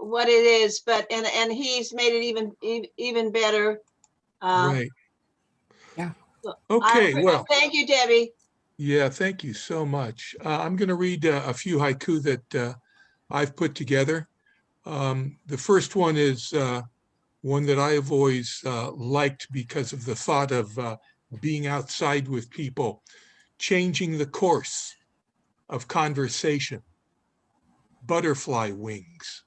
what it is, but and he's made it even better. Right. Yeah. Okay, well. Thank you, Debbie. Yeah, thank you so much. I'm going to read a few haiku that I've put together. The first one is one that I have always liked because of the thought of being outside with people, changing the course of conversation, butterfly wings.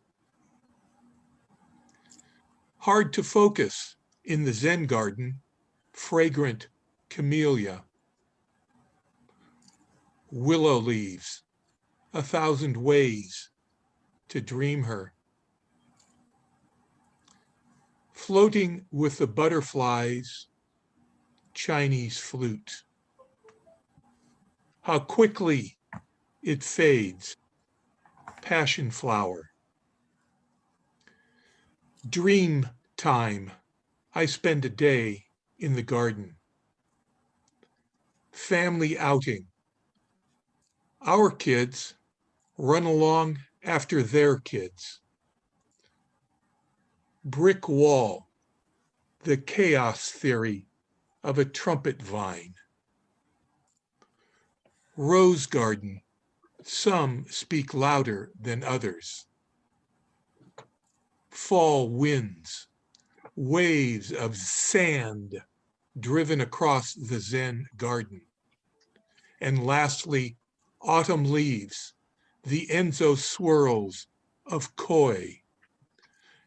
Hard to focus in the Zen garden, fragrant camellia. Willow leaves, 1,000 ways to dream her. Floating with the butterflies, Chinese flute. How quickly it fades, passion flower. Dream time, I spend a day in the garden. Family outing. Our kids run along after their kids. Brick wall, the chaos theory of a trumpet vine. Rose garden, some speak louder than others. Fall winds, waves of sand driven across the Zen garden. And lastly, autumn leaves, the Enzo swirls of koi.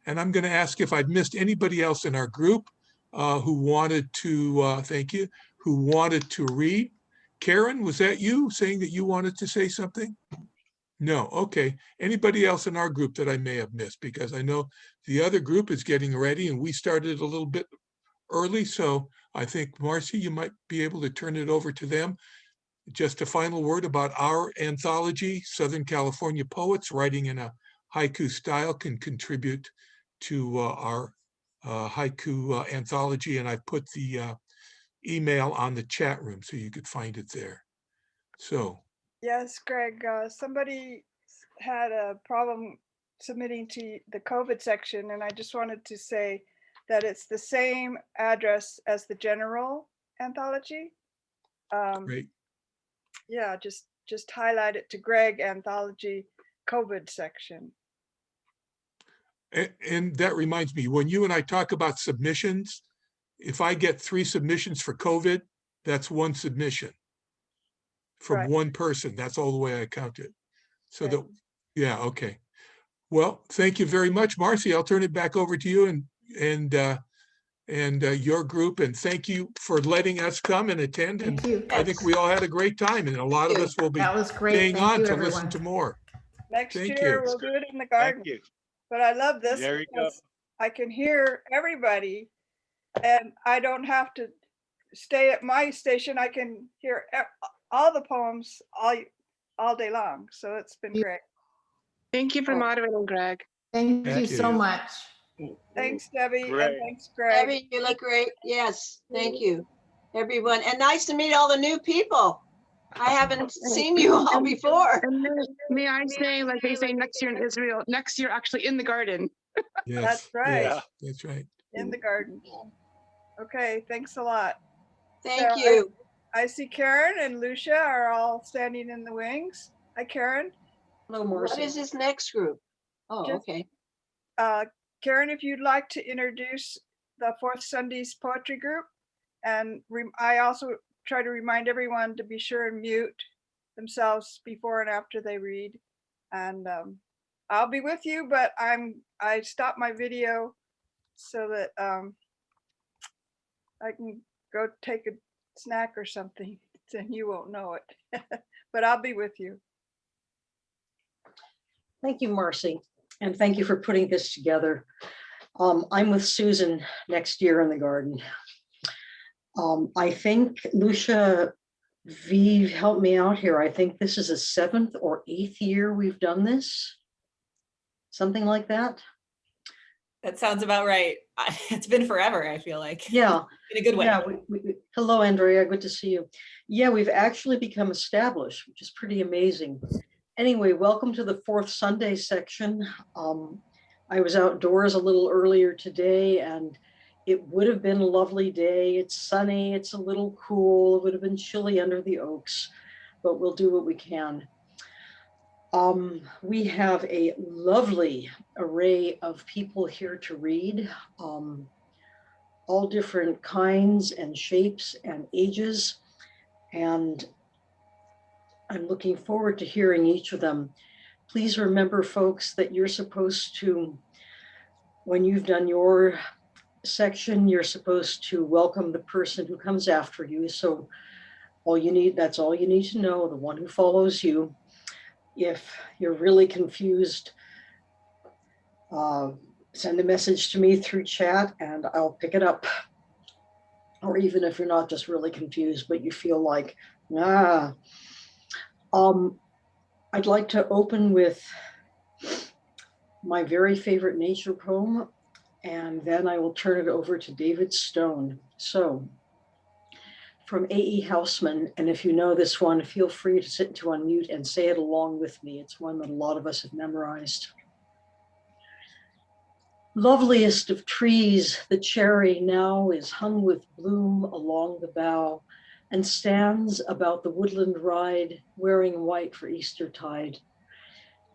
And I'm going to ask if I've missed anybody else in our group who wanted to, thank you, who wanted to read. Karen, was that you saying that you wanted to say something? No, okay. Anybody else in our group that I may have missed? Because I know the other group is getting ready and we started a little bit early. So I think, Marcy, you might be able to turn it over to them. Just a final word about our anthology. Southern California poets writing in a haiku style can contribute to our haiku anthology. And I put the email on the chat room so you could find it there. So. Yes, Greg, somebody had a problem submitting to the COVID section, and I just wanted to say that it's the same address as the general anthology. Great. Yeah, just highlight it to Greg anthology COVID section. And that reminds me, when you and I talk about submissions, if I get 3 submissions for COVID, that's 1 submission from Right. 1 person. That's all the way I count it. So Right. that, yeah, okay. Well, thank you very much, Marcy. I'll turn it back over to you and your group. And thank you for letting us come and attend. And Thank you. I think we all had a great time, and a lot of us will be That was great. staying Thank on you, to everyone. listen to more. Next Thank year, you. we'll do it in the garden. Thank you. But I love this There you go. because I can hear everybody and I don't have to stay at my station. I can hear all the poems all day long. So it's been great. Thank you for moderating, Greg. Thank Thank you so you. much. Thanks, Debbie, Great. and thanks, Greg. Debbie, you look great. Yes, thank you, everyone. And nice to meet all the new people. I haven't seen you all before. And may I say, like they say next year in Israel, next year actually in the garden. Yes, That's right. yes, that's right. In the garden. Okay, thanks a lot. Thank So you. I see Karen and Lucia are all standing in the wings. Hi, Karen. Hello, What Marcy. is this next group? Oh, Just- okay. Karen, if you'd like to introduce the Fourth Sundays Poetry Group. And I also try to remind everyone to be sure and mute themselves before and after they read. And I'll be with you, but I stopped my video so that I can go take a snack or something, then you won't know it. But I'll be with you. Thank you, Marcy. And thank you for putting this together. I'm with Susan next year in the garden. I think Lucia V helped me out here. I think this is the 7th or 8th year we've done this. Something like that. That sounds about right. It's been forever, I feel like. Yeah. In a good way. Yeah. Hello, Andrea. Good to see you. Yeah, we've actually become established, which is pretty amazing. Anyway, welcome to the Fourth Sunday section. I was outdoors a little earlier today and it would have been a lovely day. It's sunny, it's a little cool. It would have been chilly under the oaks, but we'll do what we can. We have a lovely array of people here to read, all different kinds and shapes and ages. And I'm looking forward to hearing each of them. Please remember, folks, that you're supposed to, when you've done your section, you're supposed to welcome the person who comes after you. So that's all you need to know, the one who follows you. If you're really confused, send a message to me through chat and I'll pick it up. Or even if you're not just really confused, but you feel like, I'd like to open with my very favorite nature poem, and then I will turn it over to David Stone. So, from A.E. Housman, and if you know this one, feel free to unmute and say it along with me. It's one that a lot of us have memorized. Loveliest of trees, the cherry now is hung with bloom along the bough and stands about the woodland ride, wearing white for Eastertide.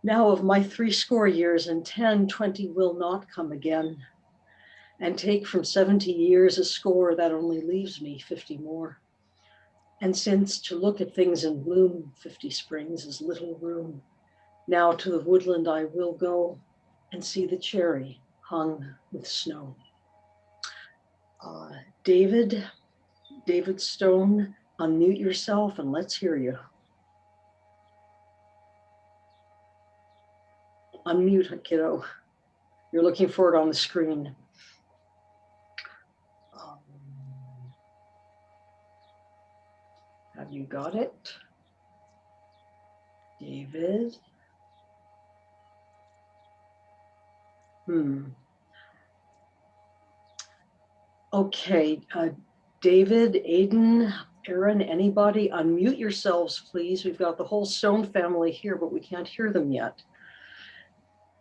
Now of my 80 years and 10, 20 will not come again, and take from 70 years a score that only leaves me 50 more. And since to look at things in bloom, 50 springs is little room, now to the woodland I will go and see the cherry hung with snow. David Stone, unmute yourself and let's hear you. Unmute, kiddo. You're looking for it on the screen. Have you got it? David? Okay, David, Aiden, Aaron, anybody, unmute yourselves, please. We've got the whole Stone family here, but we can't hear them yet.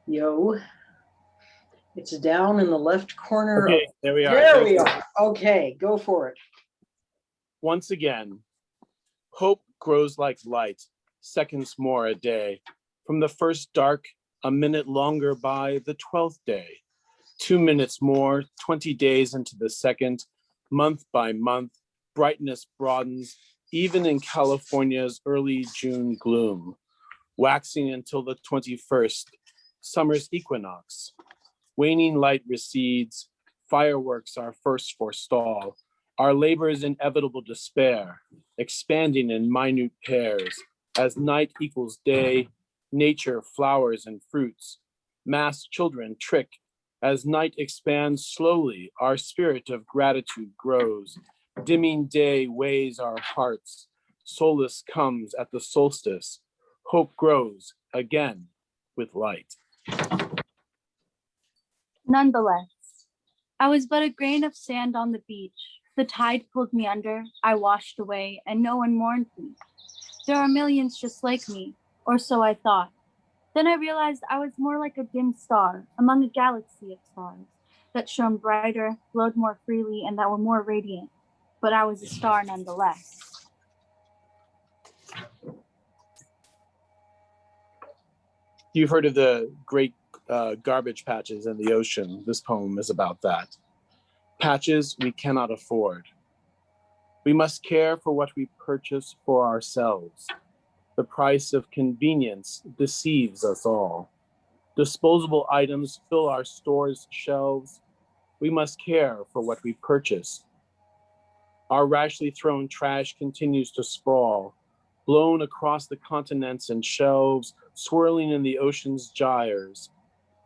Yo, it's down in the left corner. Okay, there we are. There we are. Okay, go for it. Once again, hope grows like light, seconds more a day. From the first dark, a minute longer by the 12th day. 2 minutes more, 20 days into the second, month by month, brightness broadens, even in California's early June gloom, waxing until the 21st, summer's equinox. Waning light recedes, fireworks are first forestall, our labor's inevitable despair, expanding in minute pairs, as night equals day, nature flowers and fruits, mass children trick. As night expands slowly, our spirit of gratitude grows. Dimming day weighs our hearts. Solace comes at the solstice. Hope grows again with light. Nonetheless, I was but a grain of sand on the beach. The tide pulled me under, I washed away, and no one mourned me. There are millions just like me, or so I thought. Then I realized I was more like a dim star among a galaxy of stars that shone brighter, glowed more freely, and that were more radiant. But I was a star nonetheless. You've heard of the great garbage patches in the ocean. This poem is about that. Patches we cannot afford. We must care for what we purchase for ourselves. The price of convenience deceives us all. Disposable items fill our stores' shelves. We must care for what we purchase. Our rashly thrown trash continues to sprawl, blown across the continents and shelves, swirling in the ocean's gyres.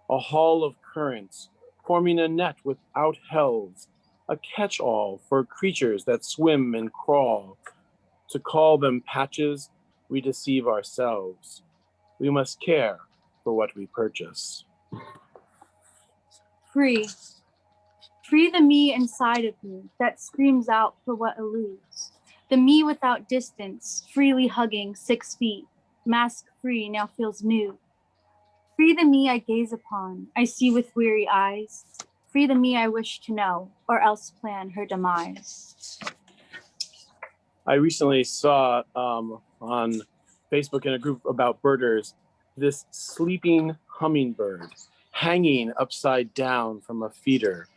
A haul of currents, forming a net without helves, a catch-all for creatures that swim and crawl. To call them patches, we deceive ourselves. We must care for what we purchase. Free. Free the me inside of me that screams out for what eludes. The me without distance, freely hugging 6 feet, mask free now feels new. Free the me I gaze upon, I see with weary eyes. Free the me I wish to know, or else plan her demise. I recently saw on Facebook in a group about birders this sleeping hummingbird hanging upside down from a feeder.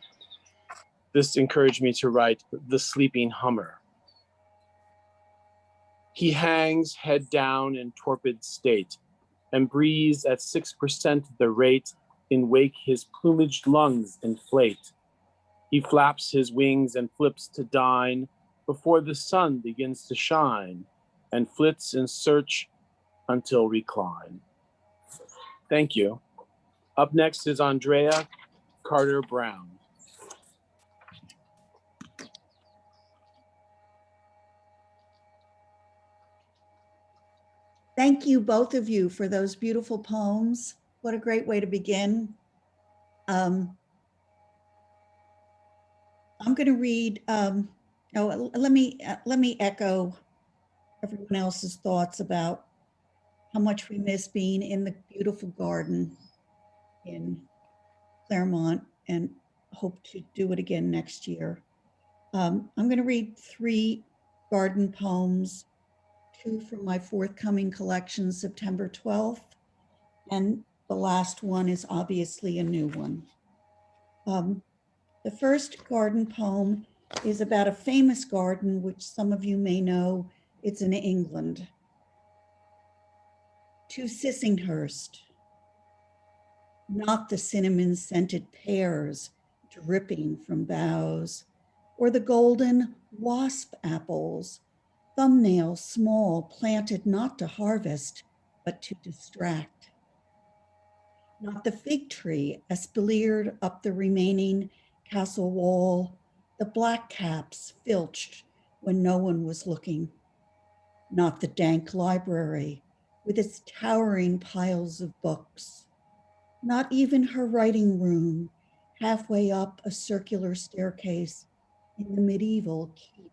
This encouraged me to write The Sleeping Hummer. He hangs head down in torpid state and breathes at 6% the rate in wake his plumaged lungs inflate. He flaps his wings and flips to dine before the sun begins to shine and flits in search until recline. Thank you. Up next is Andrea Carter Brown. Thank you, both of you, for those beautiful poems. What a great way to begin. I'm going to read. Let me echo everyone else's thoughts about how much we miss being in the beautiful garden in Claremont, and hope to do it again next year. I'm going to read 3 garden poems, 2 from my forthcoming collection, September 12th, and the last one is obviously a new one. The first garden poem is about a famous garden, which some of you may know. It's in England. To Sissinghurst. Not the cinnamon-scented pears dripping from boughs, or the golden wasp apples, thumbnails small, planted not to harvest, but to distract. Not the fig tree espaliered up the remaining castle wall, the black caps filched when no one was looking. Not the dank library with its towering piles of books. Not even her writing room, halfway up a circular staircase in the medieval keep.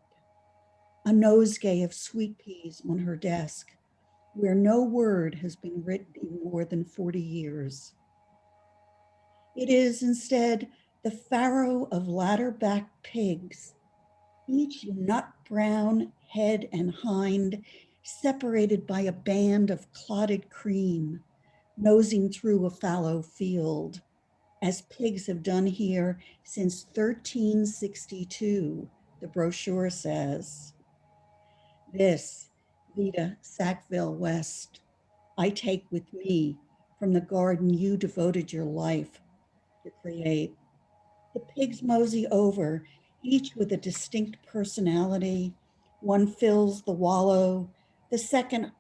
A nosegay of sweet peas on her desk, where no word has been written in more than 40 years. It is instead the farrow of ladder-backed pigs, each nut brown head and hind separated by a band of clotted cream, nosing through a fallow field, as pigs have done here since 1362, the brochure says. This, Vita Sackville West, I take with me from the garden you devoted your life to create. The pigs mosey over, each with a distinct personality. One fills the wallow, the second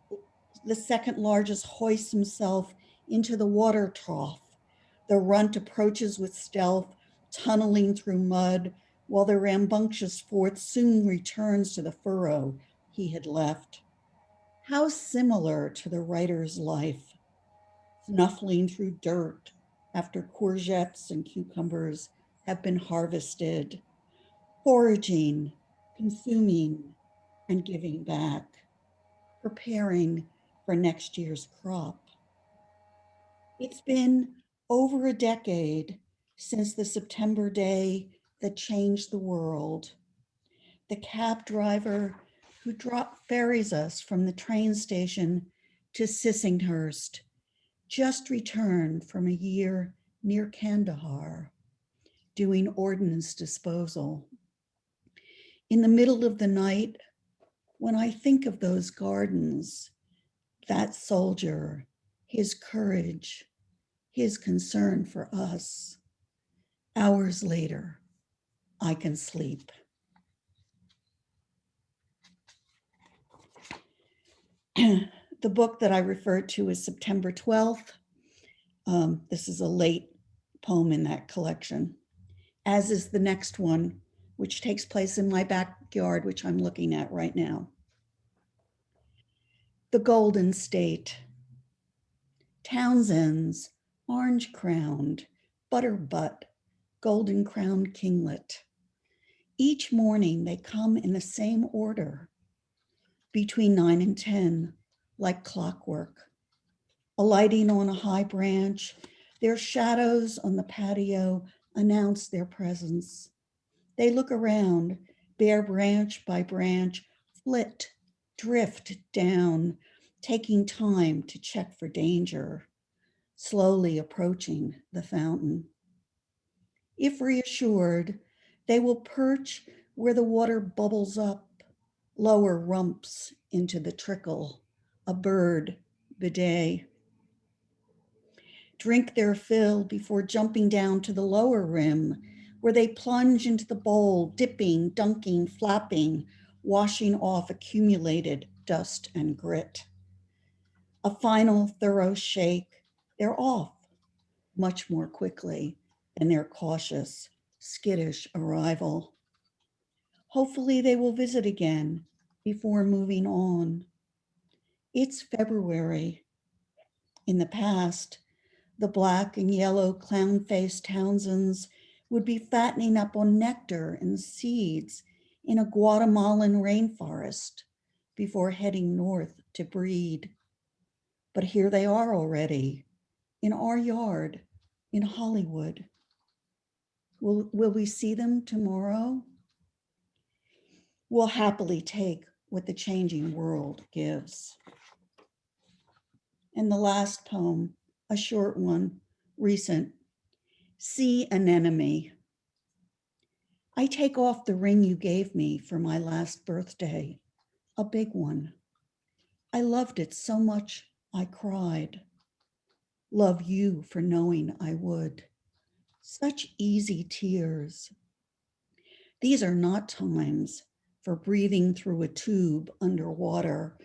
largest hoists himself into the water trough. The runt approaches with stealth, tunneling through mud, while the rambunctious fourth soon returns to the furrow he had left. How similar to the writer's life, snuffling through dirt after courgettes and cucumbers have been harvested, foraging, consuming, and giving back, preparing for next year's crop. It's been over a decade since the September day that changed the world. The cab driver who ferries us from the train station to Sissinghurst just returned from a year near Kandahar, doing ordnance disposal. In the middle of the night, when I think of those gardens, that soldier, his courage, his concern for us, hours later, I can sleep. The book that I referred to is September 12th. This is a late poem in that collection, as is the next one, which takes place in my backyard, which I'm looking at right now. The Golden State. Townsend's orange-crowned, butterbutt, golden-crowned kinglet. Each morning they come in the same order, between 9 and 10, like clockwork. Alighting on a high branch, their shadows on the patio announce their presence. They look around, bare branch by branch, flit, drift down, taking time to check for danger, slowly approaching the fountain. If reassured, they will perch where the water bubbles up, lower rumps into the trickle, a bird bidet. Drink their fill before jumping down to the lower rim, where they plunge into the bowl, dipping, dunking, flapping, washing off accumulated dust and grit. A final thorough shake, they're off much more quickly than their cautious, skittish arrival. Hopefully they will visit again before moving on. It's February. In the past, the black and yellow clown-faced Townsends would be fattening up on nectar and seeds in a Guatemalan rainforest before heading north to breed. But here they are already, in our yard, in Hollywood. Will we see them tomorrow? We'll happily take what the changing world gives. And the last poem, a short one, recent. See Anemone. I take off the ring you gave me for my last birthday, a big one. I loved it so much I cried. Love you for knowing I would. Such easy tears. These are not times for breathing through a tube underwater.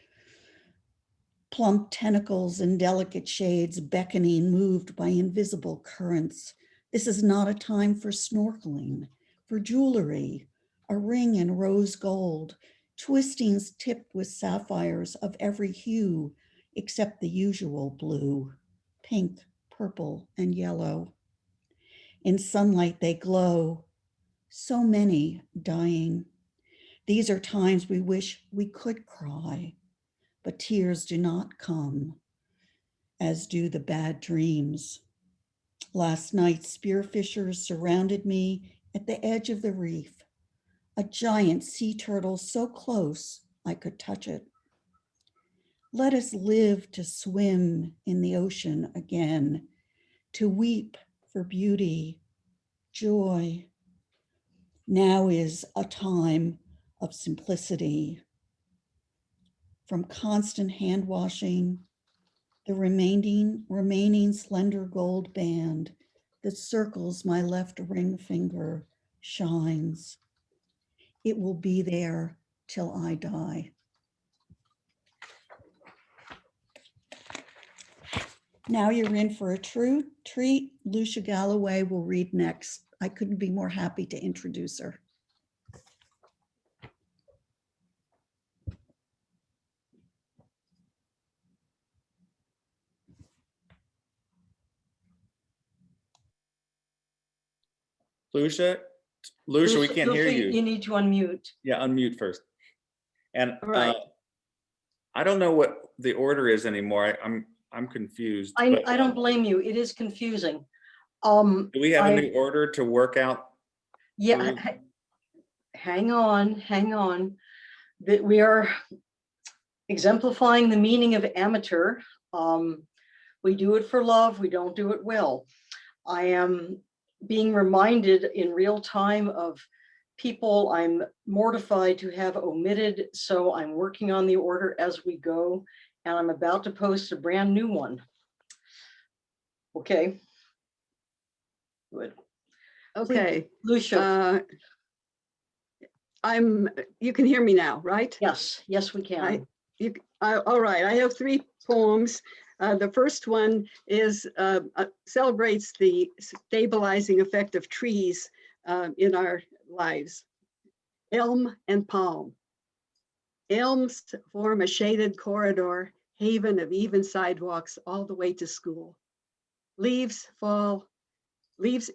Plump tentacles and delicate shades beckoning, moved by invisible currents. This is not a time for snorkeling, for jewelry, a ring in rose gold, twistings tipped with sapphires of every hue except the usual blue, pink, purple, and yellow. In sunlight they glow, so many dying. These are times we wish we could cry, but tears do not come, as do the bad dreams. Last night, spearfishers surrounded me at the edge of the reef, a giant sea turtle so close I could touch it. Let us live to swim in the ocean again, to weep for beauty, joy. Now is a time of simplicity. From constant hand washing, the remaining slender gold band that circles my left ring finger shines. It will be there till I die. Now you're in for a true treat. Lucia Galloway will read next. I couldn't be more happy to introduce her. Lucia, we can't hear you. You need to unmute. Yeah, unmute first. And Right. I don't know what the order is anymore. I'm confused. I but, don't blame you. It is confusing. Do we have a new order to work out? Yeah, hang on. That we are exemplifying the meaning of amateur. We do it for love, we don't do it well. I am being reminded in real time of people I'm mortified to have omitted, so I'm working on the order as we go, and I'm about to post a brand new one. Okay. Good. Okay. Lucia. You can hear me now, right? Yes, we can. All right, I have 3 poems. The first one is celebrates the stabilizing effect of trees in our lives. Elm and palm. Elms form a shaded corridor, haven of even sidewalks all the way to school. Leaves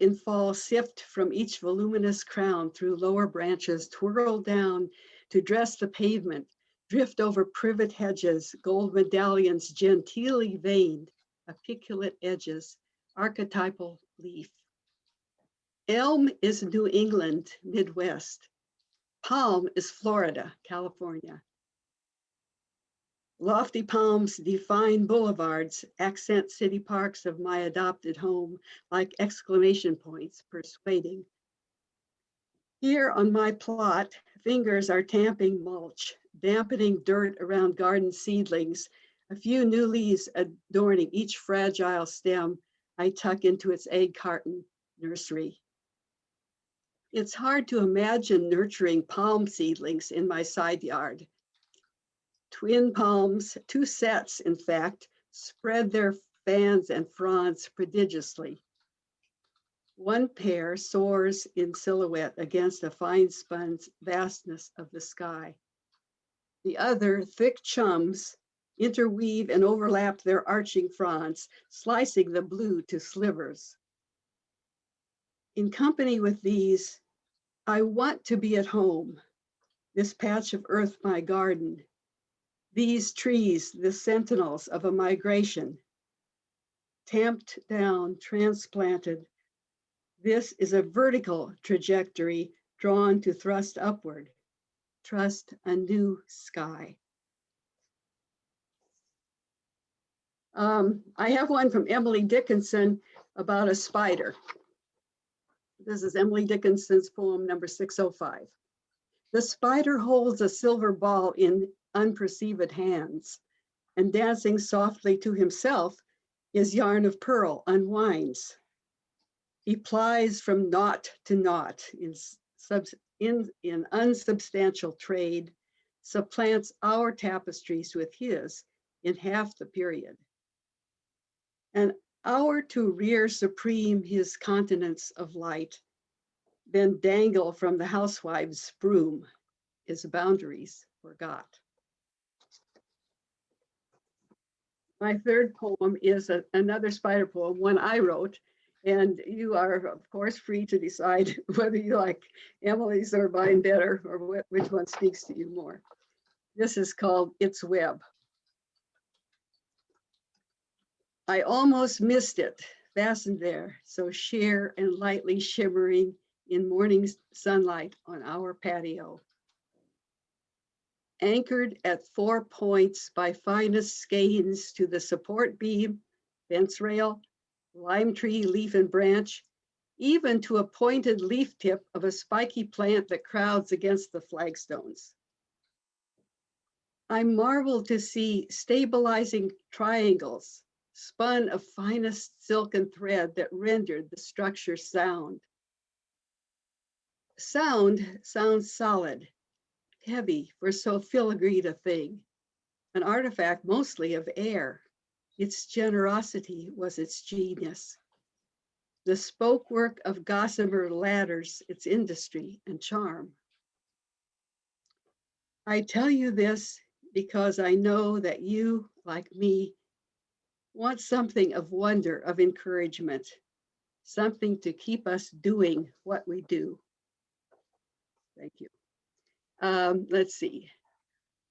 in fall sift from each voluminous crown through lower branches, twirl down to dress the pavement, drift over privet hedges, gold medallions genteelly veined. apiculate edges, archetypal leaf. Elm is New England, Midwest. Palm is Florida, California. Lofty palms define boulevards, accent city parks of my adopted home like exclamation points, persuading. Here on my plot, fingers are tamping mulch, dampening dirt around garden seedlings, a few new leaves adorning each fragile stem I tuck into its egg carton nursery. It's hard to imagine nurturing palm seedlings in my side yard. Twin palms, two sets in fact, spread their fans and fronds prodigiously. One pair soars in silhouette against the fine spun vastness of the sky. The other, thick chums, interweave and overlap their arching fronds, slicing the blue to slivers. In company with these, I want to be at home, this patch of earth, my garden, these trees, the sentinels of a migration, tamped down, transplanted. This is a vertical trajectory drawn to thrust upward, trust a new sky. I have one from Emily Dickinson about a spider. This is Emily Dickinson's poem number 605. The spider holds a silver ball in unperceived hands, and dancing softly to himself, his yarn of pearl unwinds. He plies from knot to knot in unsubstantial trade, supplants our tapestries with his in half the period. An hour to rear supreme his continents of light, then dangle from the housewife's broom, his boundaries forgot. My third poem is another spider poem, one I wrote, and you are, of course, free to decide whether you like Emily's or mine better, or which one speaks to you more. This is called Its Web. I almost missed it, fastened there, so sheer and lightly shimmering in morning sunlight on our patio. Anchored at 4 points by finest skeins to the support beam, fence rail, lime tree leaf and branch, even to a pointed leaf tip of a spiky plant that crowds against the flagstones. I marvel to see stabilizing triangles spun of finest silken thread that rendered the structure sound. Sound sounds solid, heavy for so filigreed a thing, an artifact mostly of air. Its generosity was its genius. The spokework of gossamer ladders, its industry and charm. I tell you this because I know that you, like me, want something of wonder, of encouragement, something to keep us doing what we do. Thank you. Let's see,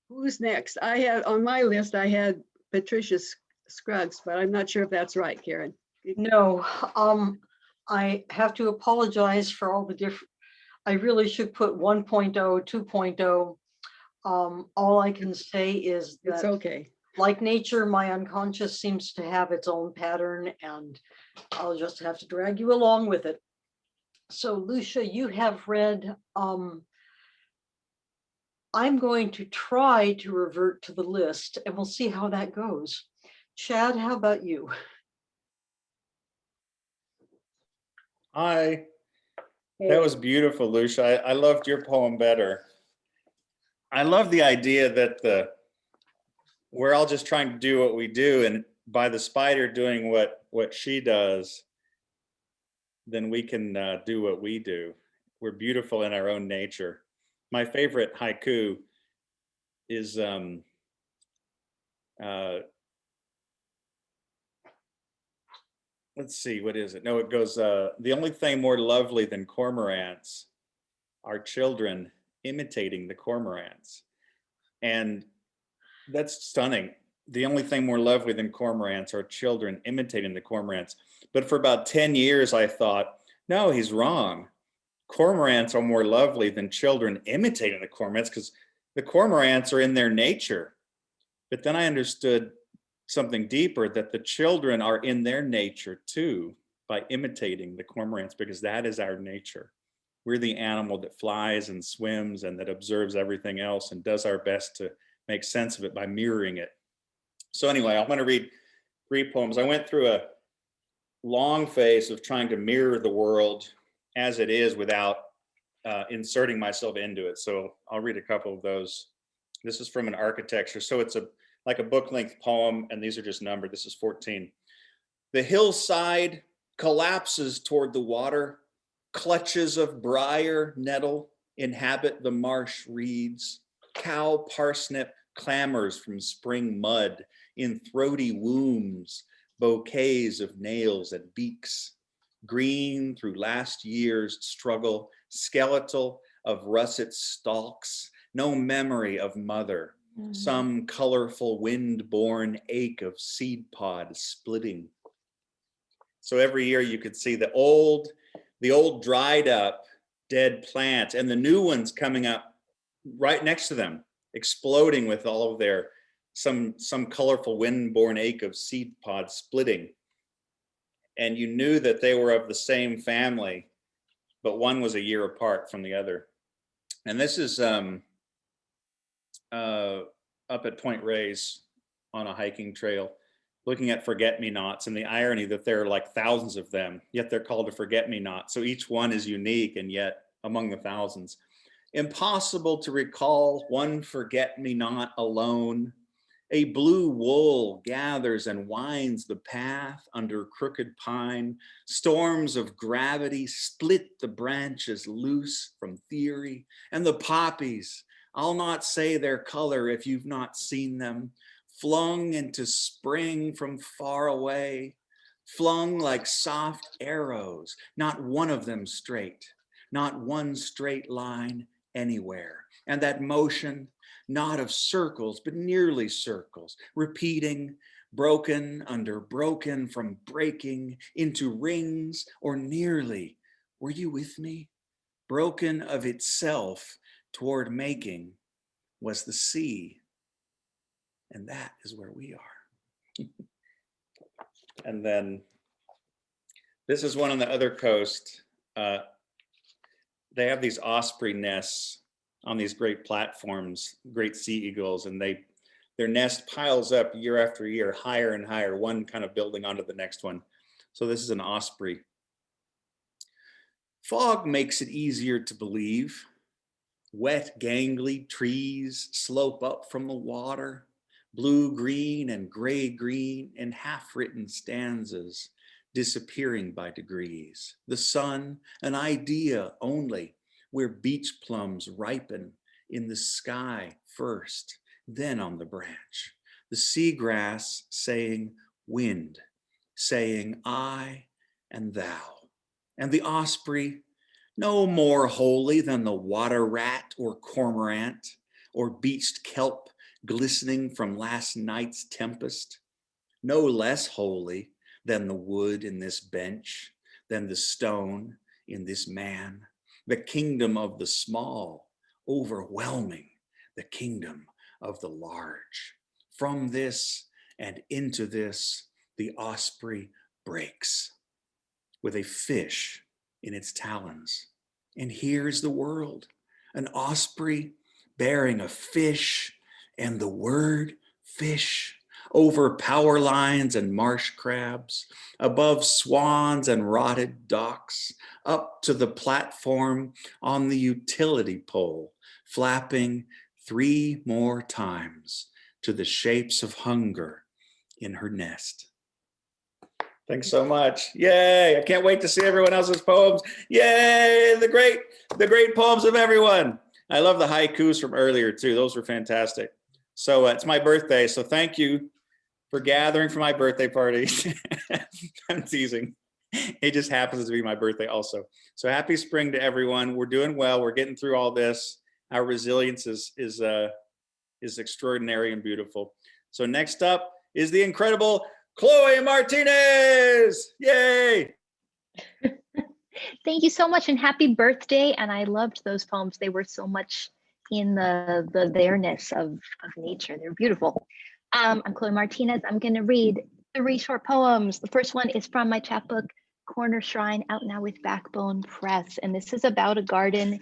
who's next? I had on my list, I had Patricia Scruggs, but I'm not sure if that's right, Karen. No, I have to apologize for all the different, I really should put 1.0, 2.0. All I can say is that It's okay. Like nature, my unconscious seems to have its own pattern, and I'll just have to drag you along with it. So Lucia, you have read, I'm going to try to revert to the list and we'll see how that goes. Chad, how about you? Hi. That was beautiful, Lucia. I loved your poem better. I love the idea that we're all just trying to do what we do, and by the spider doing what she does, then we can do what we do. We're beautiful in our own nature. My favorite haiku is let's see, what is it? No, it goes, the only thing more lovely than cormorants are children imitating the cormorants. And that's stunning. the only thing more lovely than cormorants are children imitating the cormorants. But for about 10 years, I thought, no, he's wrong. Cormorants are more lovely than children imitating the cormorants because the cormorants are in their nature. But then I understood something deeper, that the children are in their nature too by imitating the cormorants, because that is our nature. We're the animal that flies and swims and that observes everything else and does our best to make sense of it by mirroring it. So anyway, I'm going to read 3 poems. I went through a long phase of trying to mirror the world as it is without inserting myself into it. So I'll read a couple of those. This is from an architecture. So it's like a book-length poem, and these are just numbered. This is 14. The hillside collapses toward the water. Clutches of briar nettle inhabit the marsh reeds. Cow parsnip clamors from spring mud in throaty wombs, bouquets of nails and beaks. Green through last year's struggle, skeletal of russet stalks, no memory of mother, some colorful wind-borne ache of seed pod splitting. So every year you could see the old dried up dead plants and the new ones coming up right next to them, exploding with all of their some colorful wind-borne ache of seed pod splitting. And you knew that they were of the same family, but one was a year apart from the other. And this is up at Point Reyes on a hiking trail, looking at forget-me-nots, and the irony that there are like thousands of them, yet they're called a forget-me-not. So each one is unique, and yet among the thousands. Impossible to recall one forget-me-not alone. A blue wool gathers and winds the path under crooked pine. Storms of gravity split the branches loose from theory. And the poppies, I'll not say their color if you've not seen them, flung into spring from far away, flung like soft arrows, not one of them straight, not one straight line anywhere. And that motion, not of circles, but nearly circles, repeating, broken under broken, from breaking into rings or nearly. Were you with me? Broken of itself toward making was the sea. And that is where we are. And then this is one on the other coast. They have these osprey nests on these great platforms, great sea eagles, and their nest piles up year after year, higher and higher, one kind of building onto the next one. So this is an osprey. Fog makes it easier to believe. Wet, gangly trees slope up from the water, blue-green and gray-green in half-written stanzas, disappearing by degrees. The sun, an idea only, where beach plums ripen in the sky first, then on the branch. The seagrass saying wind, saying I and thou. And the osprey, no more holy than the water rat or cormorant, or beached kelp glistening from last night's tempest. No less holy than the wood in this bench, than the stone in this man. The kingdom of the small, overwhelming the kingdom of the large. From this and into this, the osprey breaks with a fish in its talons. And here's the world, an osprey bearing a fish and the word fish, over power lines and marsh crabs, above swans and rotted docks, up to the platform on the utility pole, flapping 3 more times to the shapes of hunger in her nest. Thanks so much. Yay. I can't wait to see everyone else's poems. Yay. The great poems of everyone. I love the haikus from earlier too. Those were fantastic. So it's my birthday. So thank you for gathering for my birthday party. I'm teasing. It just happens to be my birthday also. So happy spring to everyone. We're doing well. We're getting through all this. Our resilience is extraordinary and beautiful. So next up is the incredible Chloe Martinez. Yay! Thank you so much and happy birthday. And I loved those poems. They were so much in the there-ness of nature. They're beautiful. I'm Chloe Martinez. I'm going to read 3 short poems. The first one is from my chapbook, Corner Shrine, out now with Backbone Press. And this is about a garden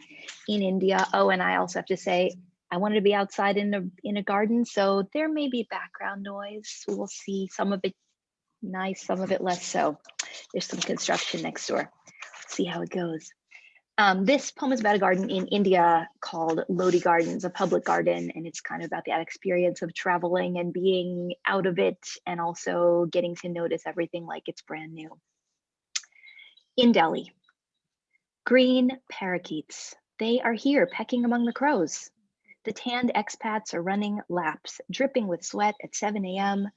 in India. Oh, and I also have to say, I wanted to be outside in a garden, so there may be background noise. We'll see, some of it nice, some of it less so. There's some construction next door. Let's see how it goes. This poem is about a garden in India called Lodi Gardens, a public garden, and it's kind of about that experience of traveling and being out of it and also getting to notice everything like it's brand new. In Delhi, green parakeets, they are here pecking among the crows. The tanned expats are running laps, dripping with sweat at 7 a.m.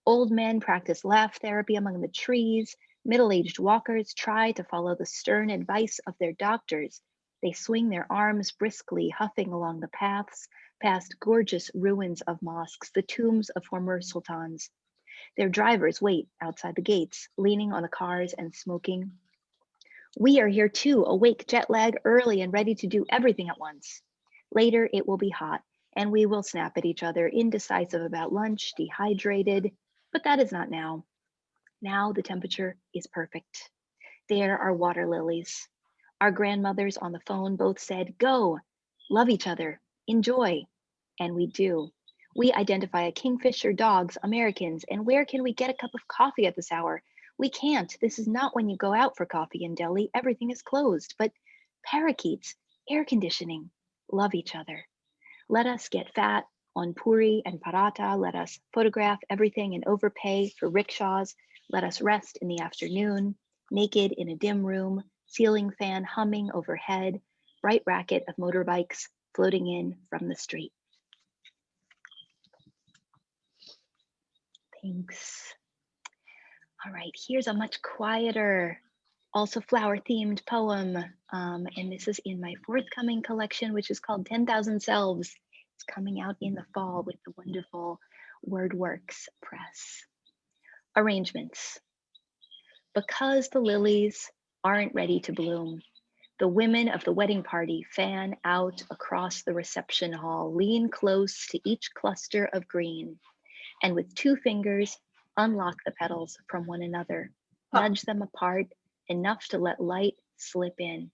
Old men practice laugh therapy among the trees. Middle-aged walkers try to follow the stern advice of their doctors. They swing their arms briskly, huffing along the paths, past gorgeous ruins of mosques, the tombs of former sultans. Their drivers wait outside the gates, leaning on the cars and smoking. We are here too, awake, jet lag, early and ready to do everything at once. Later, it will be hot, and we will snap at each other, indecisive about lunch, dehydrated, but that is not now. Now the temperature is perfect. There are water lilies. Our grandmothers on the phone both said, go, love each other, enjoy, and we do. We identify a kingfisher, dogs, Americans, and where can we get a cup of coffee at this hour? We can't. This is not when you go out for coffee in Delhi. Everything is closed, but parakeets, air conditioning, love each other. Let us get fat on puri and paratha. Let us photograph everything and overpay for rickshaws. Let us rest in the afternoon, naked in a dim room, ceiling fan humming overhead, bright racket of motorbikes floating in from the street. Thanks. All right, here's a much quieter, also flower-themed poem, and this is in my forthcoming collection, which is called 10,000 Selves. It's coming out in the fall with the wonderful WordWorks Press. Arrangements. Because the lilies aren't ready to bloom, the women of the wedding party fan out across the reception hall, lean close to each cluster of green, and with 2 fingers, unlock the petals from one another, nudge them apart enough to let light slip in.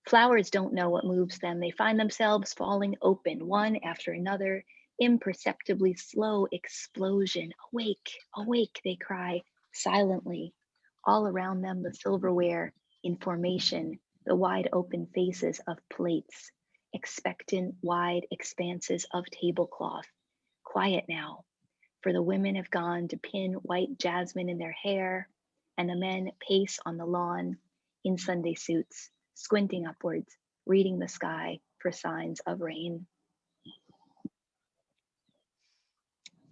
Flowers don't know what moves them. They find themselves falling open, one after another, imperceptibly slow explosion. Awake, awake, they cry silently. All around them, the silverware in formation, the wide open faces of plates, expectant wide expanses of tablecloth. Quiet now, for the women have gone to pin white jasmine in their hair, and the men pace on the lawn in Sunday suits, squinting upwards, reading the sky for signs of rain.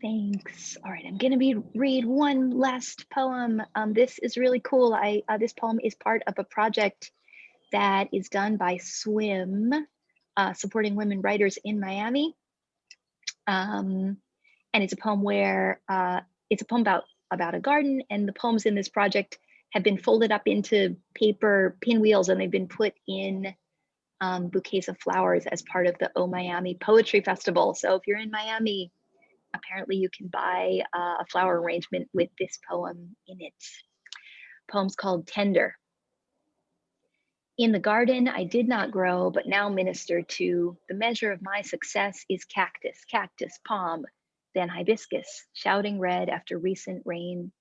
Thanks. All right, I'm gonna read one last poem. This is really cool. This poem is part of a project that is done by SWIM, supporting women writers in Miami. And it's a poem where it's a poem about a garden, and the poems in this project have been folded up into paper pinwheels, and they've been put in bouquets of flowers as part of the Oh Miami Poetry Festival. So if you're in Miami, apparently you can buy a flower arrangement with this poem in it. Poem's called Tender. In the garden I did not grow, but now minister to. The measure of my success is cactus, cactus, palm, then hibiscus, shouting red after recent rain.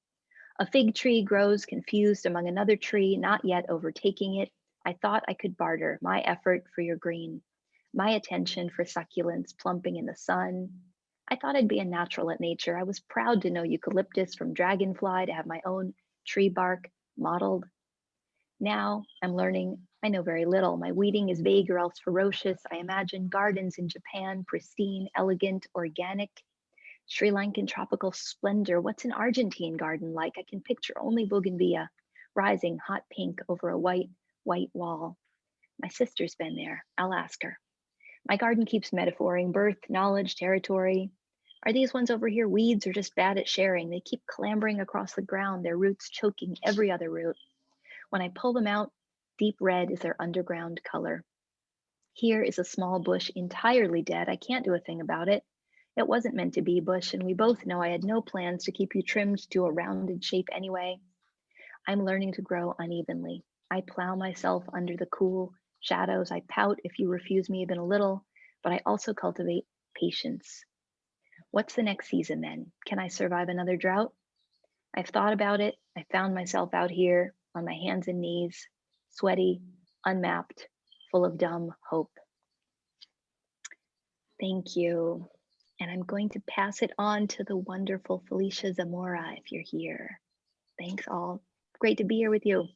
A fig tree grows confused among another tree, not yet overtaking it. I thought I could barter my effort for your green, my attention for succulents plumping in the sun. I thought I'd be a natural at nature. I was proud to know eucalyptus from dragonfly, to have my own tree bark modeled. Now I'm learning I know very little. My weeding is vague or else ferocious. I imagine gardens in Japan, pristine, elegant, organic. Sri Lankan tropical splendor. What's an Argentine garden like? I can picture only bougainvillea, rising hot pink over a white wall. My sister's been there. I'll ask her. My garden keeps metaphoring birth, knowledge, territory. Are these ones over here weeds or just bad at sharing? They keep clambering across the ground, their roots choking every other root. When I pull them out, deep red is their underground color. Here is a small bush entirely dead. I can't do a thing about it. It wasn't meant to be a bush, and we both know I had no plans to keep you trimmed to a rounded shape anyway. I'm learning to grow unevenly. I plow myself under the cool shadows. I pout if you refuse me even a little, but I also cultivate patience. What's the next season then? Can I survive another drought? I've thought about it. I found myself out here on my hands and knees, sweaty, unmapped, full of dumb hope. Thank you. And I'm going to pass it on to the wonderful Felicia Zamora if you're here. Thanks all. Great to be here with you.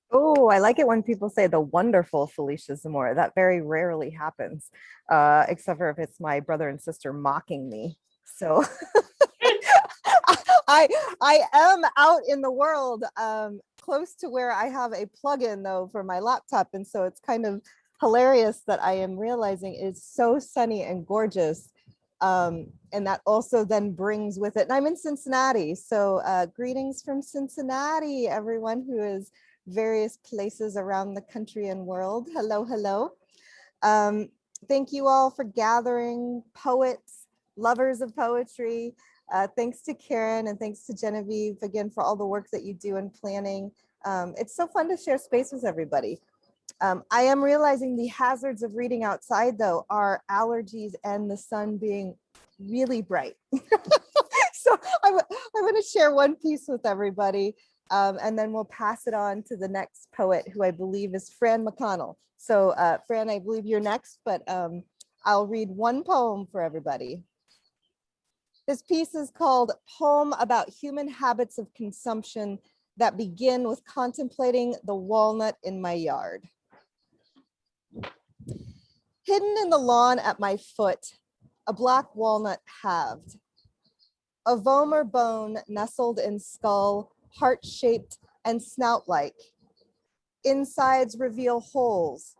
Oh, I like it when people say the wonderful Felicia Zamora. That very rarely happens, except for if it's my brother and sister mocking me. So I am out in the world, close to where I have a plugin though for my laptop. And so it's kind of hilarious that I am realizing it's so sunny and gorgeous. And that also then brings with it, and I'm in Cincinnati. So greetings from Cincinnati, everyone who is various places around the country and world. Hello, hello. Thank you all for gathering, poets, lovers of poetry. Thanks to Karen and thanks to Genevieve again for all the work that you do in planning. It's so fun to share space with everybody. I am realizing the hazards of reading outside though are allergies and the sun being really bright. So I want to share one piece with everybody. And then we'll pass it on to the next poet, who I believe is Fran Mcconnell. So Fran, I believe you're next, but I'll read one poem for everybody. This piece is called Poem About Human Habits of Consumption That Begin with Contemplating the Walnut in My Yard. Hidden in the lawn at my foot, a black walnut halved. A vomer bone nestled in skull, heart-shaped and snout-like. Insides reveal holes,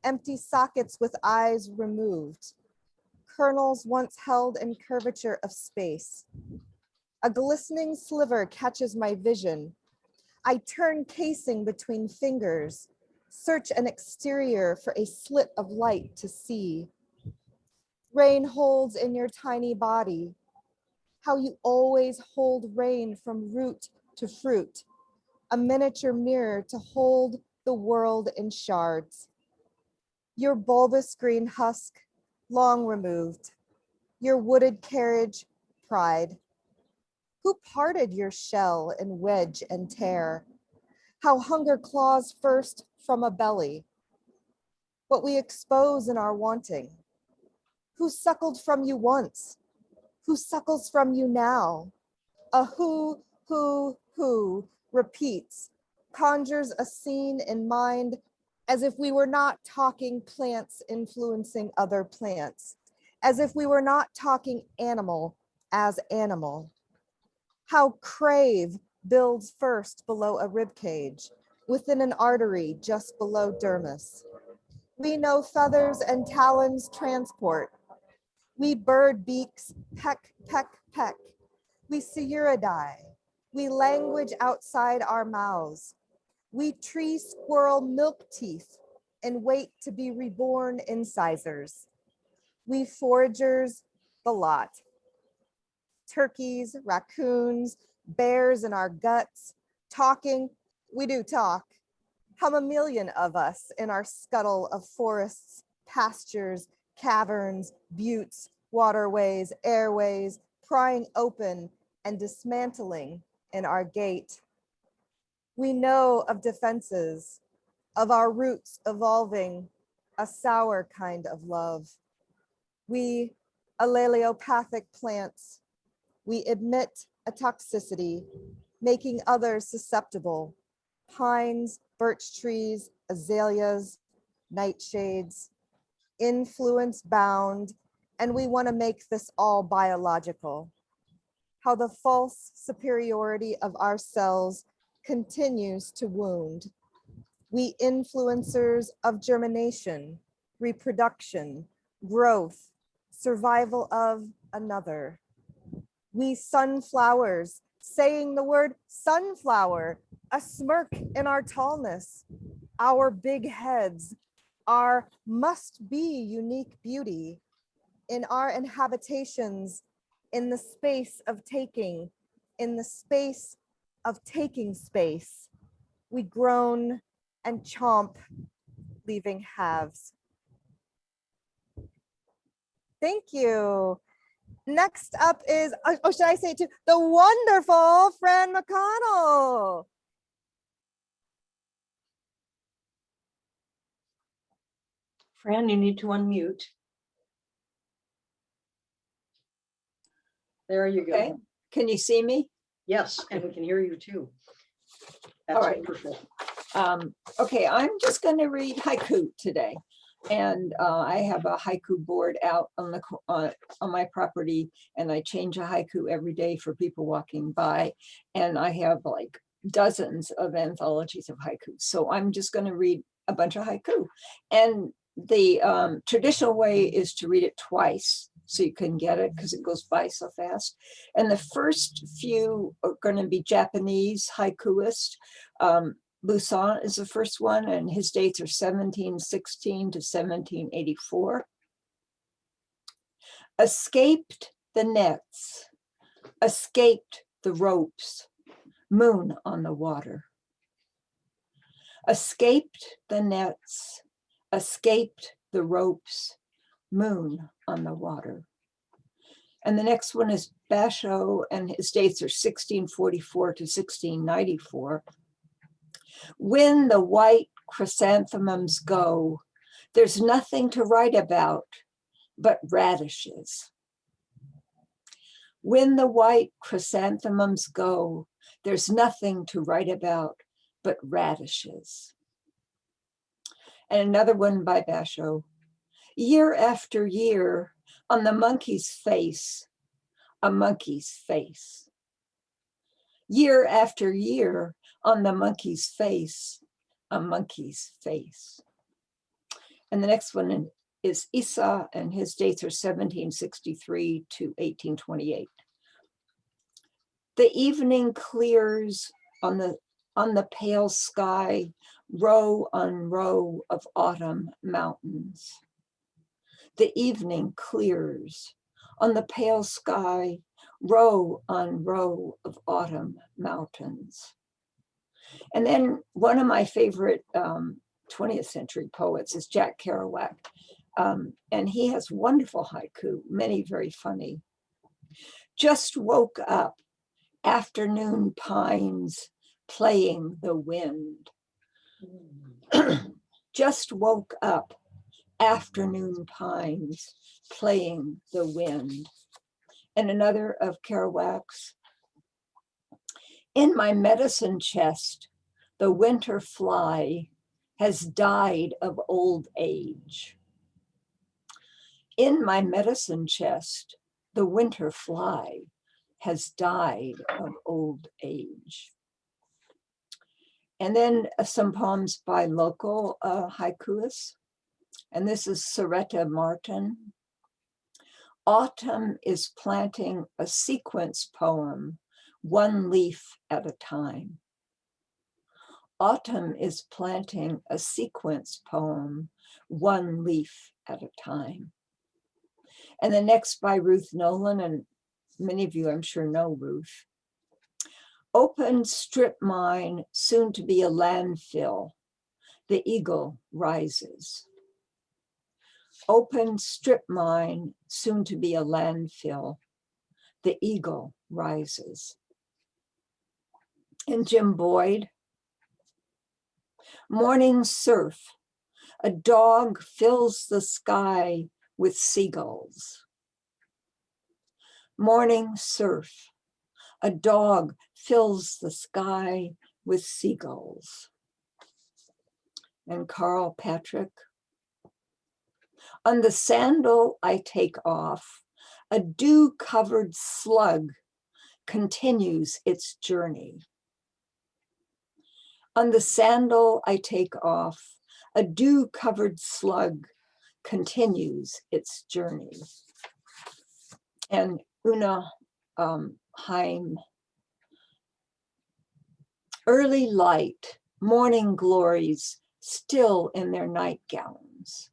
empty sockets with eyes removed. Kernels once held in curvature of space. A glistening sliver catches my vision. I turn casing between fingers, search an exterior for a slit of light to see. Rain holds in your tiny body. How you always hold rain from root to fruit, a miniature mirror to hold the world in shards. Your bulbous green husk, long removed. Your wooded carriage, pride. Who parted your shell in wedge and tear? How hunger claws first from a belly. What we expose in our wanting. Who suckled from you once? Who suckles from you now? A who repeats, conjures a scene in mind as if we were not talking plants influencing other plants, as if we were not talking animal as animal. How crave builds first below a rib cage, within an artery just below dermis. We know feathers and talons transport. We bird beaks peck, peck, peck. We sciuridae. We language outside our mouths. We tree squirrel milk teeth and wait to be reborn incisors. We foragers, the lot. Turkeys, raccoons, bears in our guts, talking, we do talk. How a million of us in our scuttle of forests, pastures, caverns, buttes, waterways, airways, prying open and dismantling in our gate. We know of defenses, of our roots evolving a sour kind of love. We alleliopathic plants, we emit a toxicity, making others susceptible. Pines, birch trees, azaleas, nightshades, influence bound, and we want to make this all biological. How the false superiority of our cells continues to wound. We influencers of germination, reproduction, growth, survival of another. We sunflowers, saying the word sunflower, a smirk in our tallness, our big heads, our must be unique beauty, in our inhabitations, in the space of taking, in the space of taking space, we groan and chomp, leaving halves. Thank you. Next up is, oh, should I say it too? The wonderful Fran Mcconnell. Fran, you need to unmute. There you go. Okay. Can you see me? Yes, and we can hear you too. That's All right. wonderful. Okay, I'm just going to read haiku today. And I have a haiku board out on my property, and I change a haiku every day for people walking by. And I have like dozens of anthologies of haiku. So I'm just going to read a bunch of haiku. And the traditional way is to read it twice so you can get it because it goes by so fast. And the first few are going to be Japanese haikuist. Busan is the first one, and his dates are 1716 to 1784. Escaped the nets, escaped the ropes, moon on the water. Escaped the nets, escaped the ropes, moon on the water. And the next one is Basho, and his dates are 1644 to 1694. When the white chrysanthemums go, there's nothing to write about but radishes. When the white chrysanthemums go, there's nothing to write about but radishes. And another one by Basho. Year after year, on the monkey's face, a monkey's face. Year after year, on the monkey's face, a monkey's face. And the next one is Isa, and his dates are 1763 to 1828. The evening clears on the pale sky, row on row of autumn mountains. The evening clears on the pale sky, row on row of autumn mountains. And then one of my favorite 20th century poets is Jack Kerouac. And he has wonderful haiku, many very funny. Just woke up, afternoon pines playing the wind. Just woke up, afternoon pines playing the wind. And another of Kerouac's. In my medicine chest, the winter fly has died of old age. In my medicine chest, the winter fly has died of old age. And then some poems by local haikuists. And this is Soretta Martin. Autumn is planting a sequence poem, one leaf at a time. Autumn is planting a sequence poem, one leaf at a time. And the next by Ruth Nolan, and many of you I'm sure know Ruth. Open strip mine, soon to be a landfill, the eagle rises. Open strip mine, soon to be a landfill, the eagle rises. And Jim Boyd, morning surf, a dog fills the sky with seagulls. Morning surf, a dog fills the sky with seagulls. And Carl Patrick, on the sandal I take off, a dew-covered slug continues its journey. On the sandal I take off, a dew-covered slug continues its journey. and Una Heim. Early light, morning glories, still in their nightgowns.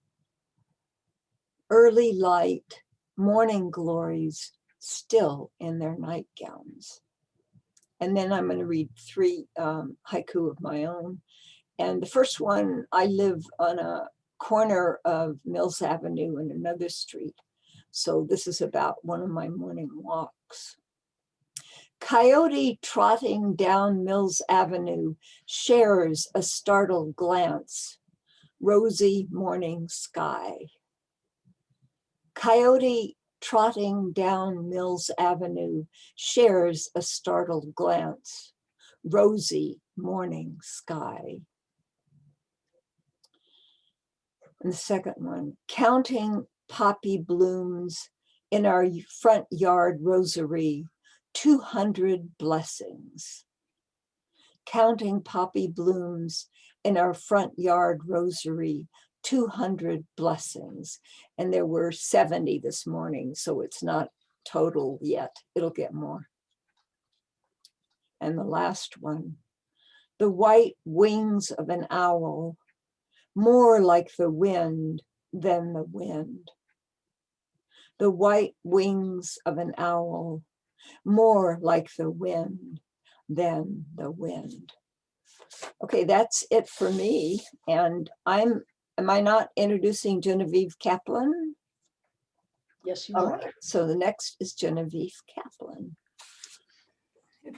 Early light, morning glories, still in their nightgowns. And then I'm going to read 3 haiku of my own. And the first one, I live on a corner of Mills Avenue and another street. So this is about one of my morning walks. Coyote trotting down Mills Avenue shares a startled glance. Rosy morning sky. Coyote trotting down Mills Avenue shares a startled glance. Rosy morning sky. And the second one, counting poppy blooms in our front yard rosary, 200 blessings. Counting poppy blooms in our front yard rosary, 200 blessings. And there were 70 this morning, so it's not total yet. It'll get more. And the last one, the white wings of an owl, more like the wind than the wind. The white wings of an owl, more like the wind than the wind. Okay, that's it for me. And am I not introducing Genevieve Kaplan? Yes, you All are. right, so the next is Genevieve Kaplan.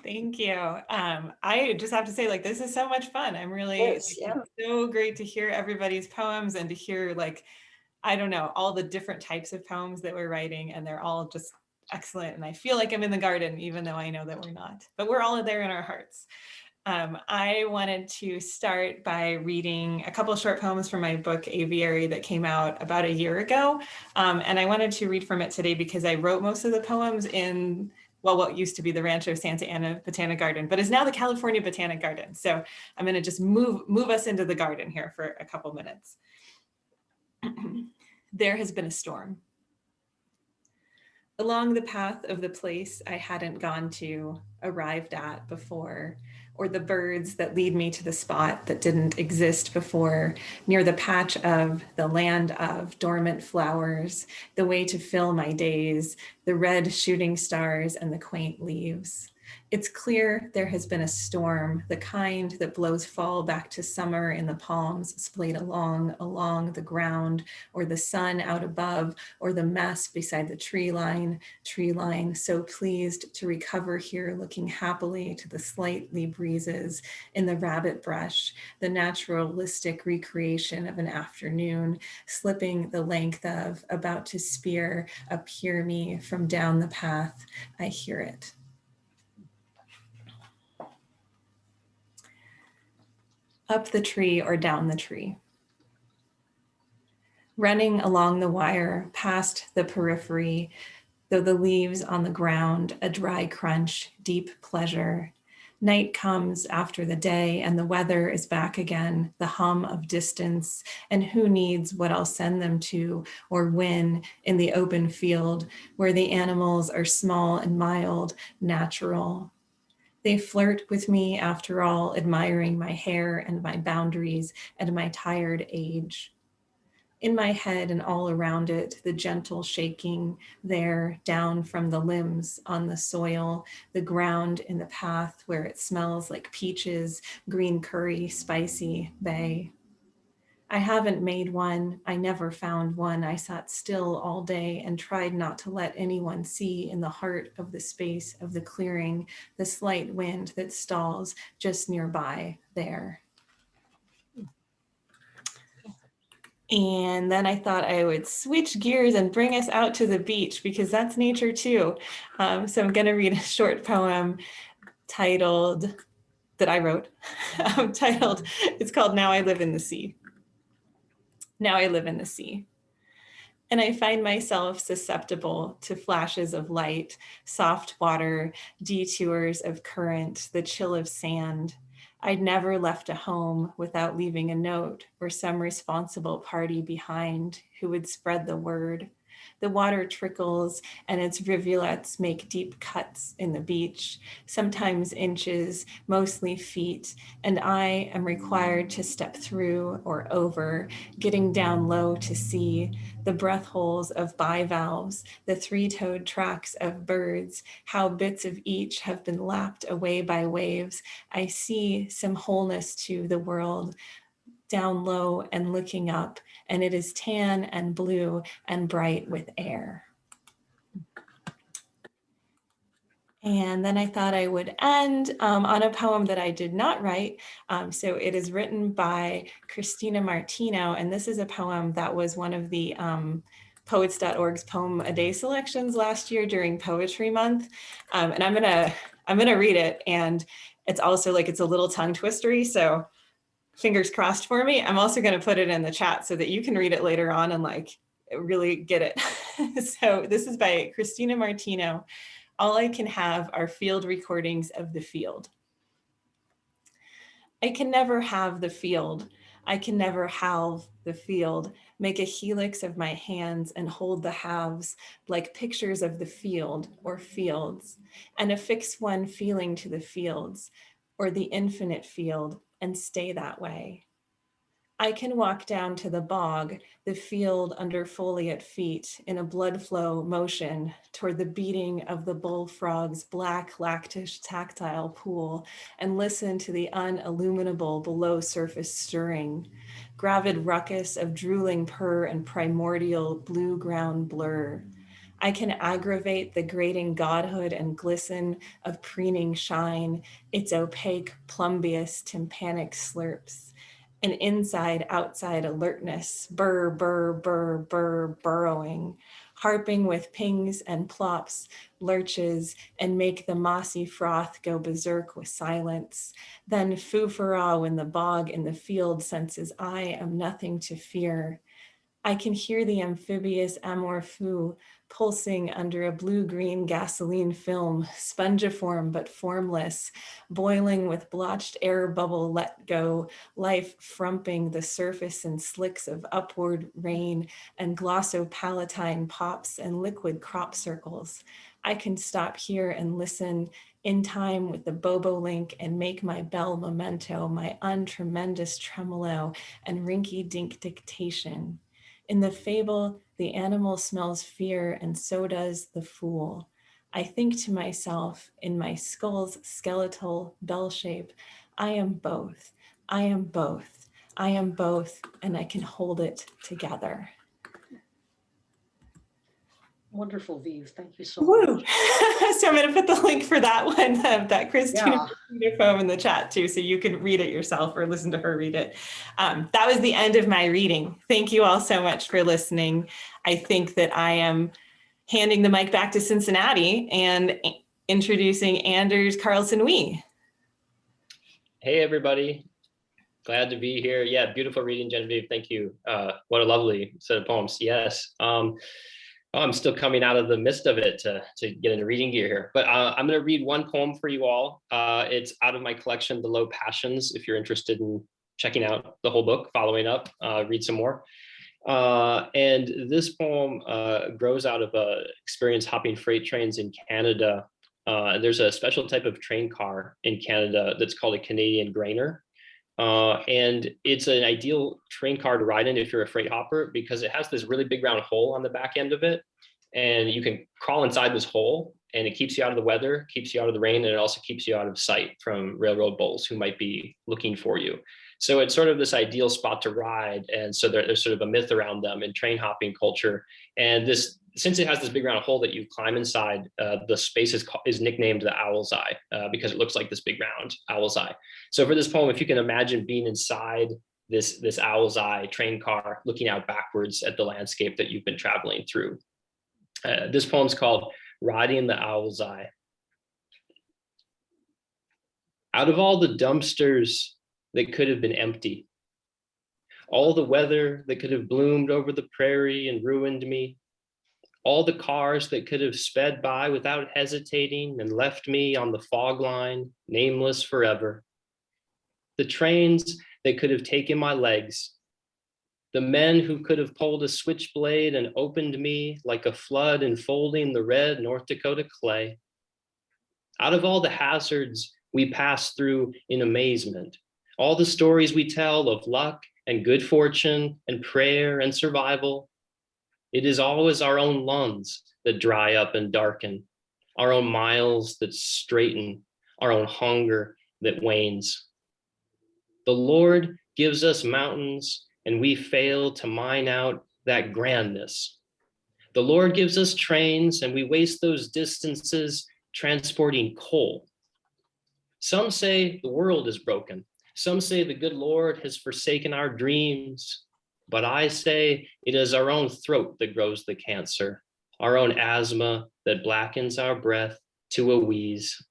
Thank you. I just have to say, like, this is so much fun. I'm really, Yes, it's so great to hear everybody's poems and to hear, like, I don't know, all the different types of poems that we're writing, and they're all just excellent. And I feel like I'm in the garden, even though I know that we're not, but we're all there in our hearts. I wanted to start by reading a couple of short poems from my book, Aviary, that came out about a year ago. And I wanted to read from it today because I wrote most of the poems in, well, what used to be the Rancho Santa Ana Botanic Garden, but is now the California Botanic Garden. So I'm going to just move us into the garden here for a couple minutes. There has been a storm. Along the path of the place I hadn't gone to, arrived at before, or the birds that lead me to the spot that didn't exist before, near the patch of, the land of dormant flowers, the way to fill my days, the red shooting stars and the quaint leaves. It's clear there has been a storm, the kind that blows fall back to summer in the palms splayed along the ground, or the sun out above, or the mess beside the tree line, so pleased to recover here, looking happily to the slightly breezes in the rabbit brush, the naturalistic recreation of an afternoon, slipping the length of, about to spear, appear me from down the path, I hear it. Up the tree or down the tree. Running along the wire, past the periphery, though the leaves on the ground, a dry crunch, deep pleasure. Night comes after the day and the weather is back again, the hum of distance, and who needs what I'll send them to or when in the open field where the animals are small and mild, natural. They flirt with me after all, admiring my hair and my boundaries and my tired age. In my head and all around it, the gentle shaking there down from the limbs on the soil, the ground in the path where it smells like peaches, green curry, spicy bay. I haven't made one. I never found one. I sat still all day and tried not to let anyone see in the heart of the space of the clearing, the slight wind that stalls just nearby there. And then I thought I would switch gears and bring us out to the beach because that's nature too. So I'm gonna read a short poem titled, that I wrote, titled, it's called Now I Live in the Sea. Now I live in the sea. And I find myself susceptible to flashes of light, soft water, detours of current, the chill of sand. I'd never left a home without leaving a note or some responsible party behind who would spread the word. The water trickles and its rivulets make deep cuts in the beach, sometimes inches, mostly feet, and I am required to step through or over, getting down low to see the breath holes of bivalves, the three-toed tracks of birds, how bits of each have been lapped away by waves. I see some wholeness to the world, down low and looking up, and it is tan and blue and bright with air. And then I thought I would end on a poem that I did not write. So it is written by Christina Martino, and this is a poem that was one of the Poets.org's Poem a Day selections last year during Poetry Month. And I'm gonna read it, and it's also like, it's a little tongue twistery, so fingers crossed for me. I'm also going to put it in the chat so that you can read it later on and like really get it. So this is by Christina Martino. All I can have are field recordings of the field. I can never have the field. I can never halve the field, make a helix of my hands and hold the halves like pictures of the field or fields, and affix one feeling to the fields or the infinite field and stay that way. I can walk down to the bog, the field under foliate feet, in a blood flow motion toward the beating of the bullfrog's black lactish tactile pool and listen to the unilluminable below surface stirring, gravid ruckus of drooling purr and primordial blue ground blur. I can aggravate the grating godhood and glisten of preening shine, its opaque, plumbeous, tympanic slurps. An inside-outside alertness, burr, burr, burr, burr, burrowing, harping with pings and plops, lurches, and make the mossy froth go berserk with silence. Then foo-for-ah when the bog in the field senses I am nothing to fear. I can hear the amphibious amour fou pulsing under a blue-green gasoline film, spongiform but formless, boiling with blotched air bubble let go, life frumping the surface in slicks of upward rain and glossopalatine pops and liquid crop circles. I can stop here and listen in time with the bobolink and make my bell memento, my untremendous tremolo and rinky-dink dictation. In the fable, the animal smells fear and so does the fool. I think to myself in my skull's skeletal bell shape, I am both, I am both, I am both, and I can hold it together. Wonderful, Vive. Thank you so Woo. much. So I'm going to put the link for that one, that Christina poem in the chat too, so you can read it yourself or listen to her read it. That was the end of my reading. Thank you all so much for listening. I think that I am handing the mic back to Cincinnati and introducing Anders Carlson-Wee. Hey, everybody. Glad to be here. Yeah, beautiful reading, Genevieve. Thank you. What a lovely set of poems. Yes. I'm still coming out of the midst of it to get into reading gear here, but I'm going to read one poem for you all. It's out of my collection, The Low Passions. If you're interested in checking out the whole book, following up, read some more. And this poem grows out of experience hopping freight trains in Canada. There's a special type of train car in Canada that's called a Canadian grainer. And it's an ideal train car to ride in if you're a freight hopper, because it has this really big round hole on the back end of it. And you can crawl inside this hole and it keeps you out of the weather, keeps you out of the rain, and it also keeps you out of sight from railroad bulls who might be looking for you. So it's sort of this ideal spot to ride. And so there's sort of a myth around them in train hopping culture. And this, since it has this big round hole that you climb inside, the space is nicknamed the Owl's Eye because it looks like this big round owl's eye. So for this poem, if you can imagine being inside this owl's eye train car, looking out backwards at the landscape that you've been traveling through. This poem's called Riding the Owl's Eye. Out of all the dumpsters that could have been empty, all the weather that could have bloomed over the prairie and ruined me, all the cars that could have sped by without hesitating and left me on the fog line, nameless forever, the trains that could have taken my legs, The men who could have pulled a switchblade and opened me like a flood enfolding the red North Dakota clay. Out of all the hazards we pass through in amazement, all the stories we tell of luck and good fortune and prayer and survival, it is always our own lungs that dry up and darken, our own miles that straighten, our own hunger that wanes. The Lord gives us mountains and we fail to mine out that grandness. The Lord gives us trains and we waste those distances transporting coal. Some say the world is broken. Some say the good Lord has forsaken our dreams. But I say it is our own throat that grows the cancer, our own asthma that blackens our breath to a wheeze.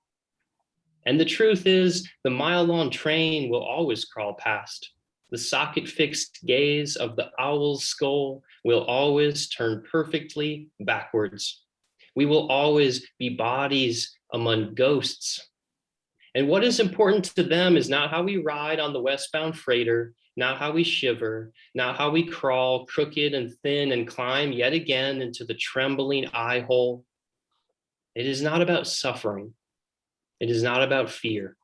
And the truth is, the mile-long train will always crawl past. The socket-fixed gaze of the owl's skull will always turn perfectly backwards. We will always be bodies among ghosts. And what is important to them is not how we ride on the westbound freighter, not how we shiver, not how we crawl crooked and thin and climb yet again into the trembling eye hole. It is not about suffering. It is not about fear.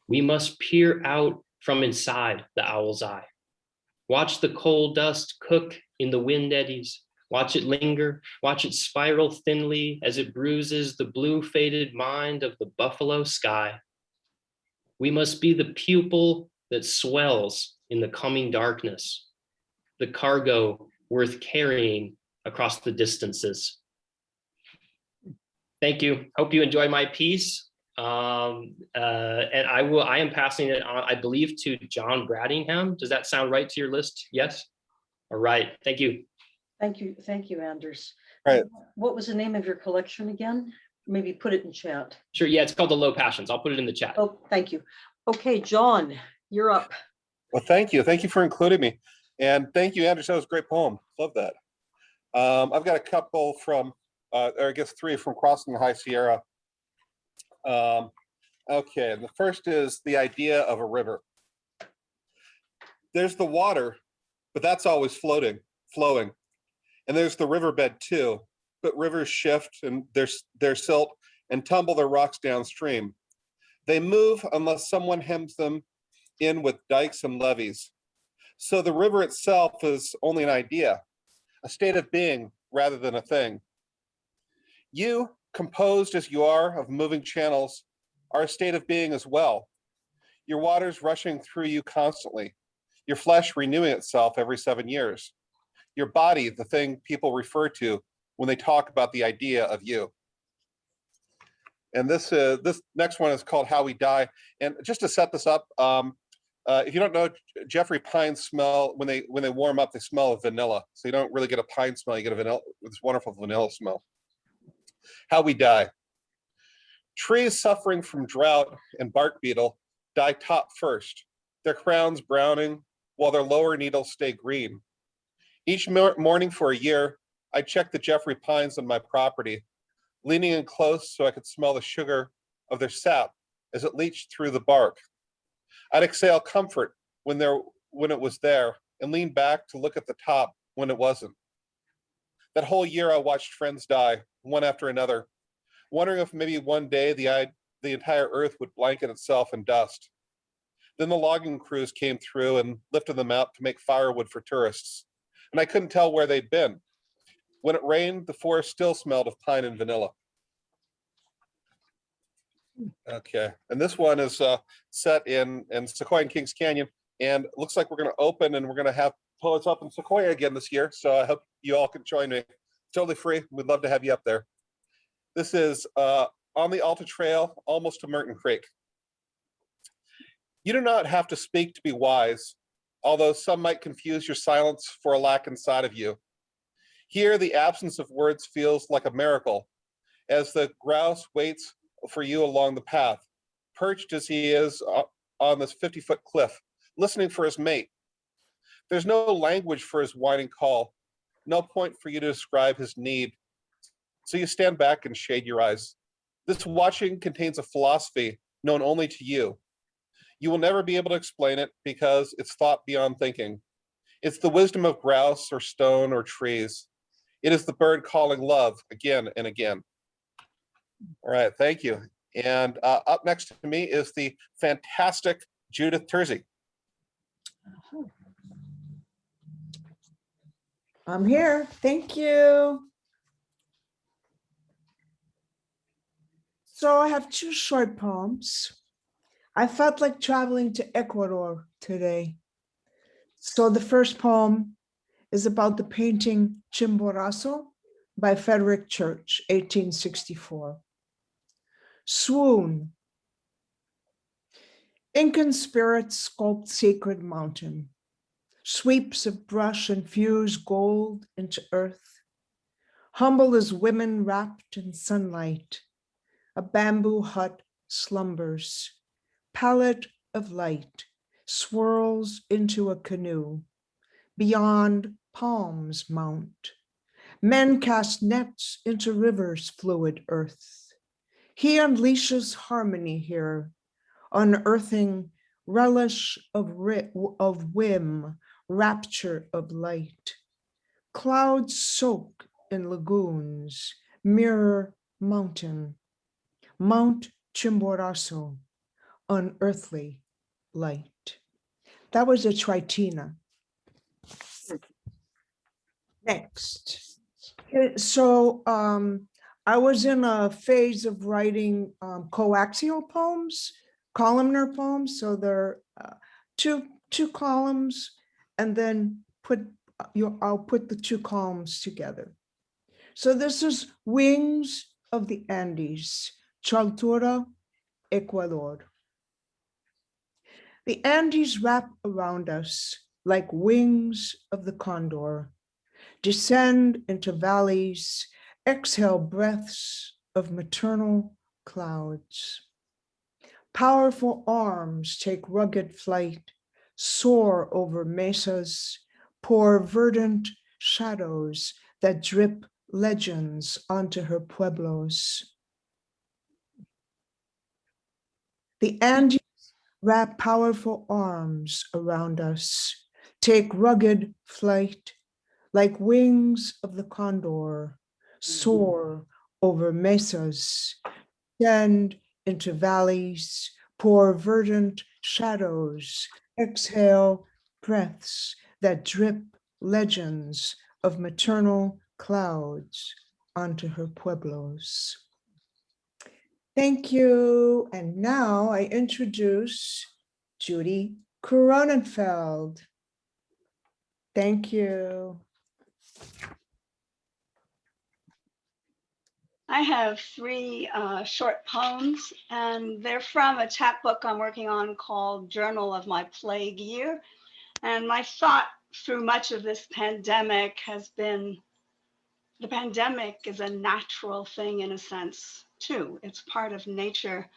We must peer out from inside the owl's eye. Watch the coal dust cook in the wind eddies. Watch it linger. Watch it spiral thinly as it bruises the blue faded mind of the buffalo sky. We must be the pupil that swells in the coming darkness, the cargo worth carrying across the distances. Thank you. Hope you enjoy my piece. And I am passing it on, I believe, to John Bradingham. Does that sound right to your list? Yes? All right. Thank you. Thank you, Anders. Right. What was the name of your collection again? Maybe put it in chat. Sure. Yeah, it's called The Low Passions. I'll put it in the chat. Oh, thank you. Okay, John, you're up. Well, thank you. Thank you for including me. And thank you, Anders. That was a great poem. Love that. I've got a couple from, or I guess 3 from Crossing the High Sierra. Okay, the first is the idea of a river. There's the water, but that's always flowing. And there's the riverbed too, but rivers shift and their silt and tumble their rocks downstream. They move unless someone hems them in with dikes and levees. So the river itself is only an idea, a state of being rather than a thing. You, composed as you are of moving channels, are a state of being as well. Your waters rushing through you constantly, your flesh renewing itself every 7 years. Your body, the thing people refer to when they talk about the idea of you. And this next one is called How We Die. And just to set this up, if you don't know, Jeffrey pines smell, when they warm up, they smell of vanilla. So you don't really get a pine smell, you get a vanilla, this wonderful vanilla smell. How we die. Trees suffering from drought and bark beetle die top first, their crowns browning while their lower needles stay green. Each morning for a year, I checked the Jeffrey pines on my property, leaning in close so I could smell the sugar of their sap as it leached through the bark. I'd exhale comfort when it was there and lean back to look at the top when it wasn't. That whole year I watched friends die, one after another, wondering if maybe one day the entire earth would blanket itself in dust. Then the logging crews came through and lifted them out to make firewood for tourists. And I couldn't tell where they'd been. When it rained, the forest still smelled of pine and vanilla. Okay, and this one is set in Sequoia and Kings Canyon, and it looks like we're going to open and we're going to have poets up in Sequoia again this year, so I hope you all can join me. It's totally free. We'd love to have you up there. This is on the Alta Trail, almost to Merton Creek. You do not have to speak to be wise, although some might confuse your silence for a lack inside of you. Here, the absence of words feels like a miracle, as the grouse waits for you along the path, perched as he is on this 50-foot cliff, listening for his mate. There's no language for his whining call, no point for you to describe his need. So you stand back and shade your eyes. This watching contains a philosophy known only to you. You will never be able to explain it because it's thought beyond thinking. It's the wisdom of grouse or stone or trees. It is the bird calling love again and again. All right, thank you. And up next to me is the fantastic Judith Tersey. I'm here. Thank you. So I have two short poems. I felt like traveling to Ecuador today. So the first poem is about the painting Chimborazo by Frederick Church, 1864. Swoon. Incan spirits sculpt sacred mountain. Sweeps of brush infuse gold into earth. Humble as women wrapped in sunlight. A bamboo hut slumbers. Palette of light swirls into a canoe. Beyond, palms mount. Men cast nets into rivers' fluid earth. He unleashes harmony here, unearthing relish of whim, rapture of light. Clouds soak in lagoons, mirror mountain. Mount Chimborazo, unearthly light. That was a tritina. Next. So I was in a phase of writing coaxial poems, columnar poems. So they're two columns, and then I'll put the two columns together. So this is Wings of the Andes, Chaltura, Ecuador. The Andes wrap around us like wings of the condor, descend into valleys, exhale breaths of maternal clouds. Powerful arms take rugged flight, soar over mesas, pour verdant shadows that drip legends onto her pueblos. The Andes wrap powerful arms around us, take rugged flight, like wings of the condor, soar over mesas, descend into valleys, pour verdant shadows, exhale breaths that drip legends of maternal clouds onto her pueblos. Thank you. And now I introduce Judy Cronenfeld. Thank you. I have three short poems, and they're from a chapbook I'm working on called Journal of My Plague Year. And my thought through much of this pandemic has been, the pandemic is a natural thing in a sense too. It's part of nature,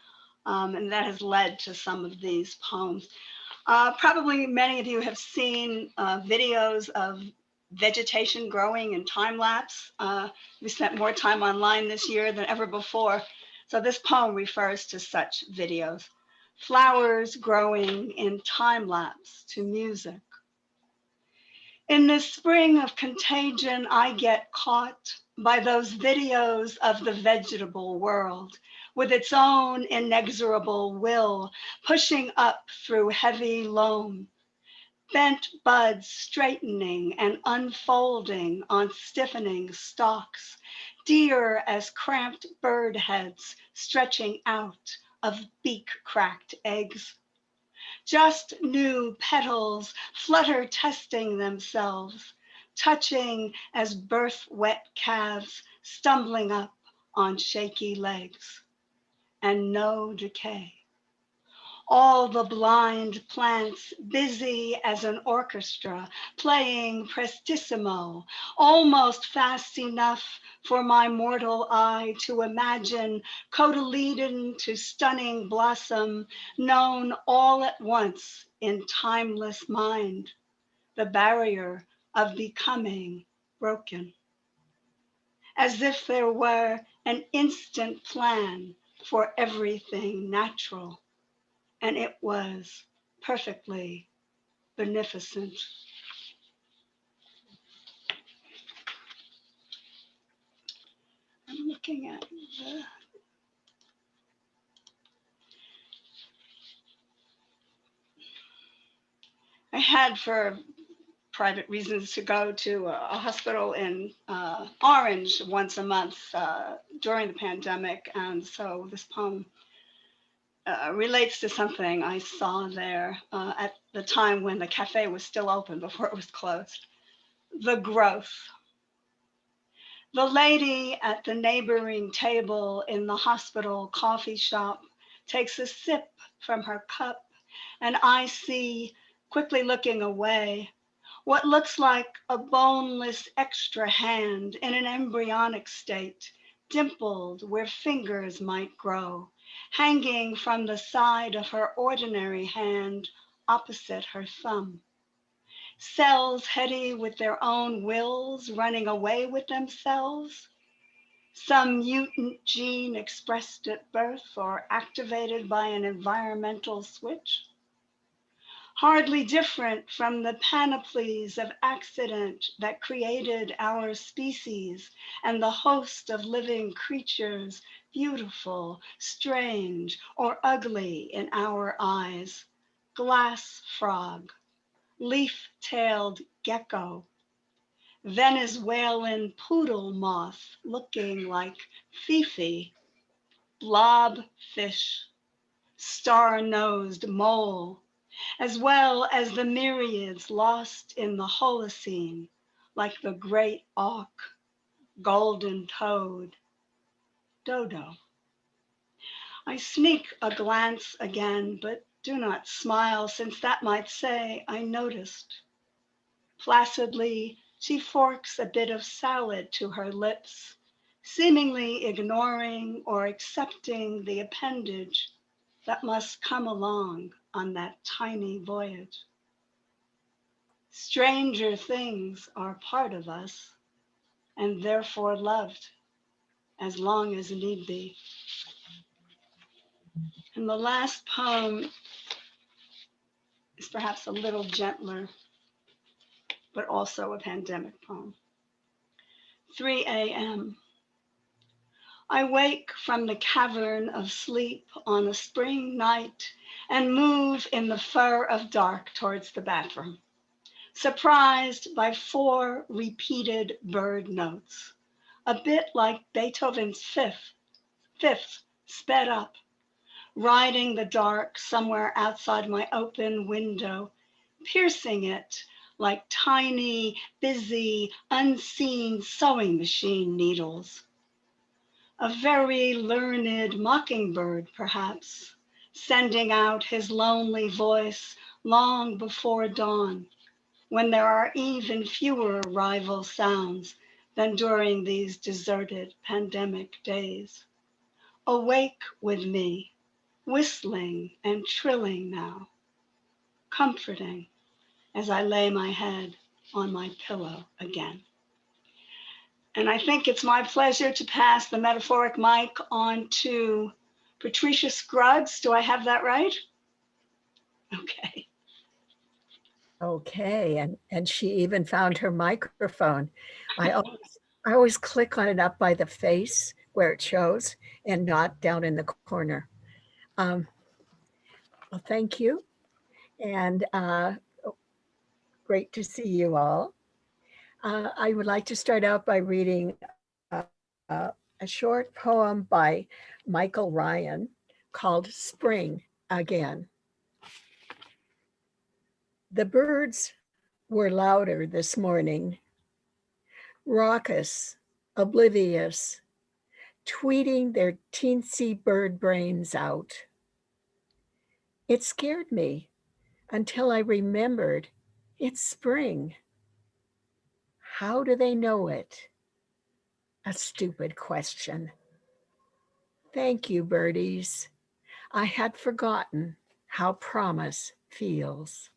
and that has led to some of these poems. Probably many of you have seen videos of vegetation growing in time lapse. We spent more time online this year than ever before. So this poem refers to such videos. Flowers growing in time lapse to music. In this spring of contagion, I get caught by those videos of the vegetable world with its own inexorable will, pushing up through heavy loam, bent buds straightening and unfolding on stiffening stalks, dear as cramped bird heads stretching out of beak-cracked eggs. Just new petals flutter testing themselves, touching as birth-wet calves stumbling up on shaky legs, and no decay. All the blind plants busy as an orchestra, playing prestissimo, almost fast enough for my mortal eye to imagine cotyledon to stunning blossom, known all at once in timeless mind, the barrier of becoming broken. As if there were an instant plan for everything natural. And it was perfectly beneficent. looking at the, I had, for private reasons, to go to a hospital in Orange once a month during the pandemic. And so this poem relates to something I saw there at the time when the cafe was still open before it was closed. The growth. The lady at the neighboring table in the hospital coffee shop takes a sip from her cup, and I see, quickly looking away, what looks like a boneless extra hand in an embryonic state, dimpled where fingers might grow, hanging from the side of her ordinary hand opposite her thumb. Cells heady with their own wills, running away with themselves. Some mutant gene expressed at birth or activated by an environmental switch. Hardly different from the panoplies of accident that created our species and the host of living creatures, beautiful, strange, or ugly in our eyes. Glass frog, leaf-tailed gecko, Venezuelan poodle moth looking like Fifi, blob fish, star-nosed mole, as well as the myriads lost in the Holocene, like the great auk, golden toad, dodo. I sneak a glance again, but do not smile, since that might say I noticed. Placidly, she forks a bit of salad to her lips, seemingly ignoring or accepting the appendage that must come along on that tiny voyage. Stranger things are part of us, and therefore loved as long as need be. And the last poem is perhaps a little gentler, but also a pandemic poem. 3 a.m. I wake from the cavern of sleep on a spring night and move in the fur of dark towards the bathroom, surprised by 4 repeated bird notes, a bit like Beethoven's fifth sped up, riding the dark somewhere outside my open window, piercing it like tiny, busy, unseen sewing machine needles. A very learned mockingbird, perhaps, sending out his lonely voice long before dawn, when there are even fewer rival sounds than during these deserted pandemic days. Awake with me, whistling and trilling now, comforting as I lay my head on my pillow again. And I think it's my pleasure to pass the metaphoric mic on to Patricia Scruggs. Do I have that right? Okay. Okay, and she even found her microphone. I always click on it up by the face where it shows and not down in the corner. Well, thank you, and great to see you all. I would like to start out by reading a short poem by Michael Ryan called Spring Again. The birds were louder this morning, raucous, oblivious, tweeting their teensy bird brains out. It scared me until I remembered it's spring. How do they know it? A stupid question. Thank you, birdies. I had forgotten how promise feels.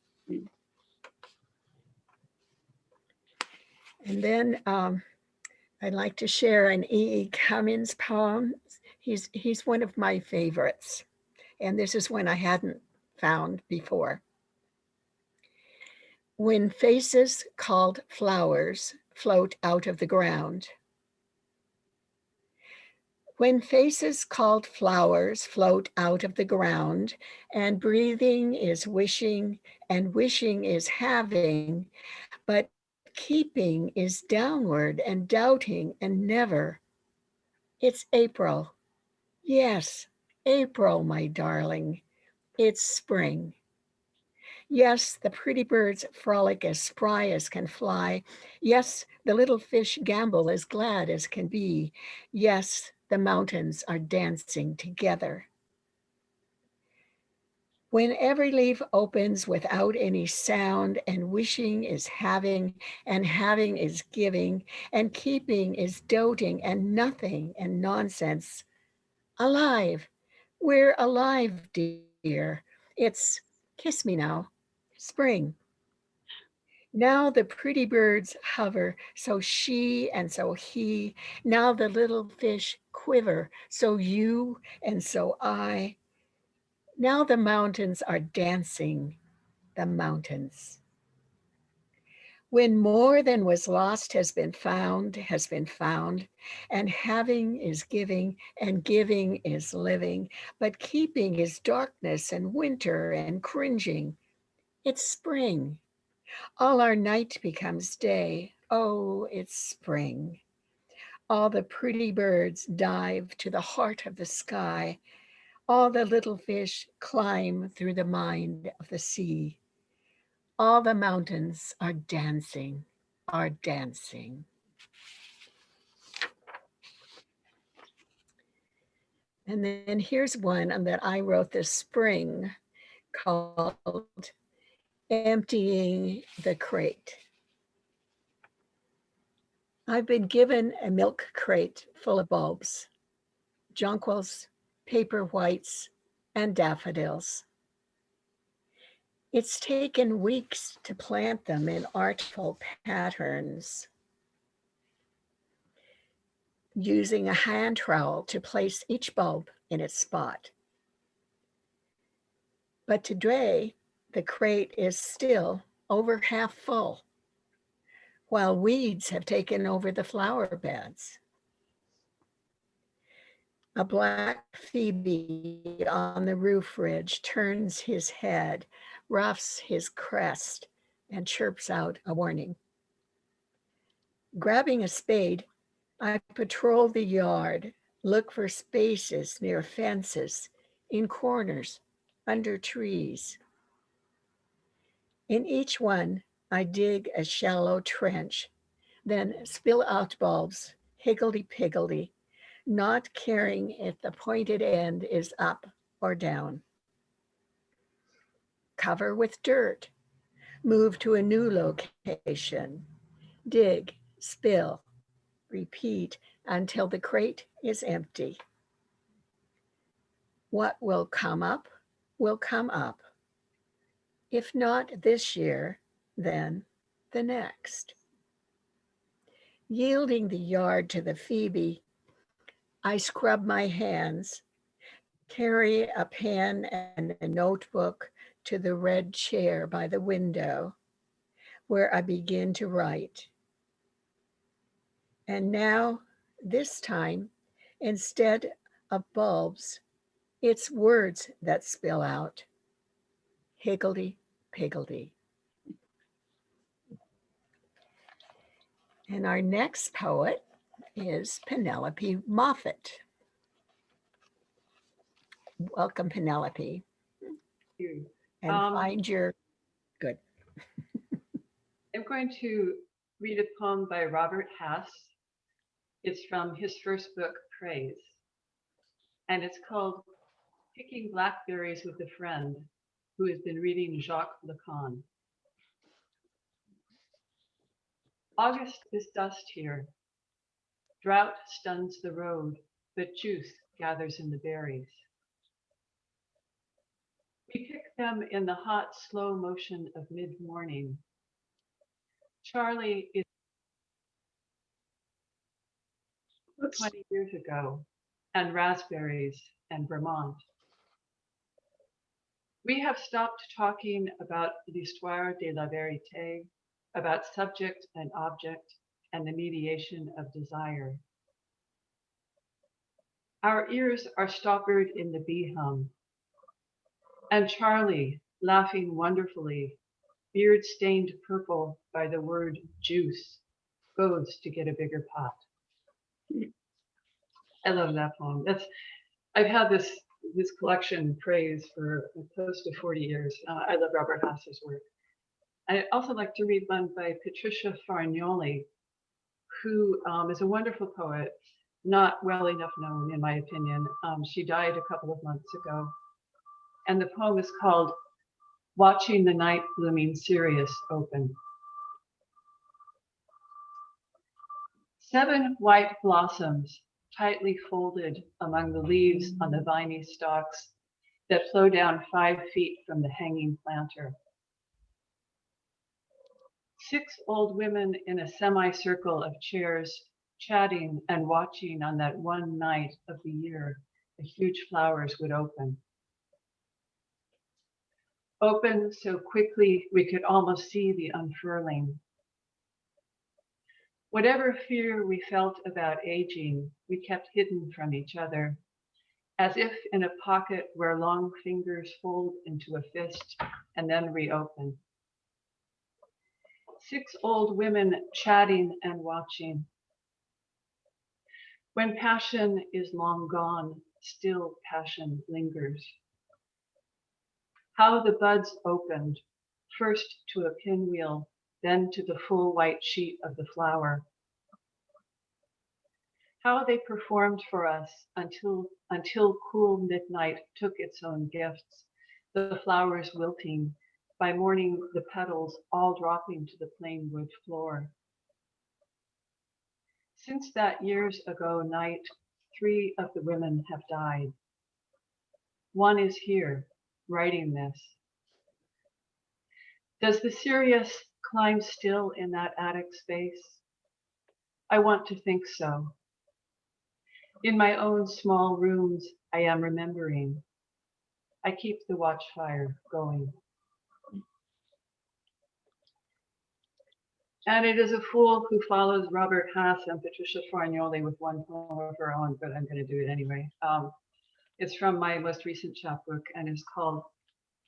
And then I'd like to share an E.E. Cummings poem. He's one of my favorites, and this is one I hadn't found before. When faces called flowers float out of the ground, When faces called flowers float out of the ground, and breathing is wishing, and wishing is having, but keeping is downward and doubting and never. It's April. Yes, April, my darling. It's spring. Yes, the pretty birds frolic as spry as can fly. Yes, the little fish gambol as glad as can be. Yes, the mountains are dancing together. When every leaf opens without any sound, and wishing is having, and having is giving, and keeping is doting, and nothing and nonsense. Alive, we're alive, dear. It's kiss me now, spring. Now the pretty birds hover, so she and so he. Now the little fish quiver, so you and so I. Now the mountains are dancing, the mountains. When more than was lost has been found, and having is giving, and giving is living, but keeping is darkness and winter and cringing. It's spring. All our night becomes day. Oh, it's spring. All the pretty birds dive to the heart of the sky. All the little fish climb through the mind of the sea. All the mountains are dancing, are dancing. And then here's one that I wrote this spring called Emptying the Crate. I've been given a milk crate full of bulbs, jonquils, paper whites, and daffodils. It's taken weeks to plant them in artful patterns, using a hand trowel to place each bulb in its spot. But today, the crate is still over half full, while weeds have taken over the flower beds. A black phoebe on the roof ridge turns his head, ruffs his crest, and chirps out a warning. Grabbing a spade, I patrol the yard, look for spaces near fences, in corners, under trees. In each one, I dig a shallow trench, then spill out bulbs, higgledy-piggledy, not caring if the pointed end is up or down. Cover with dirt, move to a new location, dig, spill, repeat until the crate is empty. What will come up will come up. If not this year, then the next. Yielding the yard to the phoebe, I scrub my hands, carry a pen and a notebook to the red chair by the window, where I begin to write. And now, this time, instead of bulbs, it's words that spill out. Higgledy-piggledy. And our next poet is Penelope Moffat. Welcome, Penelope. You. And find your, good. I'm going to read a poem by Robert Hass. It's from his first book, Praise. And it's called Picking Blackberries with a Friend Who Has Been Reading Jacques Lacan. August is dust here. Drought stuns the road, but juice gathers in the berries. We pick them in the hot, slow motion of mid-morning. Charlie is 20 years ago, and raspberries and Vermont. We have stopped talking about l'histoire de la vérité, about subject and object and the mediation of desire. Our ears are stoppered in the bee hum. And Charlie, laughing wonderfully, beard stained purple by the word juice, goes to get a bigger pot. I love that poem. I've had this collection, Praise, for close to 40 years. I love Robert Hass's work. I also like to read one by Patricia Faragnoli, who is a wonderful poet, not well enough known in my opinion. She died a couple of months ago. And the poem is called Watching the Night Blooming Sirius Open. 7 white blossoms tightly folded among the leaves on the viney stalks that flow down 5 feet from the hanging planter. 6 old women in a semicircle of chairs chatting and watching on that one night of the year the huge flowers would open. Open so quickly we could almost see the unfurling. Whatever fear we felt about aging, we kept hidden from each other, as if in a pocket where long fingers fold into a fist and then reopen. 6 old women chatting and watching. When passion is long gone, still passion lingers. How the buds opened, first to a pinwheel, then to the full white sheet of the flower. How they performed for us until cool midnight took its own gifts, the flowers wilting, by morning the petals all dropping to the plain wood floor. Since that years ago night, 3 of the women have died. One is here, writing this. Does the Sirius climb still in that attic space? I want to think so. In my own small rooms, I am remembering. I keep the watchfire going. And it is a fool who follows Robert Hass and Patricia Faragnoli with one poem of her own, but I'm going to do it anyway. It's from my most recent chapbook and is called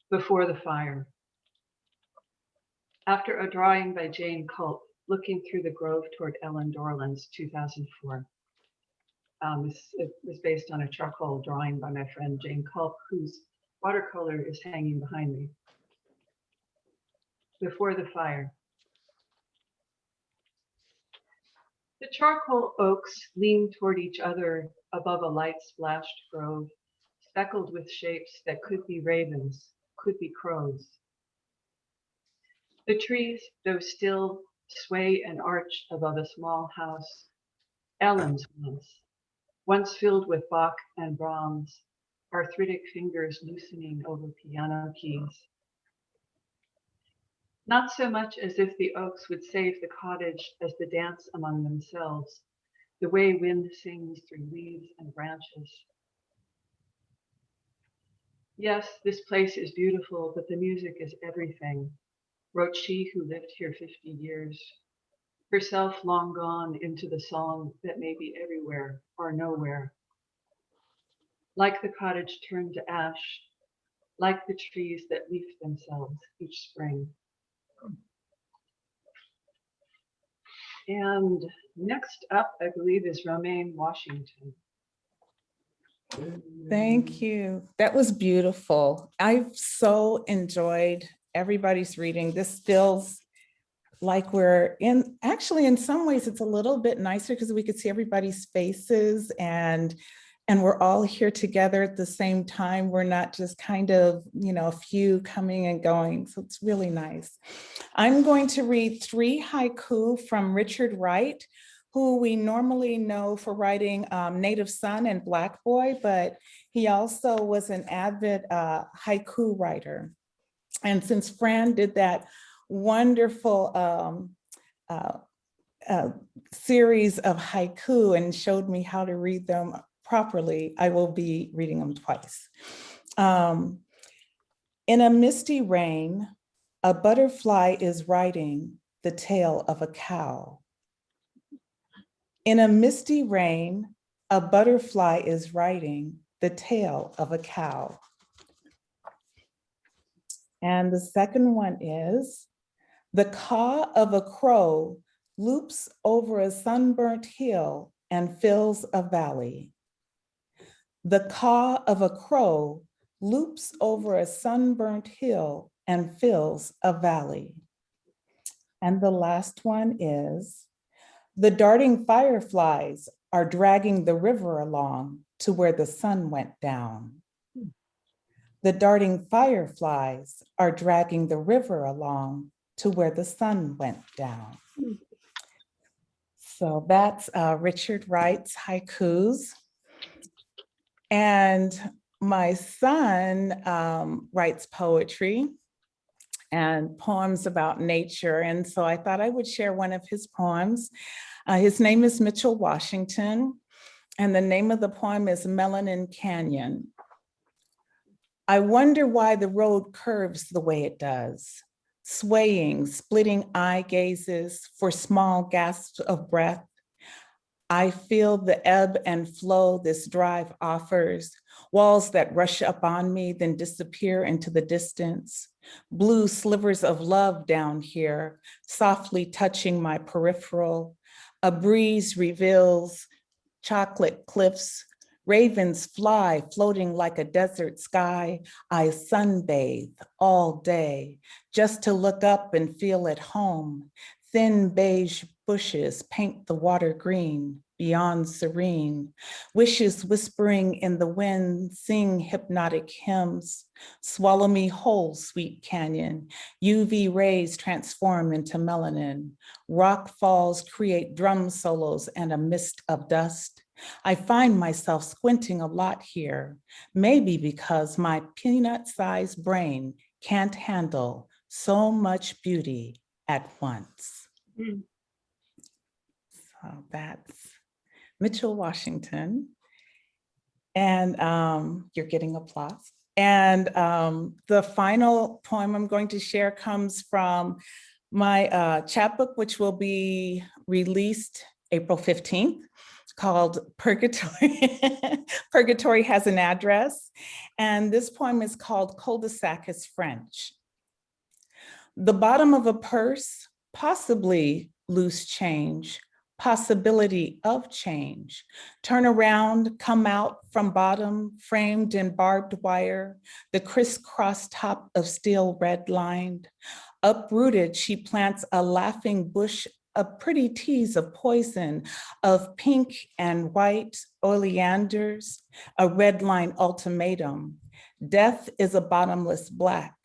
Before the Fire. After a drawing by Jane Culp, looking through the grove toward Ellen Dorland's 2004. It was based on a charcoal drawing by my friend Jane Culp, whose watercolor is hanging behind me. Before the Fire. The charcoal oaks lean toward each other above a light-splashed grove, speckled with shapes that could be ravens, could be crows. The trees, though still, sway and arch above a small house, Ellen's once filled with Bach and Brahms, arthritic fingers loosening over piano keys. Not so much as if the oaks would save the cottage as the dance among themselves, the way wind sings through leaves and branches. Yes, this place is beautiful, but the music is everything, wrote she who lived here 50 years, herself long gone into the song that may be everywhere or nowhere. Like the cottage turned to ash, like the trees that leaf themselves each spring. And next up, I believe, is Romaine Washington. Thank you. That was beautiful. I've so enjoyed everybody's reading. This feels like we're in, actually in some ways it's a little bit nicer because we could see everybody's faces and we're all here together at the same time. We're not just kind of, a few coming and going. So it's really nice. I'm going to read 3 haiku from Richard Wright, who we normally know for writing Native Son and Black Boy, but he also was an avid haiku writer. And since Fran did that wonderful series of haiku and showed me how to read them properly, I will be reading them twice. In a misty rain, a butterfly is riding the tail of a cow. In a misty rain, a butterfly is writing the tale of a cow. And the second one is, the caw of a crow loops over a sunburnt hill and fills a valley. The caw of a crow loops over a sunburnt hill and fills a valley. And the last one is, the darting fireflies are dragging the river along to where the sun went down. The darting fireflies are dragging the river along to where the sun went down. So that's Richard Wright's haikus. And my son writes poetry and poems about nature. And so I thought I would share one of his poems. His name is Mitchell Washington, and the name of the poem is Melanin Canyon. I wonder why the road curves the way it does, swaying, splitting eye gazes for small gasps of breath. I feel the ebb and flow this drive offers, walls that rush up on me, then disappear into the distance. Blue slivers of love down here, softly touching my peripheral. A breeze reveals chocolate cliffs. Ravens fly, floating like a desert sky. I sunbathe all day, just to look up and feel at home. Thin beige bushes paint the water green, beyond serene. Wishes whispering in the wind sing hypnotic hymns. Swallow me whole, sweet canyon. UV rays transform into melanin. Rock falls create drum solos and a mist of dust. I find myself squinting a lot here, maybe because my peanut-sized brain can't handle so much beauty at once. So that's Mitchell Washington. And you're getting applause. And the final poem I'm going to share comes from my chapbook, which will be released April 15th. Called Purgatory. Purgatory Has an Address. And this poem is called Cul-de-sac is French. The bottom of a purse, possibly loose change, possibility of change. Turn around, come out from bottom, framed in barbed wire, the crisscross top of steel red-lined. Uprooted, she plants a laughing bush, a pretty tease of poison, of pink and white oleanders, a red line ultimatum. Death is a bottomless black,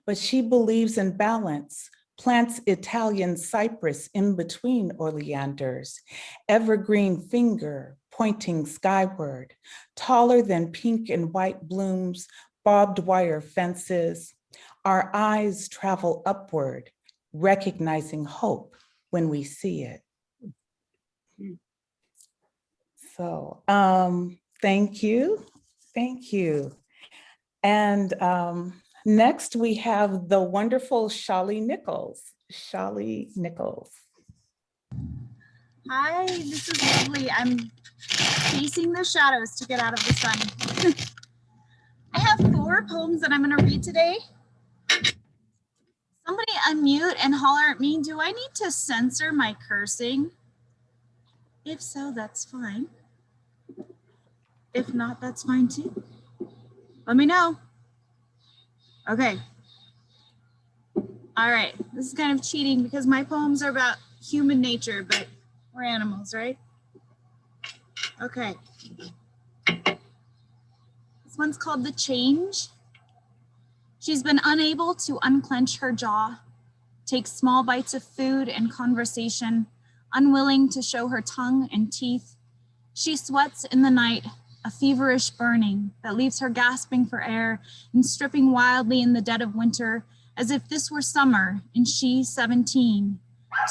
but she believes in balance, plants Italian cypress in between oleanders, evergreen finger pointing skyward, taller than pink and white blooms, barbed wire fences. Our eyes travel upward, recognizing hope when we see it. So thank you, thank you. And next we have the wonderful Shawlee Nichols. Shawlee Nichols. Hi, this is lovely. I'm chasing the shadows to get out of the sun. I have 4 poems that I'm gonna read today. Somebody unmute and holler at me. Do I need to censor my cursing? If so, that's fine. If not, that's fine too. Let me know. Okay. All right. This is kind of cheating because my poems are about human nature, but we're animals, right? Okay. This one's called The Change. She's been unable to unclench her jaw, take small bites of food and conversation, unwilling to show her tongue and teeth. She sweats in the night, a feverish burning that leaves her gasping for air and stripping wildly in the dead of winter, as if this were summer and she 17.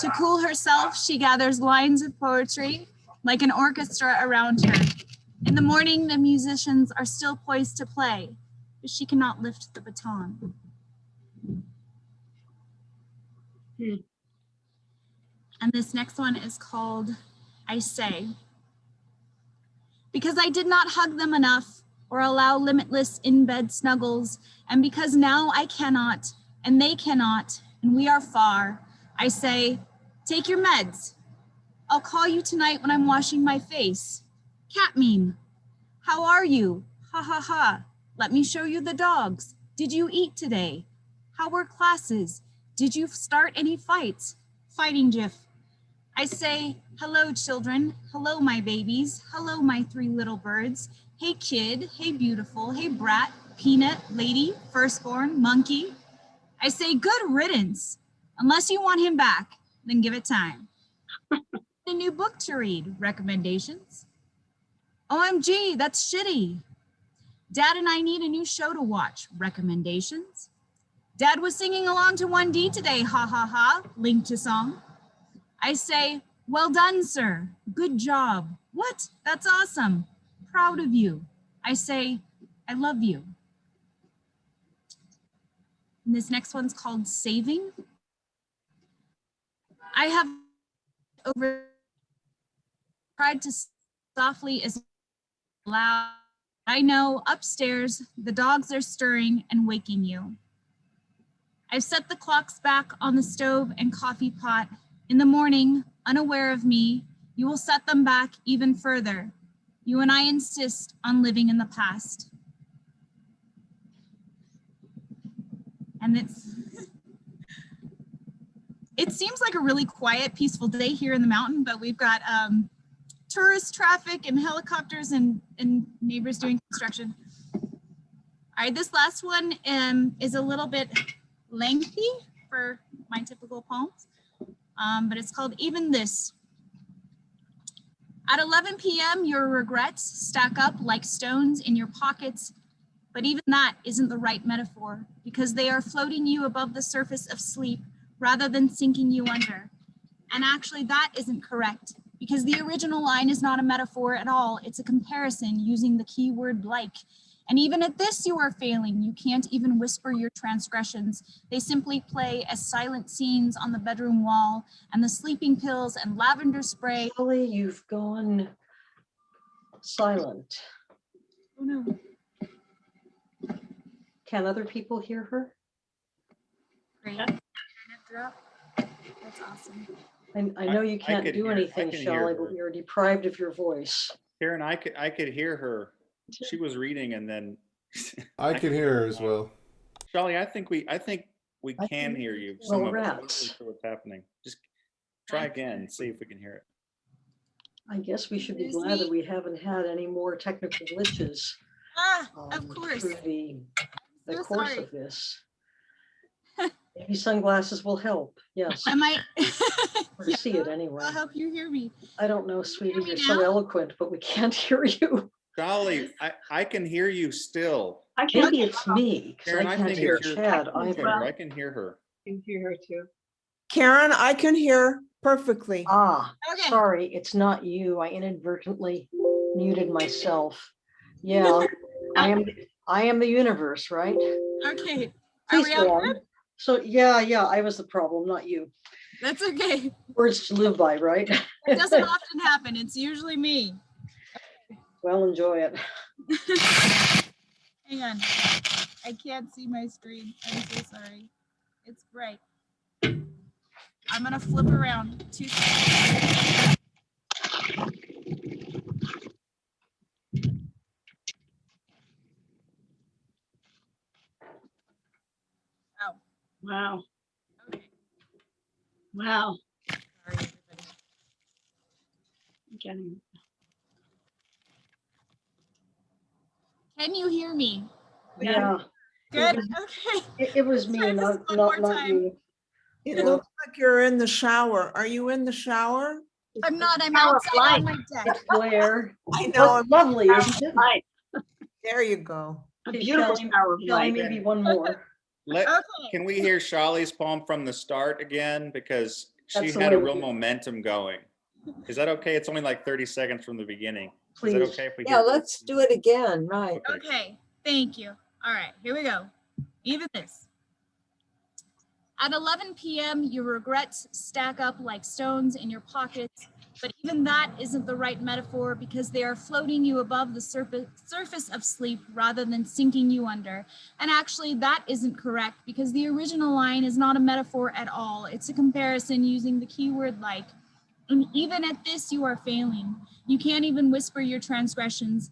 To cool herself, she gathers lines of poetry like an orchestra around her. In the morning, the musicians are still poised to play, but she cannot lift the baton. And this next one is called I Say. because I did not hug them enough or allow limitless in-bed snuggles, and because now I cannot, and they cannot, and we are far, I say, take your meds. I'll call you tonight when I'm washing my face. Cat meme. How are you? Ha ha ha. Let me show you the dogs. Did you eat today? How were classes? Did you start any fights? Fighting gif. I say, hello, children. Hello, my babies. Hello, my 3 little birds. Hey, kid. Hey, beautiful. Hey, brat. Peanut, lady, firstborn, monkey. I say, good riddance. Unless you want him back, then give it time. A new book to read. Recommendations. OMG, that's shitty. Dad and I need a new show to watch. Recommendations. Dad was singing along to 1D today. Ha ha ha. Link to song. I say, well done, sir. Good job. What? That's awesome. Proud of you. I say, I love you. And this next one's called Saving. I have over tried to softly as loud. I know upstairs the dogs are stirring and waking you. I've set the clocks back on the stove and coffee pot. In the morning, unaware of me, you will set them back even further. You and I insist on living in the past. And it seems like a really quiet, peaceful day here in the mountain, but we've got tourist traffic and helicopters and neighbors doing construction. All right, this last one is a little bit lengthy for my typical poems, but it's called Even This. At 11 p.m., your regrets stack up like stones in your pockets, but even that isn't the right metaphor because they are floating you above the surface of sleep rather than sinking you under. And actually that isn't correct because the original line is not a metaphor at all. It's a comparison using the keyword like. And even at this, you are failing. You can't even whisper your transgressions. They simply play as silent scenes on the bedroom wall, and the sleeping pills and lavender spray. Shawlee, you've gone silent. Oh no. Can other people hear her? Great. That's awesome. I know you can't do anything, I can hear Shawlee, her. but you're deprived of your voice. Karen, I could hear her. She was reading and then I can hear her as well. Shawlee, I think we can hear you. Some of us. I'm not really sure what's happening. Just try again, see if we can hear it. I guess we should be glad that we haven't had any more technical glitches. Of course. Through the so course sorry. of this. Maybe sunglasses will help. Yes. I might. Or to see it anyway. I'll help you hear me. I don't know, sweetie. You're so eloquent, but we can't hear you. Shawlee, I can hear you still. Maybe it's me, because Karen, I I can't think hear it's your Chad either. I can hear her. I can hear her too. Karen, I can hear perfectly. Sorry, it's not you. I inadvertently muted myself. Yeah, I am the universe, right? Okay. Please go on. So yeah, I was the problem, not you. That's okay. Words to live by, right? It doesn't often happen. It's usually me. Well, enjoy it. Hang on. I can't see my screen. I'm so sorry. It's bright. I'm gonna flip around 2 seconds. Oh. Wow. Okay. Wow. Sorry, everybody. I'm getting. Can you hear me? Yeah. Good. Okay. It was me, not you. It looks like you're in the shower. Are you in the shower? I'm not. I'm outside on my deck. It's Blair. I know. It's lovely, isn't it? There you go. A beautiful shower. Maybe one more. Can we hear Shawlee's poem from the start again? Because she That's the had a way real we- momentum going. Is that okay? It's only like 30 seconds from the beginning. Is that Please. okay if we Yeah, hear let's do it again, right. Okay. Thank you. All right. Here we go. Even this. At 11 p.m., your regrets stack up like stones in your pockets, but even that isn't the right metaphor because they are floating you above the surface of sleep rather than sinking you under. And actually, that isn't correct because the original line is not a metaphor at all. It's a comparison using the keyword like. And even at this, you are failing. You can't even whisper your transgressions.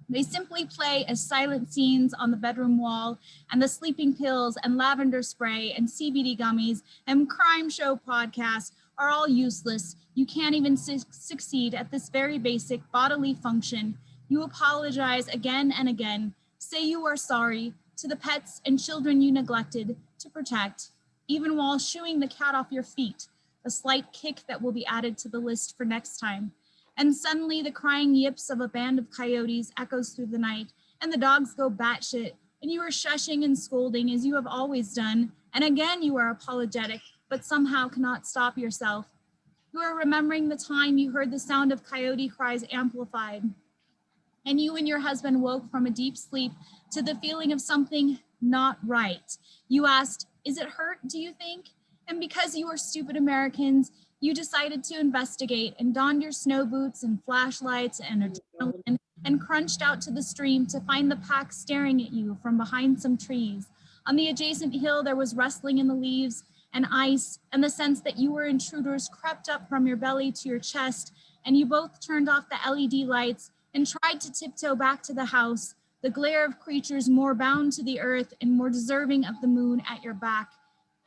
They simply play as silent scenes on the bedroom wall, and the sleeping pills and lavender spray and CBD gummies and crime show podcasts are all useless. You can't even succeed at this very basic bodily function. You apologize again and again. Say you are sorry to the pets and children you neglected to protect, even while shooing the cat off your feet, a slight kick that will be added to the list for next time. And suddenly the crying yips of a band of coyotes echoes through the night, and the dogs go batshit, and you are shushing and scolding as you have always done. And again, you are apologetic, but somehow cannot stop yourself. You are remembering the time you heard the sound of coyote cries amplified, and you and your husband woke from a deep sleep to the feeling of something not right. You asked, "Is it hurt, do you think?" And because you are stupid Americans, you decided to investigate and donned your snow boots and flashlights and adrenaline and crunched out to the stream to find the pack staring at you from behind some trees. On the adjacent hill, there was rustling in the leaves and ice, and the sense that you were intruders crept up from your belly to your chest, and you both turned off the LED lights and tried to tiptoe back to the house, the glare of creatures more bound to the earth and more deserving of the moon at your back.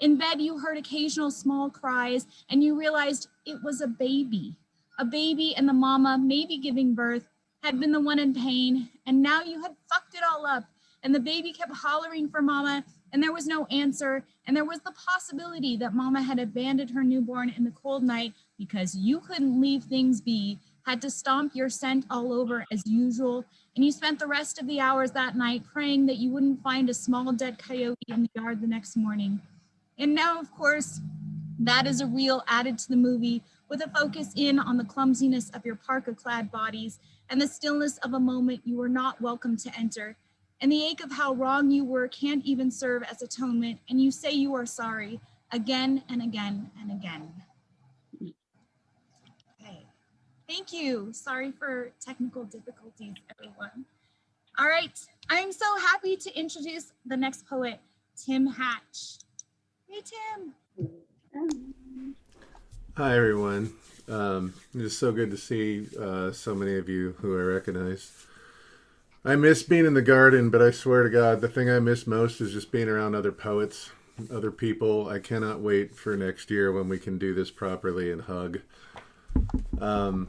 In bed, you heard occasional small cries, and you realized it was a baby and the mama, maybe giving birth, had been the one in pain, and now you had fucked it all up, and the baby kept hollering for mama, and there was no answer, and there was the possibility that mama had abandoned her newborn in the cold night because you couldn't leave things be, had to stomp your scent all over as usual, and you spent the rest of the hours that night praying that you wouldn't find a small dead coyote in the yard the next morning. And now, of course, that is a reel added to the movie with a focus in on the clumsiness of your parka-clad bodies and the stillness of a moment you were not welcome to enter. And the ache of how wrong you were can't even serve as atonement, and you say you are sorry again and again and again. Okay, thank you. Sorry for technical difficulties, everyone. All right, I'm so happy to introduce the next poet, Tim Hatch. Hey, Tim. Hi, everyone. It's so good to see so many of you who I recognize. I miss being in the garden, but I swear to God, the thing I miss most is just being around other poets, other people. I cannot wait for next year when we can do this properly and hug. So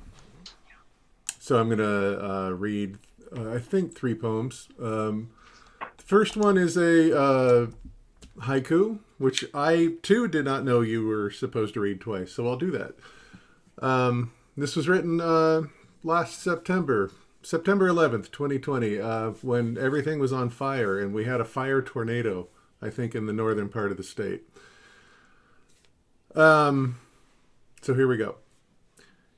I'm going to read, I think, 3 poems. The first one is a haiku, which I too did not know you were supposed to read twice, so I'll do that. This was written last September 11th, 2020, when everything was on fire and we had a fire tornado, I think, in the northern part of the state. So here we go.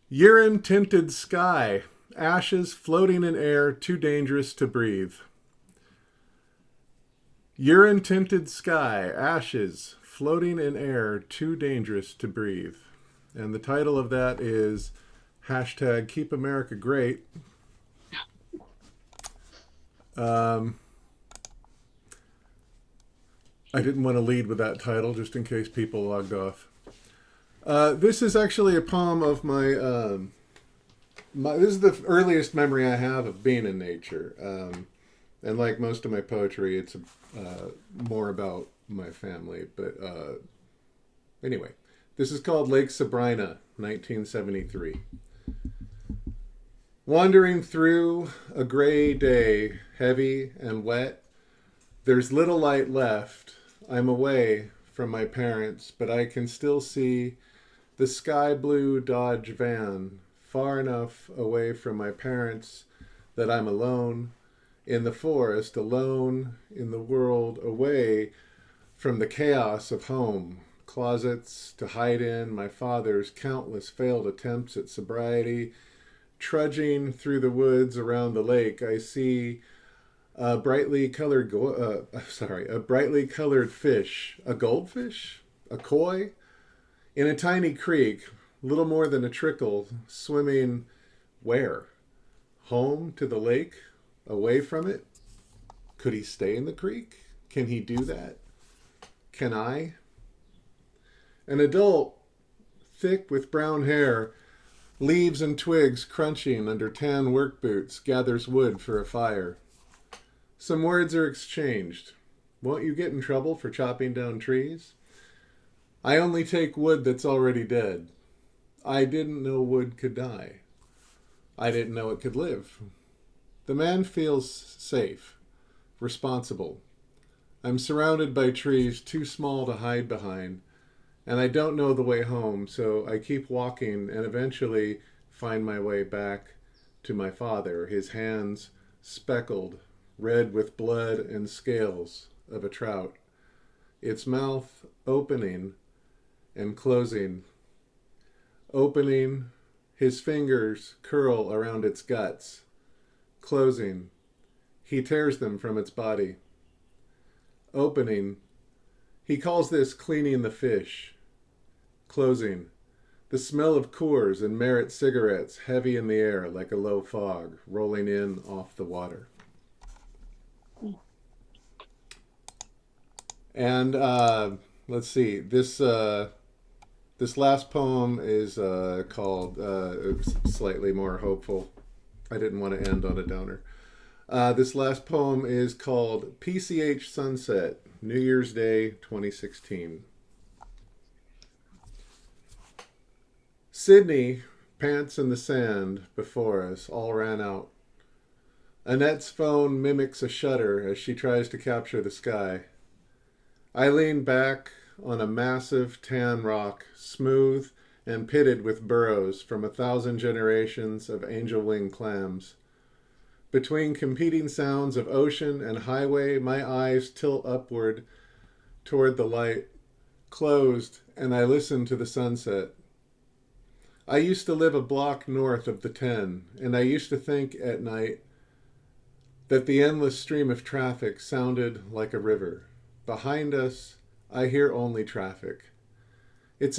Urine-tinted sky, ashes floating in air too dangerous to breathe. Urine-tinted sky, ashes, floating in air, too dangerous to breathe. And the title of that is hashtag Keep America Great. I didn't want to lead with that title just in case people logged off. This is actually a poem of my, this is the earliest memory I have of being in nature. And like most of my poetry, it's more about my family. But anyway, this is called Lake Sabrina, 1973. Wandering through a gray day, heavy and wet, there's little light left. I'm away from my parents, but I can still see the sky blue Dodge van, far enough away from my parents that I'm alone in the forest, alone in the world, away from the chaos of home, closets to hide in, my father's countless failed attempts at sobriety. Trudging through the woods around the lake, I see A brightly colored, a brightly colored fish, a goldfish, a koi, in a tiny creek, little more than a trickle, swimming where? Home to the lake, away from it? Could he stay in the creek? Can he do that? Can I? An adult, thick with brown hair, leaves and twigs crunching under tan work boots, gathers wood for a fire. Some words are exchanged. Won't you get in trouble for chopping down trees? I only take wood that's already dead. I didn't know wood could die. I didn't know it could live. The man feels safe, responsible. I'm surrounded by trees too small to hide behind, and I don't know the way home, so I keep walking and eventually find my way back to my father, his hands speckled, red with blood and scales of a trout, its mouth opening and closing. Opening, his fingers curl around its guts. Closing, he tears them from its body. Opening, he calls this cleaning the fish. Closing, the smell of Coors and Merit cigarettes heavy in the air like a low fog rolling in off the water. And let's see, this last poem is called, slightly more hopeful. I didn't want to end on a downer. This last poem is called PCH Sunset, New Year's Day 2016. Sydney, pants in the sand before us, all ran out. Annette's phone mimics a shudder as she tries to capture the sky. I lean back on a massive tan rock, smooth and pitted with burrows from 1,000 generations of angel wing clams. Between competing sounds of ocean and highway, my eyes tilt upward toward the light, closed, and I listen to the sunset. I used to live a block north of the 10, and I used to think at night that the endless stream of traffic sounded like a river. Behind us, I hear only traffic. If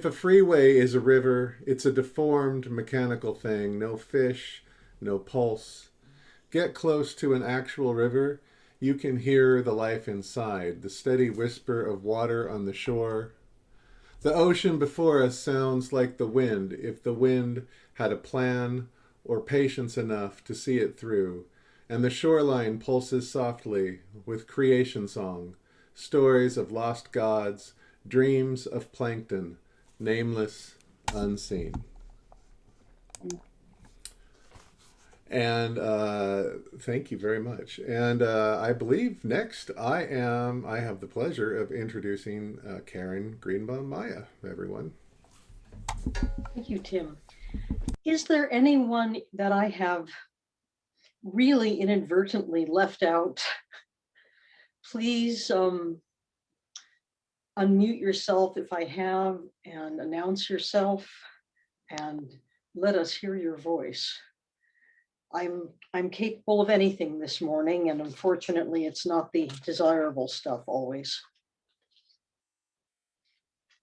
a freeway is a river, it's a deformed mechanical thing, no fish, no pulse. Get close to an actual river, you can hear the life inside, the steady whisper of water on the shore. The ocean before us sounds like the wind, if the wind had a plan or patience enough to see it through, and the shoreline pulses softly with creation song, stories of lost gods, dreams of plankton, nameless, unseen. And thank you very much. And I believe next I have the pleasure of introducing Karen Greenbaum-Maya, everyone. Thank you, Tim. Is there anyone that I have really inadvertently left out? Please unmute yourself if I have, and announce yourself and let us hear your voice. I'm capable of anything this morning, and unfortunately it's not the desirable stuff always.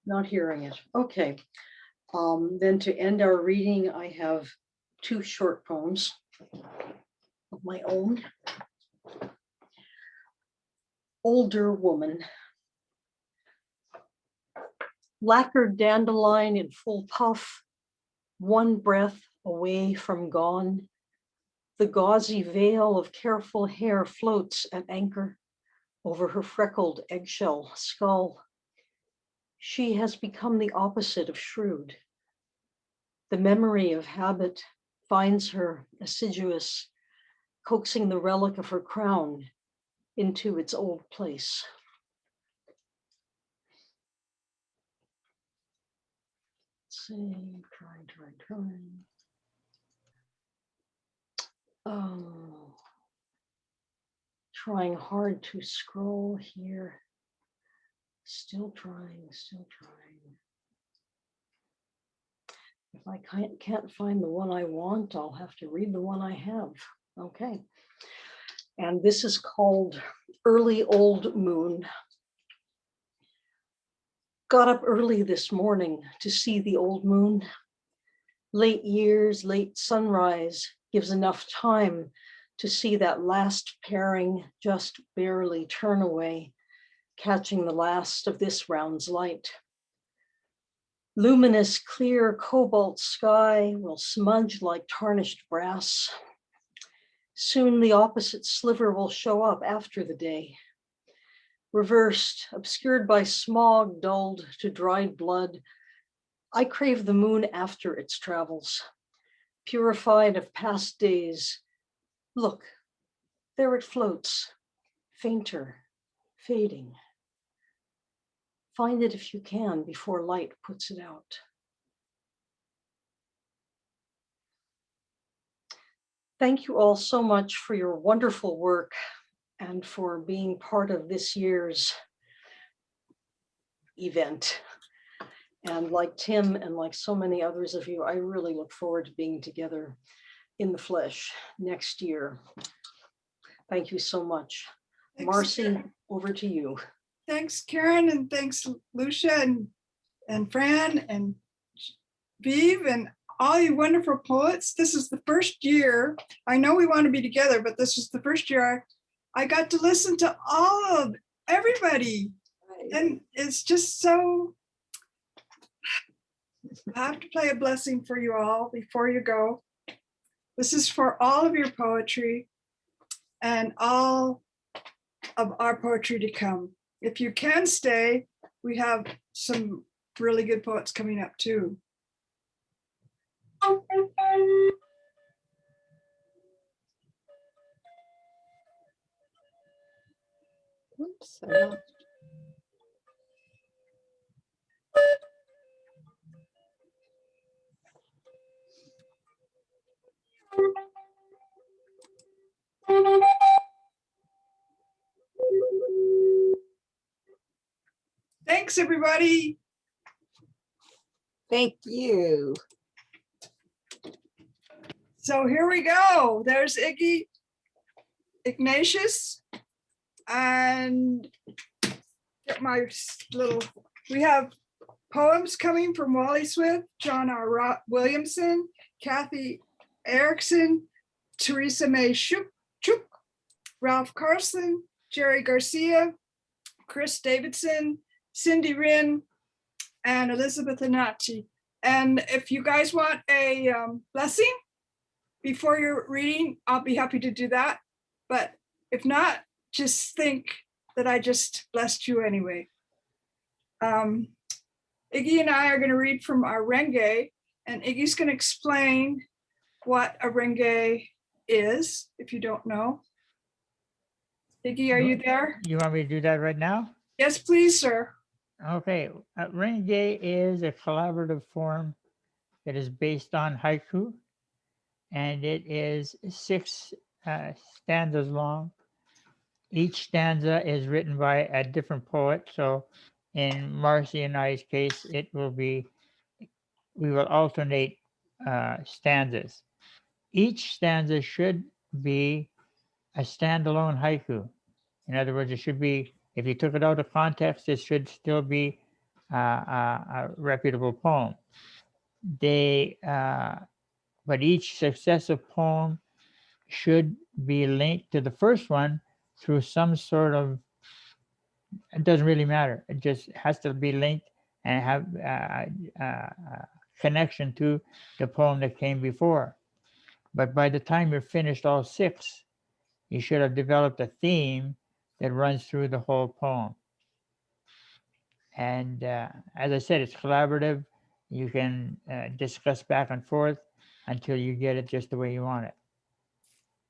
Not hearing it. Okay. Then to end our reading, I have 2 short poems of my own. Older woman. Lacquered dandelion in full puff, one breath away from gone. The gauzy veil of careful hair floats at anchor over her freckled eggshell skull. She has become the opposite of shrewd. The memory of habit finds her assiduous, coaxing the relic of her crown into its old place. Let's see, trying. Oh, trying hard to scroll here. Still trying. If I can't find the one I want, I'll have to read the one I have. Okay. And this is called Early Old Moon. Got up early this morning to see the old moon. Late years, late sunrise gives enough time to see that last pairing just barely turn away, catching the last of this round's light. Luminous, clear cobalt sky will smudge like tarnished brass. Soon the opposite sliver will show up after the day. Reversed, obscured by smog, dulled to dried blood, I crave the moon after its travels, purified of past days. Look, there it floats, fainter, fading. Find it if you can before light puts it out. Thank you all so much for your wonderful work and for being part of this year's event. And like Tim and like so many others of you, I really look forward to being together in the flesh next year. Thank you so much. Thanks, Marcy, Karen. over to you. Thanks, Karen, and thanks, Lucia and Fran and Vive and all you wonderful poets. This is the first year, I know we want to be together, but this is the first year I got to listen to all of everybody. And it's just so, I have to play a blessing for you all before you go. This is for all of your poetry and all of our poetry to come. If you can stay, we have some really good poets coming up too. Oops, I lost. Thanks, everybody. Thank you. So here we go. There's Ignatius, and get my little, we have poems coming from Wally Swift, John R Williamson, Kathy Erickson, Theresa May Chuck, Ralph Carson, Jerry Garcia, Chris Davidson, Cindy Wren, and Elizabeth Anati. And if you guys want a blessing before you're reading, I'll be happy to do that. But if not, just think that I just blessed you anyway. Iggy and I are going to read from our Renge, and Iggy's going to explain what a Renge is, if you don't know. Iggy, are you there? You want me to do that right now? Yes, please, sir. Okay. Renge is a collaborative form that is based on haiku, and it is 6 stanzas long. Each stanza is written by a different poet. So in Marcy and I's case, it will be, we will alternate stanzas. Each stanza should be a standalone haiku. In other words, it should be, if you took it out of context, it should still be a reputable poem. But each successive poem should be linked to the first one through some sort of, it doesn't really matter. It just has to be linked and have a connection to the poem that came before. But by the time you're finished all 6, you should have developed a theme that runs through the whole poem. And as I said, it's collaborative. You can discuss back and forth until you get it just the way you want it.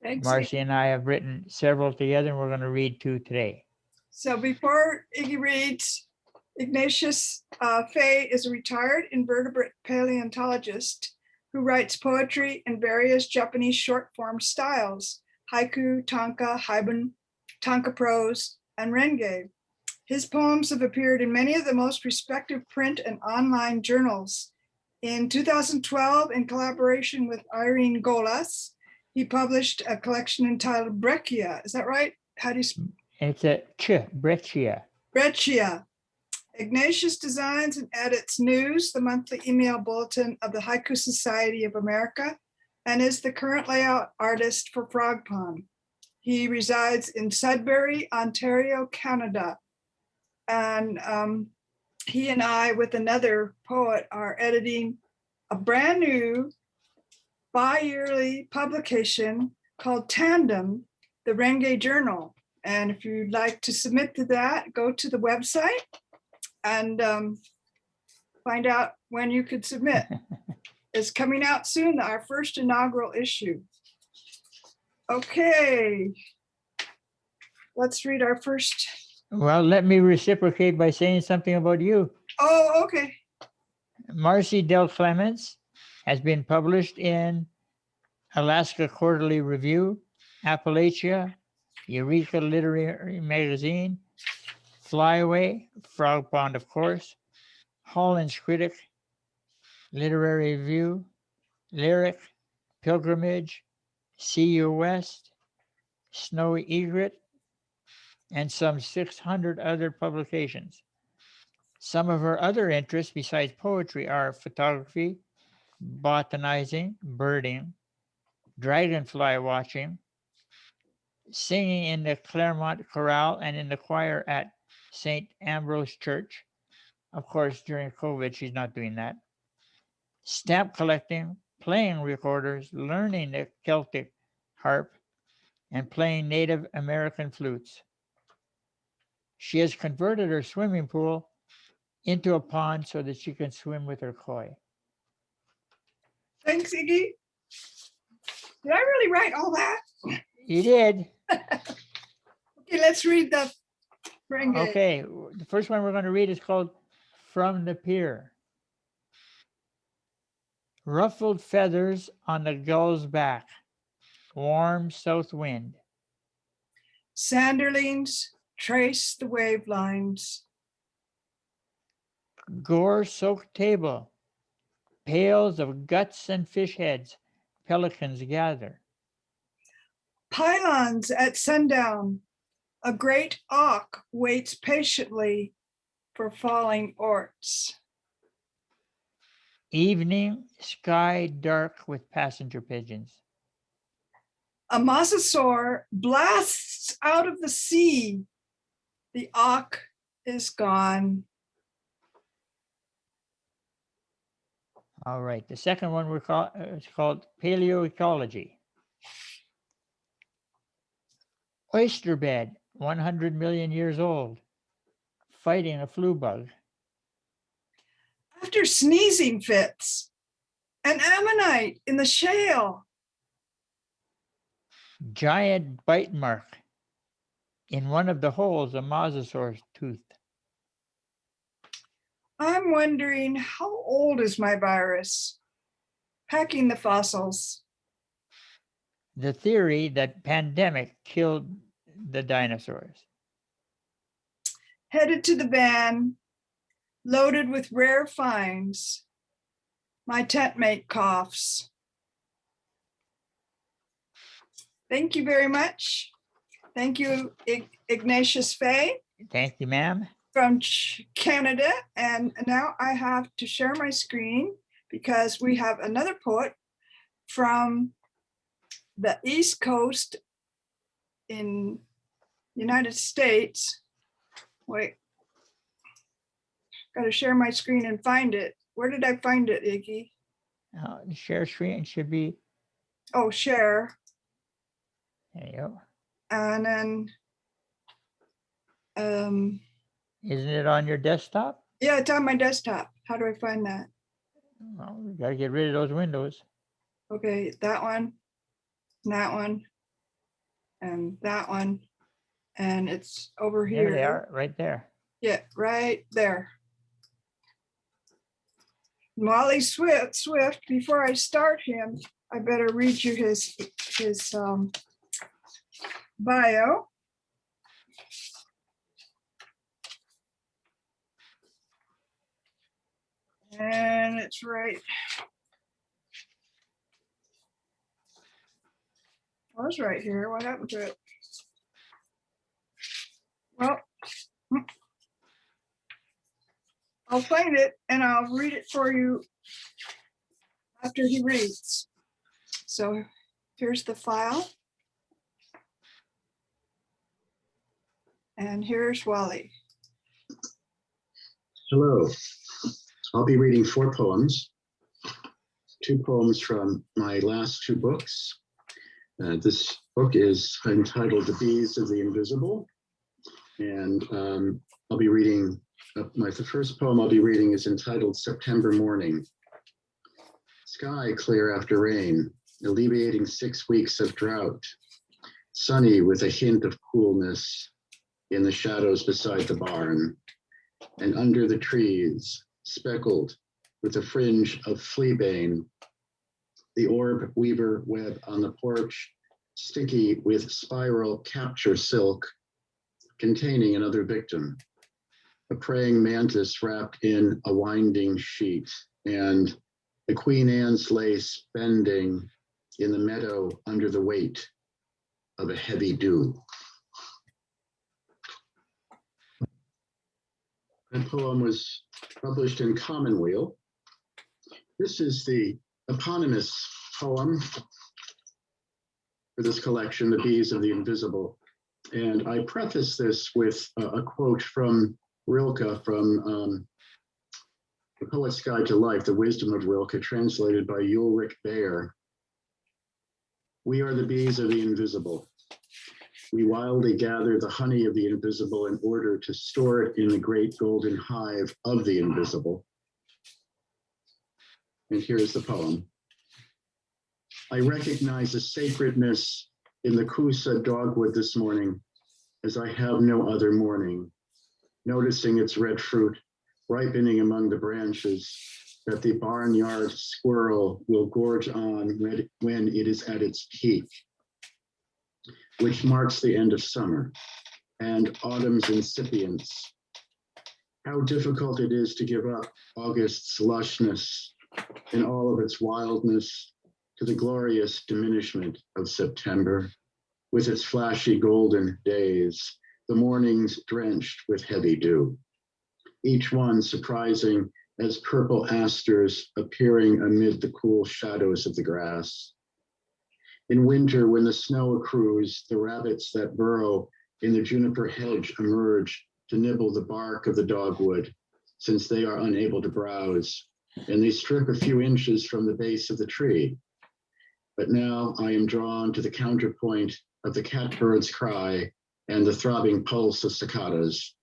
Thanks. Marcy and I have written several together, and we're going to read 2 today. So before Iggy reads, Ignatius Fay is a retired invertebrate paleontologist who writes poetry in various Japanese short form styles, haiku, tanka, haibun, tanka prose, and renge. His poems have appeared in many of the most respected print and online journals. In 2012, in collaboration with Irene Golas, He published a collection entitled Breccia. Is that right? How do you It's a Breccia. Breccia. Ignatius designs and edits News, the monthly email bulletin of the Haiku Society of America, and is the current layout artist for Frog Pond. He resides in Sudbury, Ontario, Canada. And he and I, with another poet, are editing a brand new bi-yearly publication called Tandem, the Renge Journal. And if you'd like to submit to that, go to the website and find out when you could submit. It's coming out soon, our first inaugural issue. Okay, let's read our first. Well, let me reciprocate by saying something about you. Oh, okay. Marcy Del Clements has been published in Alaska Quarterly Review, Appalachia, Eureka Literary Magazine, Flyaway, Frog Pond, of course, Holland's Critic, Literary Review, Lyric, Pilgrimage, See You West, Snowy Egret, and some 600 other publications. Some of her other interests besides poetry are photography, botanizing, birding, dragonfly watching, singing in the Claremont Chorale and in the choir at St. Ambrose Church. Of course, during COVID, she's not doing that. Stamp collecting, playing recorders, learning the Celtic harp, and playing Native American flutes. She has converted her swimming pool into a pond so that she can swim with her koi. Thanks, Iggy. Did I really write all that? You did. Okay, let's read the Renge. Okay, the first one we're going to read is called From the Pier. Ruffled feathers on the gull's back, warm south wind. Sanderlings trace the wave lines. Gore-soaked table, pails of guts and fish heads, pelicans gather. Pylons at sundown. A great auk waits patiently for falling orts. Evening, sky dark with passenger pigeons. A mosasaur blasts out of the sea. The auk is gone. All right, the second one is called Paleoecology. Oyster bed, 100 million years old, fighting a flu bug. After sneezing fits, an ammonite in the shale. Giant bite mark in one of the holes of mosasaur's tooth. I'm wondering, how old is my virus? Packing the fossils. The theory that pandemic killed the dinosaurs. Headed to the van, loaded with rare finds. My tent mate coughs. Thank you very much. Thank you, Ignatius Fay. Thank you, ma'am. From Canada. And now I have to share my screen because we have another poet from the East Coast in United States. Wait, got to share my screen and find it. Where did I find it, Iggy? Share screen should be. Oh, share. There you go. And then, isn't it on your desktop? Yeah, it's on my desktop. How do I find that? Well, we got to get rid of those windows. Okay, that one, and that one, and it's over here. There they are, right there. Yeah, right there. Molly Swift, before I start him, I better read you his bio. And it's right. was right here. What happened to it? Well, I'll find it and I'll read it for you after he reads. So here's the file. And here's Shawlee. Hello. I'll be reading 4 poems. 2 poems from my last 2 books. This book is entitled The Bees of the Invisible. And I'll be reading, the first poem I'll be reading is entitled September Morning. Sky clear after rain, alleviating 6 weeks of drought. Sunny with a hint of coolness in the shadows beside the barn. And under the trees, speckled with a fringe of fleabane. The orb weaver web on the porch, sticky with spiral capture silk, containing another victim. A praying mantis wrapped in a winding sheet, and the Queen Anne's lace bending in the meadow under the weight of a heavy dew. That poem was published in Commonweal. This is the eponymous poem for this collection, The Bees of the Invisible. And I preface this with a quote from Rilke from The Poet's Guide to Life, The Wisdom of Rilke, translated by Ulrich Bayer. We are the bees of the invisible. We wildly gather the honey of the invisible in order to store it in the great golden hive of the invisible. And here's the poem. I recognize a sacredness in the Kusa dogwood this morning, as I have no other morning, noticing its red fruit ripening among the branches that the barnyard squirrel will gorge on when it is at its peak, which marks the end of summer and autumn's incipience. How difficult it is to give up August's lushness in all of its wildness to the glorious diminishment of September, with its flashy golden days, the mornings drenched with heavy dew, each one surprising as purple asters appearing amid the cool shadows of the grass. In winter, when the snow accrues, the rabbits that burrow in the juniper hedge emerge to nibble the bark of the dogwood, since they are unable to browse, and they strip a few inches from the base of the tree. But now I am drawn to the counterpoint of the catbird's cry and the throbbing pulse of cicadas.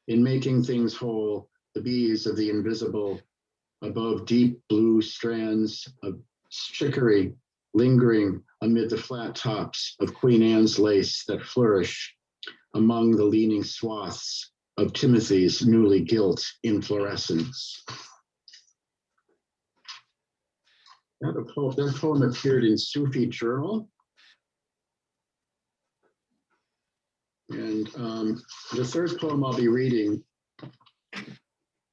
In making things whole, the bees of the invisible, above deep blue strands of chicory, lingering amid the flat tops of Queen Anne's lace that flourish among the leaning swaths of Timothy's newly gilt inflorescence. That poem appeared in Sufi Journal. And the third poem I'll be reading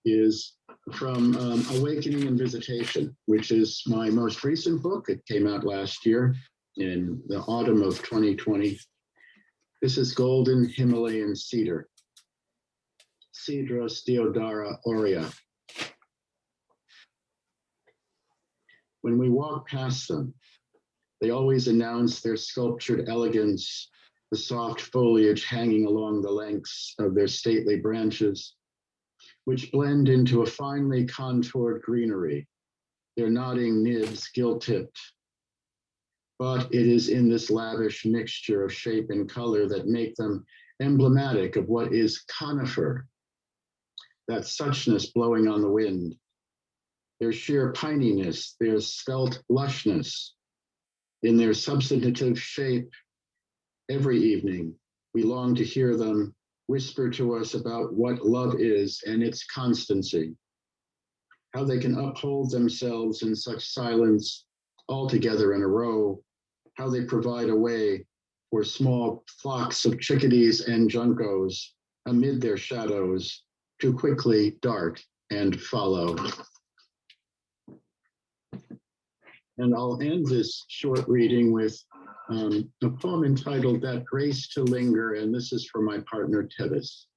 is from Awakening and Visitation, which is my most recent book. It came out last year in the autumn of 2020. This is Golden Himalayan Cedar, Cedros deodara aurea. When we walk past them, they always announce their sculptured elegance, the soft foliage hanging along the lengths of their stately branches, which blend into a finely contoured greenery, their nodding nibs gilt-tipped. But it is in this lavish mixture of shape and color that make them emblematic of what is conifer, that suchness blowing on the wind, their sheer pininess, their svelte lushness. In their substantive shape, every evening, we long to hear them whisper to us about what love is and its constancy, how they can uphold themselves in such silence all together in a row, how they provide a way for small flocks of chickadees and juncos amid their shadows to quickly dart and follow. And I'll end this short reading with a poem entitled That Grace to Linger, and this is for my partner, Tevis.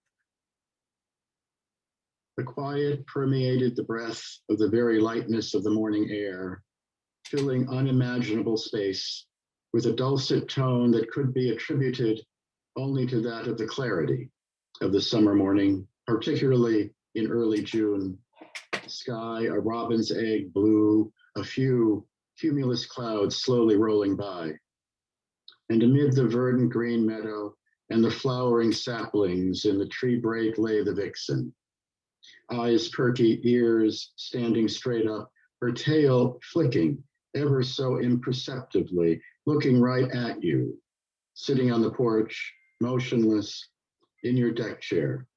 The quiet permeated the breath of the very lightness of the morning air, filling unimaginable space with a dulcet tone that could be attributed only to that of the clarity of the summer morning, particularly in early June. Sky, a robin's egg blue, a few cumulus clouds slowly rolling by. And amid the verdant green meadow and the flowering saplings in the tree break lay the vixen. Eyes perky, ears standing straight up, her tail flicking ever so imperceptibly, looking right at you, sitting on the porch, motionless in your deck chair,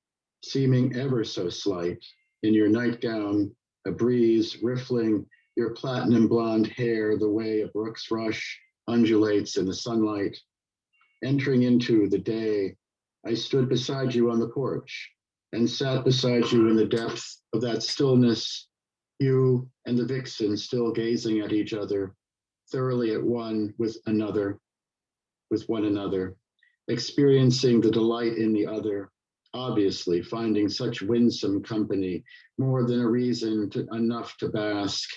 seeming ever so slight in your nightgown, a breeze riffling your platinum blonde hair the way a brook's rush undulates in the sunlight. Entering into the day, I stood beside you on the porch and sat beside you in the depth of that stillness, you and the vixen still gazing at each other, thoroughly at one with one another, experiencing the delight in the other, obviously finding such winsome company, more than a reason enough to bask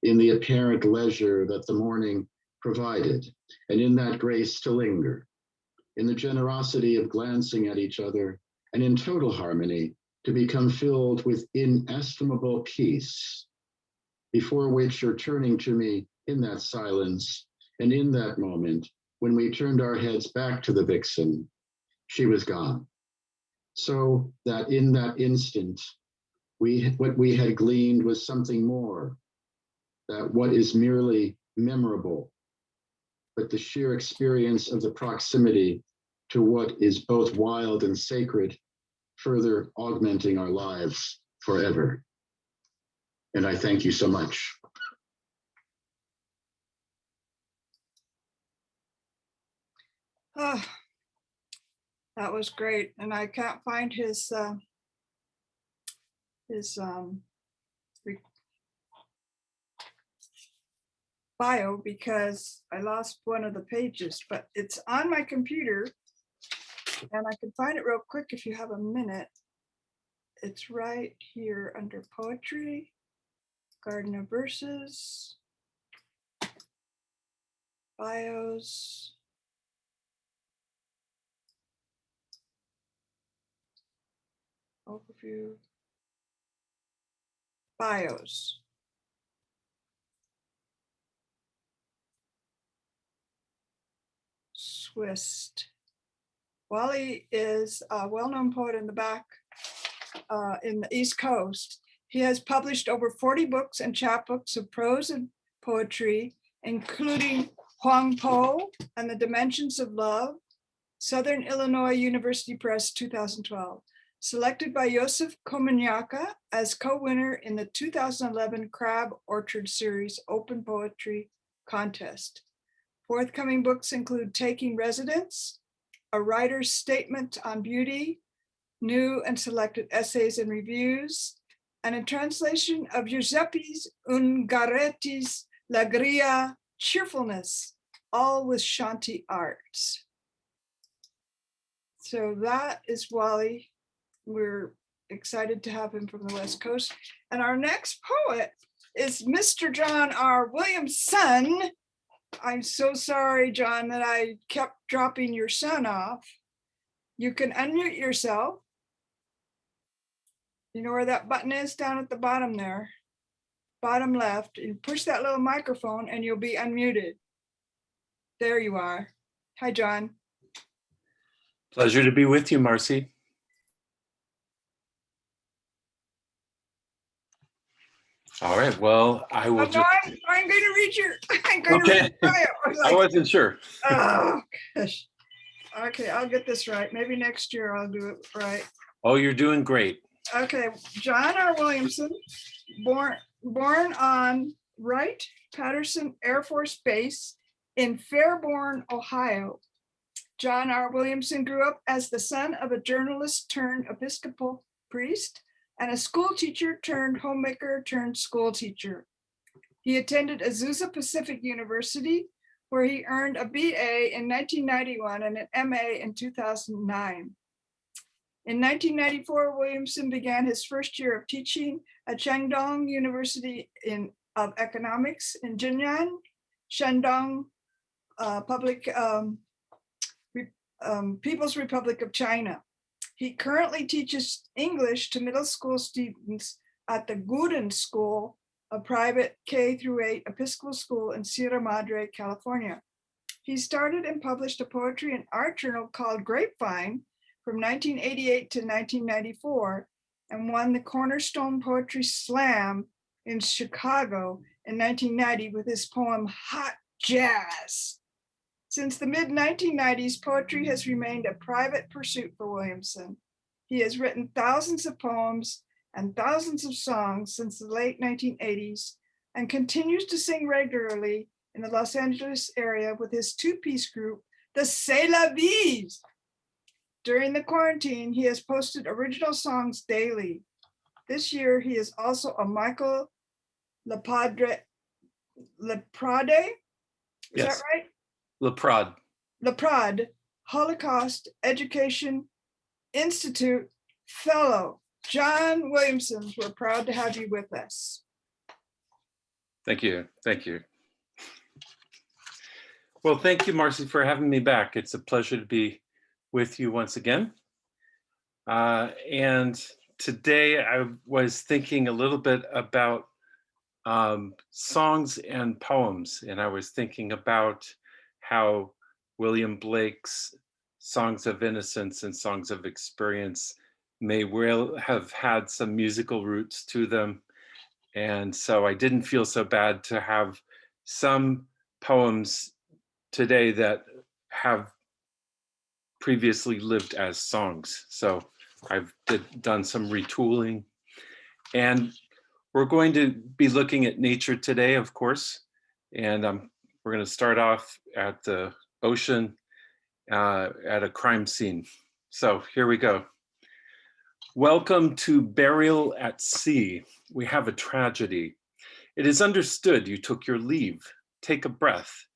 in the apparent leisure that the morning provided, and in that grace to linger, in the generosity of glancing at each other, and in total harmony to become filled with inestimable peace, before which you're turning to me in that silence, and in that moment, when we turned our heads back to the vixen, she was gone. So that in that instant, what we had gleaned was something more, that what is merely memorable, but the sheer experience of the proximity to what is both wild and sacred, further augmenting our lives forever. And I thank you so much. Oh, that was great. And I can't find his bio because I lost one of the pages, but it's on my computer and I can find it real quick if you have a minute. It's right here under poetry, Garden of Verses, bios. Overview, bios. Swist. Wally is a well-known poet in the back in the East Coast. He has published over 40 books and chapbooks of prose and poetry, including Huang Po and the Dimensions of Love, Southern Illinois University Press, 2012. Selected by Yosef Komanyaka as co-winner in the 2011 Crab Orchard Series Open Poetry Contest. Forthcoming books include Taking Residence, A Writer's Statement on Beauty, New and Selected Essays and Reviews, and a translation of Giuseppe's Ungaretti's L'Agria, Cheerfulness, all with Shanti Arts. So that is Wally. We're excited to have him from the West Coast. And our next poet is Mr. John R. Williamson. I'm so sorry, John, that I kept dropping your son off. You can unmute yourself. You know where that button is? Down at the bottom there. Bottom left. And push that little microphone and you'll be unmuted. There you are. Hi, John. Pleasure to be with you, Marcy. All right, well, I will I'm going to read your, I'm going to read your bio. I wasn't sure. Oh, gosh. Okay, I'll get this right. Maybe next year I'll do it right. Oh, you're doing great. Okay, John R. Williamson, born on Wright Patterson Air Force Base in Fairborn, Ohio. John R. Williamson grew up as the son of a journalist turned Episcopal priest and a school teacher turned homemaker turned school teacher. He attended Azusa Pacific University, where he earned a BA in 1991 and an MA in 2009. In 1994, Williamson began his first year of teaching at Shandong University of Economics in Jinan, Shandong People's Republic of China. He currently teaches English to middle school students at the Guden School, a private K-8 Episcopal school in Sierra Madre, California. He started and published a poetry and art journal called Grapevine from 1988 to 1994 and won the Cornerstone Poetry Slam in Chicago in 1990 with his poem Hot Jazz. Since the mid-1990s, poetry has remained a private pursuit for Williamson. He has written thousands of poems and thousands of songs since the late 1980s and continues to sing regularly in the Los Angeles area with his two-piece group, the C'est la Vie. During the quarantine, he has posted original songs daily. This year, he is also a Michael Laprade, is Yes. that right? Laprade. Holocaust Education Institute Fellow. John Williamson, we're proud to have you with us. Thank you. Thank you. Well, thank you, Marcy, for having me back. It's a pleasure to be with you once again. And today I was thinking a little bit about songs and poems, and I was thinking about how William Blake's Songs of Innocence and Songs of Experience may well have had some musical roots to them. And so I didn't feel so bad to have some poems today that have previously lived as songs. So I've done some retooling. And we're going to be looking at nature today, of course. And we're going to start off at the ocean at a crime scene. So here we go. Welcome to Burial at Sea. We have a tragedy. It is understood you took your leave. Take a breath,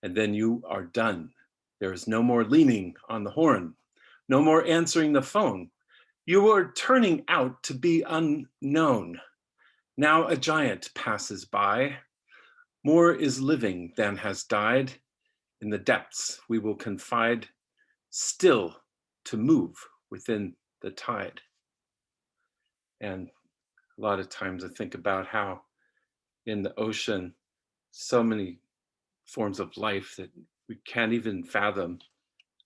and then you are done. There is no more leaning on the horn, no more answering the phone. You are turning out to be unknown. Now a giant passes by. More is living than has died. In the depths we will confide, still to move within the tide. And a lot of times I think about how in the ocean, so many forms of life that we can't even fathom.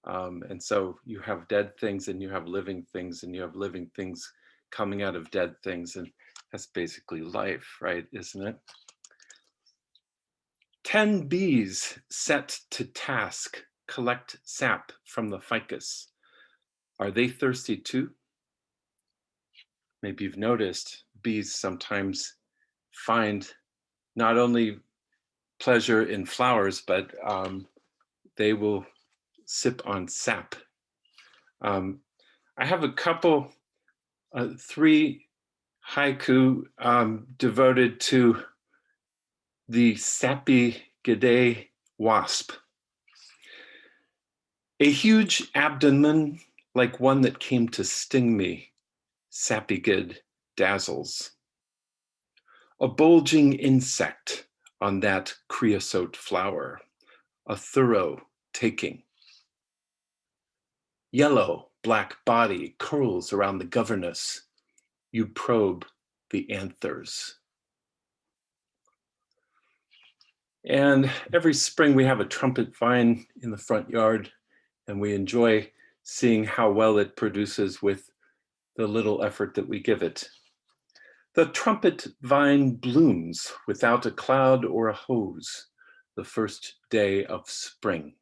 And so you have dead things and you have living things and you have living things coming out of dead things. And that's basically life, right? Isn't it? 10 bees set to task, collect sap from the ficus. Are they thirsty too? Maybe you've noticed bees sometimes find not only pleasure in flowers, but they will sip on sap. I have a couple, 3 haiku devoted to the sappy Agate wasp. A huge abdomen like one that came to sting me, sappy-gid dazzles. A bulging insect on that creosote flower, a thorough taking. Yellow, black body curls around the governess. You probe the anthers. And every spring we have a trumpet vine in the front yard, and we enjoy seeing how well it produces with the little effort that we give it. The trumpet vine blooms without a cloud or a hose, the first day of spring.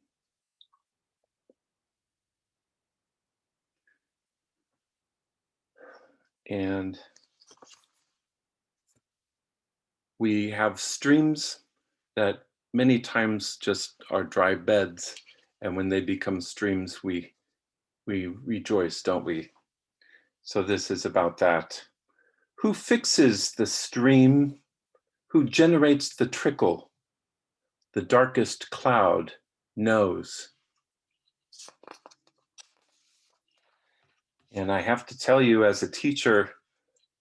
And we have streams that many times just are dry beds. And when they become streams, we rejoice, don't we? So this is about that. Who fixes the stream? Who generates the trickle? the darkest cloud knows. And I have to tell you, as a teacher,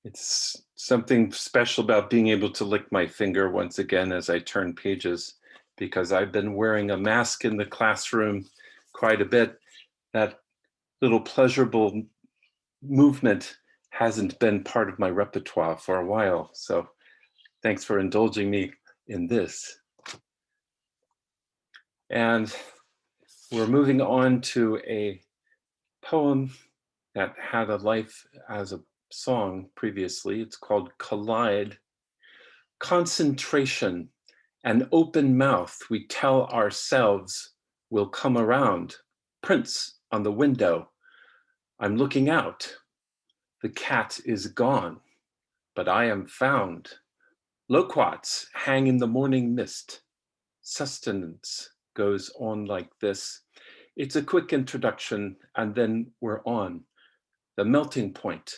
it's something special about being able to lick my finger once again as I turn pages, because I've been wearing a mask in the classroom quite a bit. That little pleasurable movement hasn't been part of my repertoire for a while. So thanks for indulging me in this. And we're moving on to a poem that had a life as a song previously. It's called Collide. Concentration, an open mouth we tell ourselves will come around. Prints on the window. I'm looking out. The cat is gone, but I am found. Loquats hang in the morning mist. Sustenance goes on like this. It's a quick introduction, and then we're on. The melting point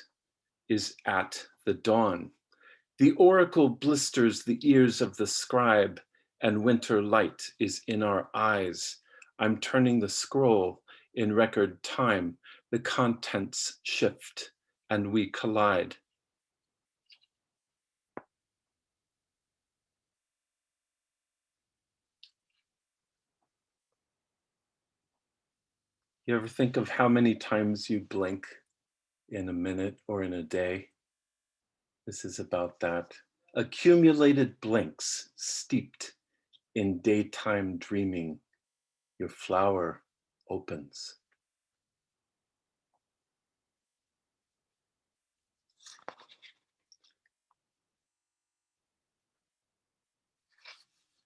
is at the dawn. The oracle blisters the ears of the scribe, and winter light is in our eyes. I'm turning the scroll in record time. The contents shift, and we collide. You ever think of how many times you blink in a minute or in a day? This is about that. Accumulated blinks steeped in daytime dreaming. Your flower opens.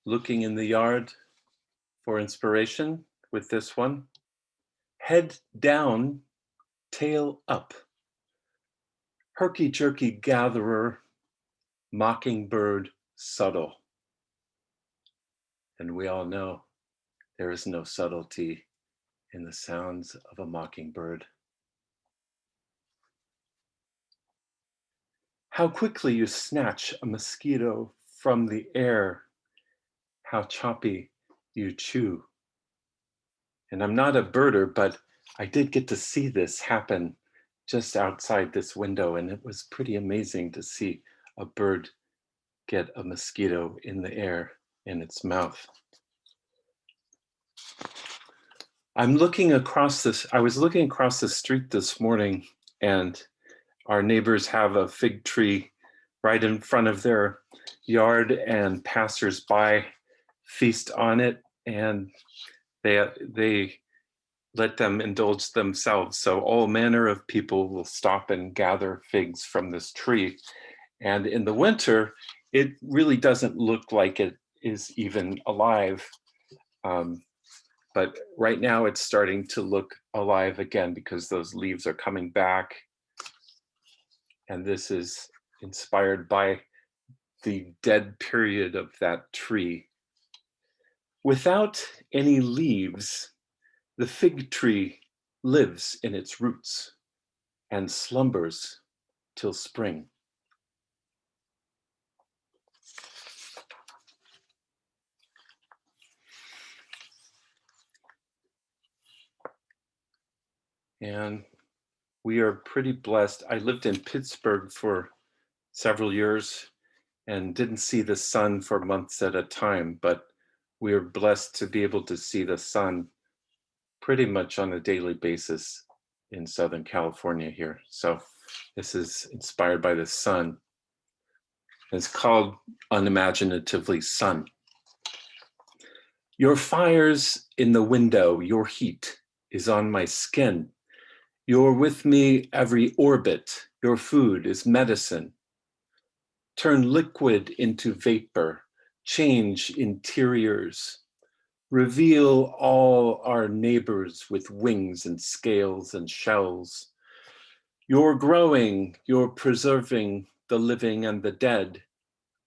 Looking in the yard for inspiration with this one. Head down, tail up. Herky-jerky gatherer, mockingbird subtle. And we all know there is no subtlety in the sounds of a mockingbird. How quickly you snatch a mosquito from the air. How choppy you chew. And I'm not a birder, but I did get to see this happen just outside this window, and it was pretty amazing to see a bird get a mosquito in the air in its mouth. I was looking across the street this morning, and our neighbors have a fig tree right in front of their yard, and passersby feast on it, and they let them indulge themselves. So all manner of people will stop and gather figs from this tree. And in the winter, it really doesn't look like it is even alive. But right now it's starting to look alive again because those leaves are coming back. And this is inspired by the dead period of that tree. Without any leaves, the fig tree lives in its roots and slumbers till spring. And we are pretty blessed. I lived in Pittsburgh for several years and didn't see the sun for months at a time, but we are blessed to be able to see the sun pretty much on a daily basis in Southern California here. So this is inspired by the sun. It's called unimaginatively Sun. Your fire's in the window, your heat is on my skin. You're with me every orbit, your food is medicine. Turn liquid into vapor, change interiors. Reveal all our neighbors with wings and scales and shells. You're growing, you're preserving the living and the dead.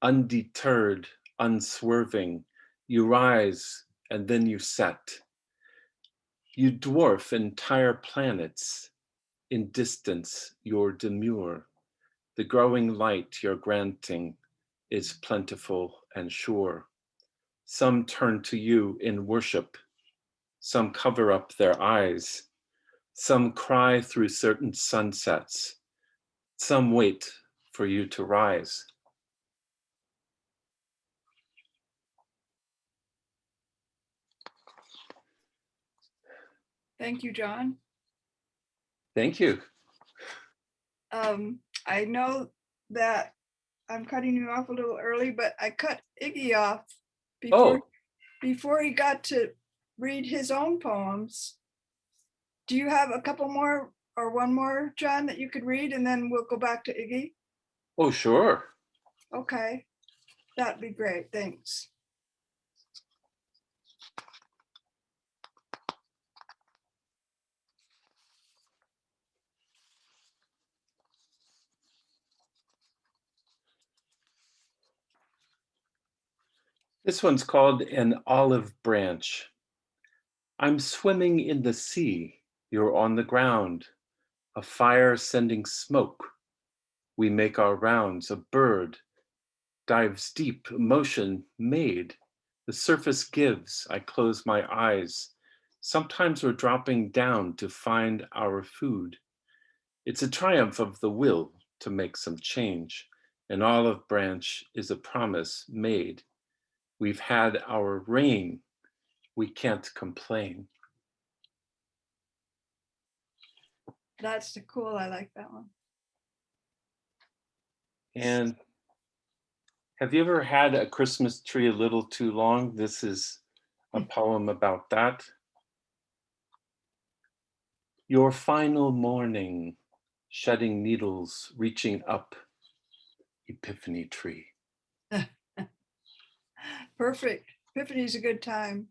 Undeterred, unswerving, you rise and then you set. You dwarf entire planets. In distance, you're demure. The growing light you're granting is plentiful and sure. Some turn to you in worship. Some cover up their eyes. Some cry through certain sunsets. Some wait for you to rise. Thank you, John. Thank you. I know that I'm cutting you off a little early, but I cut Iggy off before he got to read his own poems. Do you have a couple more or one more, John, that you could read, and then we'll go back to Iggy? Oh, sure. Okay, that'd be great. Thanks. This one's called An Olive Branch. I'm swimming in the sea. You're on the ground. A fire sending smoke. We make our rounds. A bird dives deep. Motion made. The surface gives. I close my eyes. Sometimes we're dropping down to find our food. It's a triumph of the will to make some change. An olive branch is a promise made. We've had our rain. We can't complain. That's cool. I like that one. And have you ever had a Christmas tree a little too long? This is a poem about that. Your final morning, shedding needles, reaching up, Epiphany tree. Perfect. Epiphany's a good time.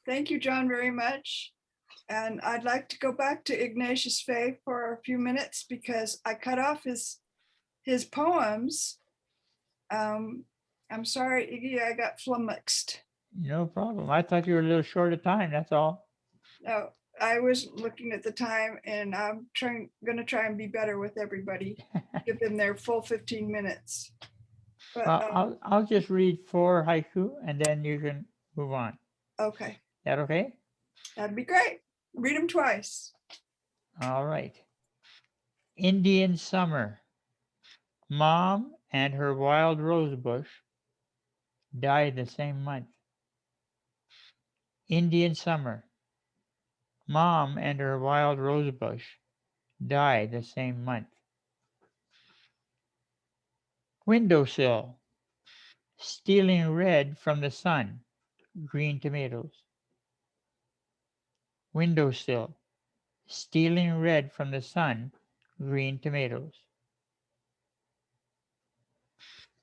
Thank you, John, very much. And I'd like to go back to Ignatius Faye for a few minutes because I cut off his poems. I'm sorry, Iggy, I got flummoxed. No problem. I thought you were a little short of time, that's all. No, I was looking at the time and I'm gonna try and be better with everybody. Give them their full 15 minutes. But, Well, I'll just read 4 haiku and then you can move on. okay, Is that okay? that'd be great. Read them twice. All right. Indian summer. Mom and her wild rose bush died the same month. Indian summer. Mom and her wild rose bush died the same month. Windowsill. Stealing red from the sun. Green tomatoes. Windowsill. Stealing red from the sun. Green tomatoes.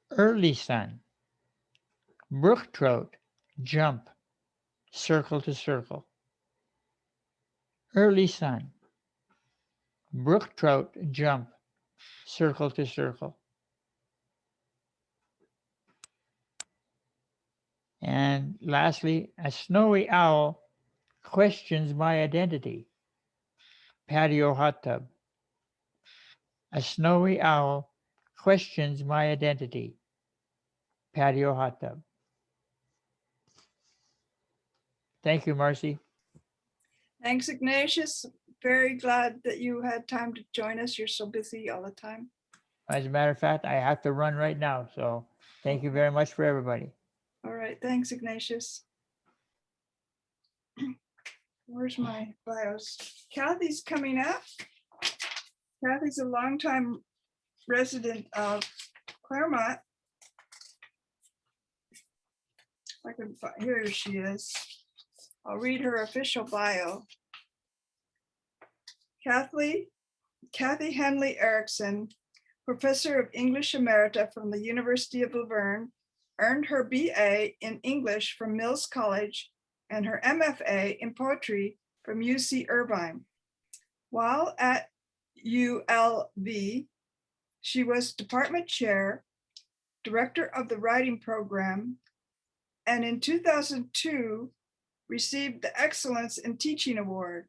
Early sun. Brook trout. Jump. Circle to circle. Early sun. Brook trout jump. Circle to circle. And lastly, a snowy owl questions my identity. Patio hot tub. A snowy owl questions my identity. Patio hot tub. Thank you, Marcy. Thanks, Ignatius. Very glad that you had time to join us. You're so busy all the time. As a matter of fact, I have to run right now. So thank you very much for everybody. All right, thanks, Ignatius. Where's my bios? Kathy's coming up. Kathy's a longtime resident of Claremont. I can find, here she is. I'll read her official bio. Kathy Henley Erickson, professor of English Emerita from the University of Laverne, earned her BA in English from Mills College and her MFA in poetry from UC Irvine. While at ULV, she was department chair, director of the writing program, and in 2002, received the Excellence in Teaching Award.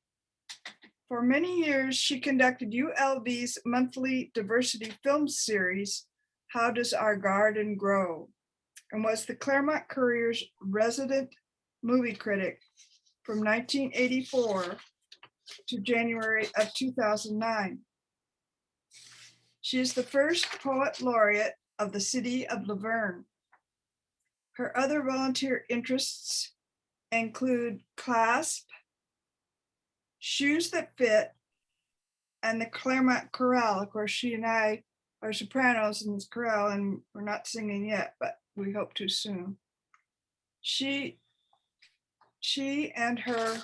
For many years, she conducted ULV's monthly diversity film series, How Does Our Garden Grow? and was the Claremont Courier's resident movie critic from 1984 to January of 2009. She is the first poet laureate of the city of Laverne. Her other volunteer interests include CLASP, Shoes That Fit, and the Claremont Chorale. Of course, she and I are sopranos in this chorale, and we're not singing yet, but we hope to soon. She and her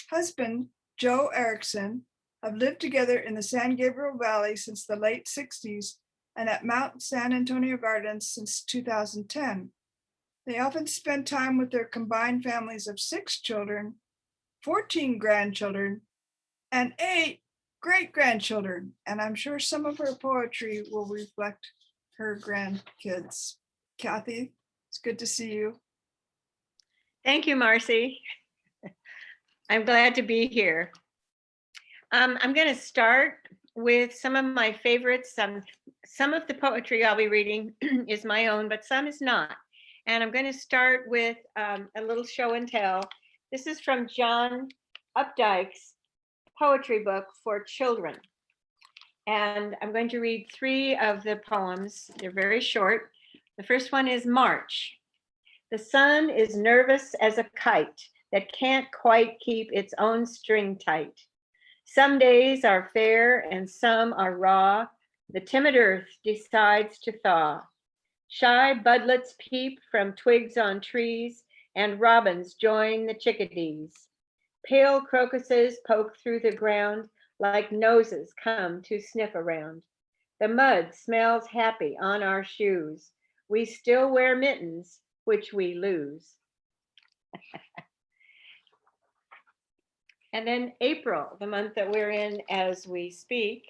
husband, Joe Erickson, have lived together in the San Gabriel Valley since the late 60s and at Mount San Antonio Gardens since 2010. They often spend time with their combined families of 6 children, 14 grandchildren, and 8 great-grandchildren. And I'm sure some of her poetry will reflect her grandkids. Kathy, it's good to see you. Thank you, Marcy. I'm glad to be here. I'm going to start with some of my favorites. Some of the poetry I'll be reading is my own, but some is not. And I'm going to start with a little show and tell. This is from John Updike's poetry book for children. And I'm going to read 3 of the poems. They're very short. The first one is March. The sun is nervous as a kite that can't quite keep its own string tight. Some days are fair and some are raw. The timid earth decides to thaw. Shy budlets peep from twigs on trees, and robins join the chickadees. Pale crocuses poke through the ground like noses come to sniff around. The mud smells happy on our shoes. We still wear mittens, which we lose. And then April, the month that we're in as we speak.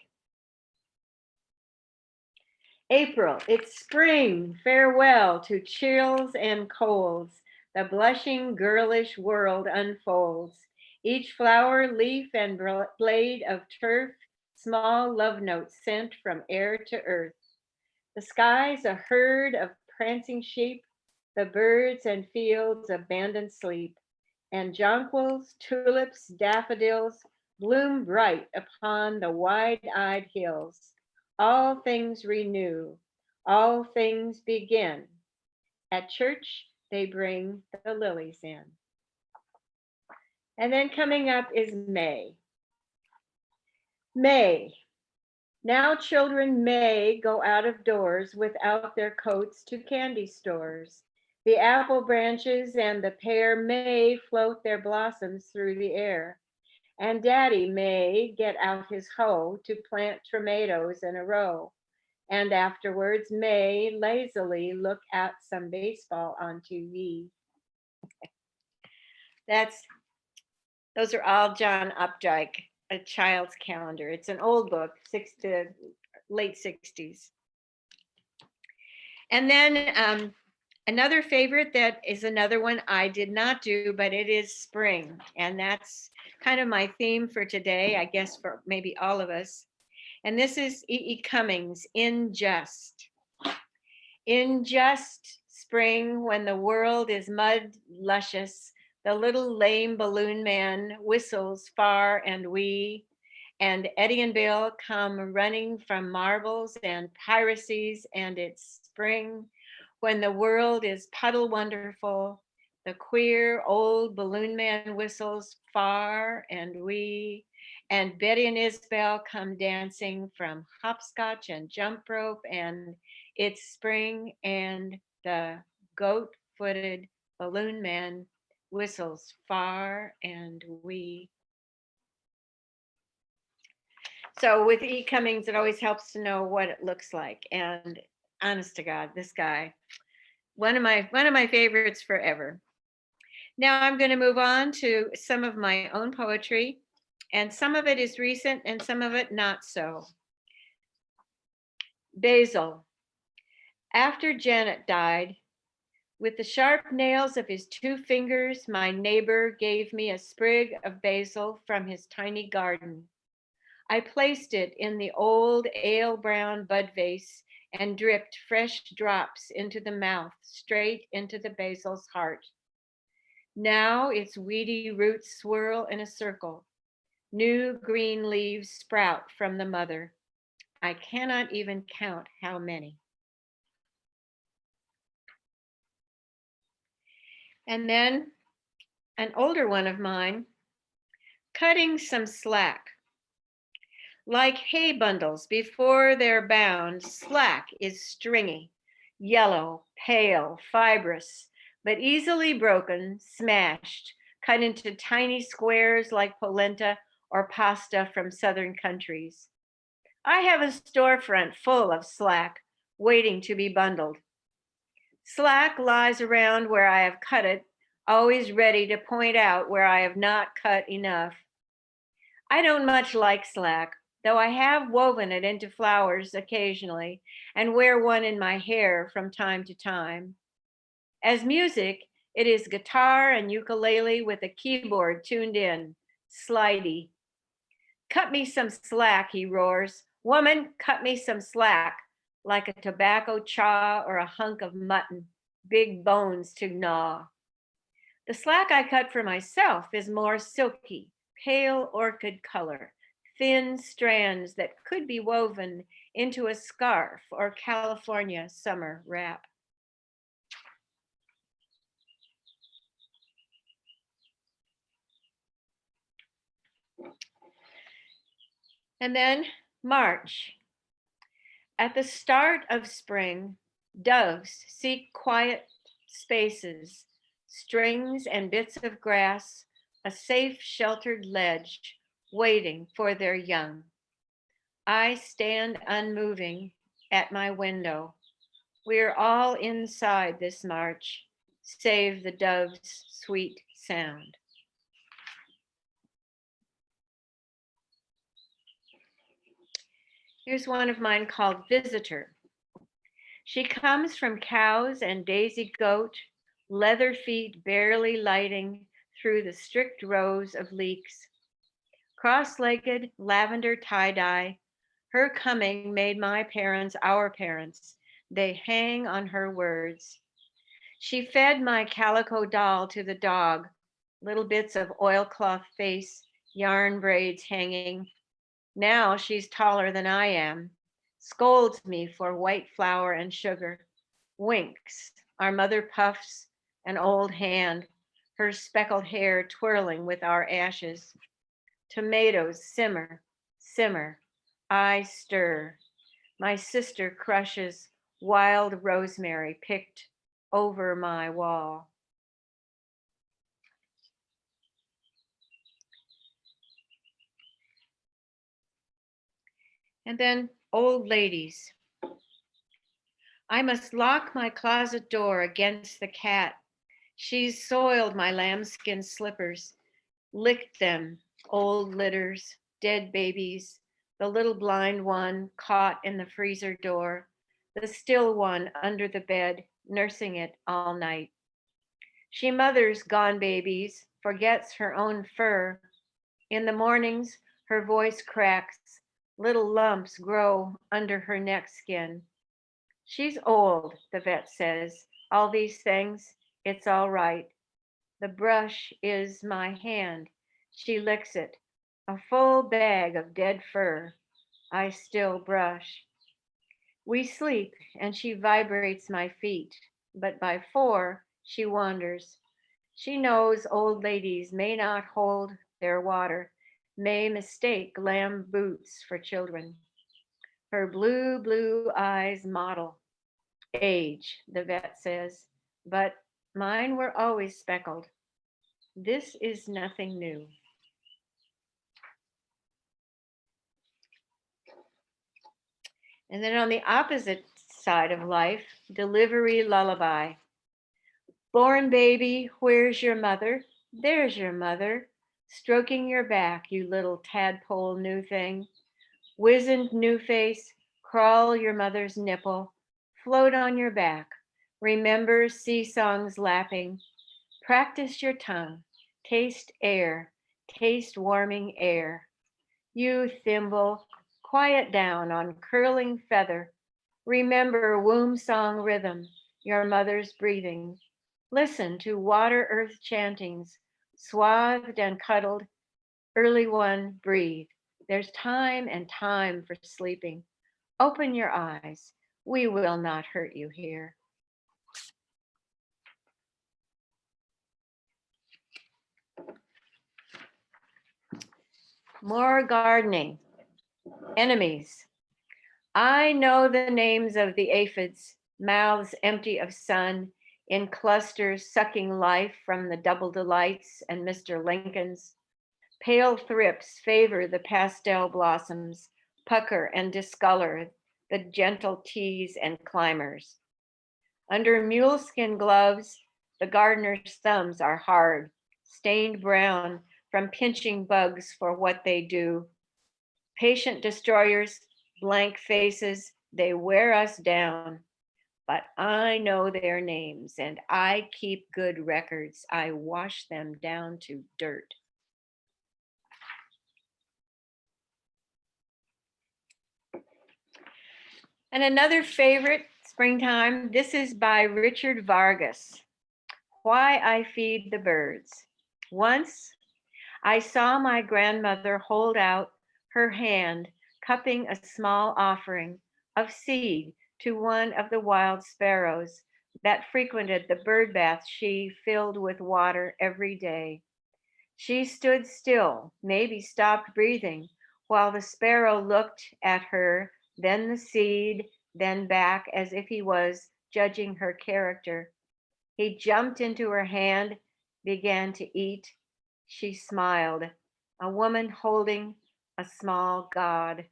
April, it's spring, farewell to chills and colds. The blushing girlish world unfolds. Each flower, leaf, and blade of turf, small love notes sent from air to earth. The sky's a herd of prancing sheep, the birds and fields abandon sleep. And jonquils, tulips, daffodils bloom bright upon the wide-eyed hills. All things renew, all things begin. At church, they bring the lilies in. And then coming up is May. May. Now children may go out of doors without their coats to candy stores. The apple branches and the pear may float their blossoms through the air. And Daddy may get out his hoe to plant tomatoes in a row. And afterwards may lazily look at some baseball on TV. Those are all John Updike, A Child's Calendar. It's an old book, late 60s. And then another favorite that is another one I did not do, but it is spring. And that's kind of my theme for today, I guess for maybe all of us. And this is E.E. Cummings, In Just. In just spring, when the world is mud luscious, the little lame balloon man whistles far and wee, and Eddie and Bill come running from marbles and piracies, and it's spring. When the world is puddle wonderful, the queer old balloon man whistles far and wee, and Betty and Isabel come dancing from hopscotch and jump rope, and it's spring, and the goat-footed balloon man whistles far and wee. So with E. Cummings, it always helps to know what it looks like. And honest to God, this guy, one of my favorites forever. Now I'm going to move on to some of my own poetry, and some of it is recent and some of it not so. Basil. After Janet died, with the sharp nails of his 2 fingers, my neighbor gave me a sprig of basil from his tiny garden. I placed it in the old ale brown bud vase and dripped fresh drops into the mouth, straight into the basil's heart. Now its weedy roots swirl in a circle. New green leaves sprout from the mother. I cannot even count how many. And then an older one of mine, cutting some slack. Like hay bundles before they're bound, slack is stringy, yellow, pale, fibrous, but easily broken, smashed, cut into tiny squares like polenta or pasta from southern countries. I have a storefront full of slack waiting to be bundled. Slack lies around where I have cut it, always ready to point out where I have not cut enough. I don't much like slack, though I have woven it into flowers occasionally and wear one in my hair from time to time. As music, it is guitar and ukulele with a keyboard tuned in, slidey. Cut me some slack, he roars. Woman, cut me some slack, like a tobacco chaw or a hunk of mutton, big bones to gnaw. The slack I cut for myself is more silky, pale orchid color, thin strands that could be woven into a scarf or California summer wrap. And then March. At the start of spring, doves seek quiet spaces, strings and bits of grass, a safe, sheltered ledge, waiting for their young. I stand unmoving at my window. We're all inside this March, save the dove's sweet sound. Here's one of mine called Visitor. She comes from cows and daisy goat, leather feet barely lighting through the strict rows of leeks. Cross-legged, lavender tie-dye, her coming made my parents our parents. They hang on her words. She fed my calico doll to the dog, little bits of oilcloth face, yarn braids hanging. Now she's taller than I am, scolds me for white flour and sugar, winks, our mother puffs an old hand, her speckled hair twirling with our ashes. Tomatoes simmer, simmer, I stir. My sister crushes wild rosemary picked over my wall. And then old ladies. I must lock my closet door against the cat. She's soiled my lambskin slippers, licked them, old litters, dead babies, the little blind one caught in the freezer door, the still one under the bed, nursing it all night. She mothers gone babies, forgets her own fur. In the mornings, her voice cracks, little lumps grow under her neck skin. She's old, the vet says. All these things, it's all right. The brush is my hand. She licks it. A full bag of dead fur. I still brush. We sleep and she vibrates my feet, but by 4, she wanders. She knows old ladies may not hold their water, may mistake lamb boots for children. Her blue, blue eyes model age, the vet says, but mine were always speckled. This is nothing new. And then on the opposite side of life, delivery lullaby. Born baby, where's your mother? There's your mother, stroking your back, you little tadpole new thing. Wizened new face, crawl your mother's nipple, float on your back. Remember sea songs lapping. Practice your tongue, taste air, taste warming air. You thimble, quiet down on curling feather. Remember womb song rhythm, your mother's breathing. Listen to water earth chantings, swathed and cuddled. Early one, breathe. There's time and time for sleeping. Open your eyes. We will not hurt you here. More gardening. Enemies. I know the names of the aphids, mouths empty of sun, in clusters sucking life from the double delights and Mr. Lincoln's. Pale thrips favor the pastel blossoms, pucker and discolor the gentle teas and climbers. Under muleskin gloves, the gardener's thumbs are hard, stained brown from pinching bugs for what they do. Patient destroyers, blank faces, they wear us down. But I know their names and I keep good records. I wash them down to dirt. And another favorite, springtime, this is by Richard Vargas. Why I Feed the Birds. Once I saw my grandmother hold out her hand, cupping a small offering of seed to one of the wild sparrows that frequented the bird bath she filled with water every day. She stood still, maybe stopped breathing, while the sparrow looked at her, then the seed, then back as if he was judging her character. He jumped into her hand, began to eat. She smiled, a woman holding a small god.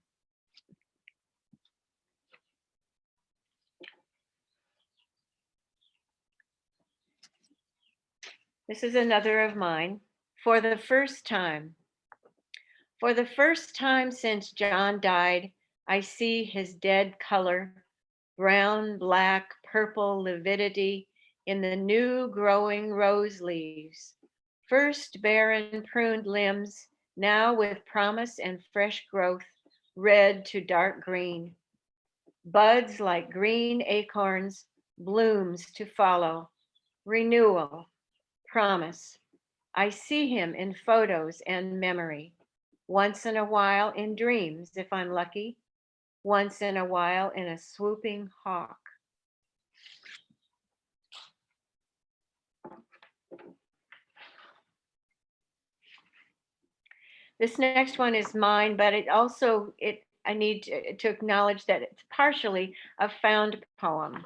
This is another of mine. For the first time since John died, I see his dead color, brown, black, purple lividity in the new growing rose leaves. First barren pruned limbs, now with promise and fresh growth, red to dark green. Buds like green acorns, blooms to follow. Renewal, promise. I see him in photos and memory. Once in a while in dreams, if I'm lucky. Once in a while in a swooping hawk. This next one is mine, but I need to acknowledge that it's partially a found poem,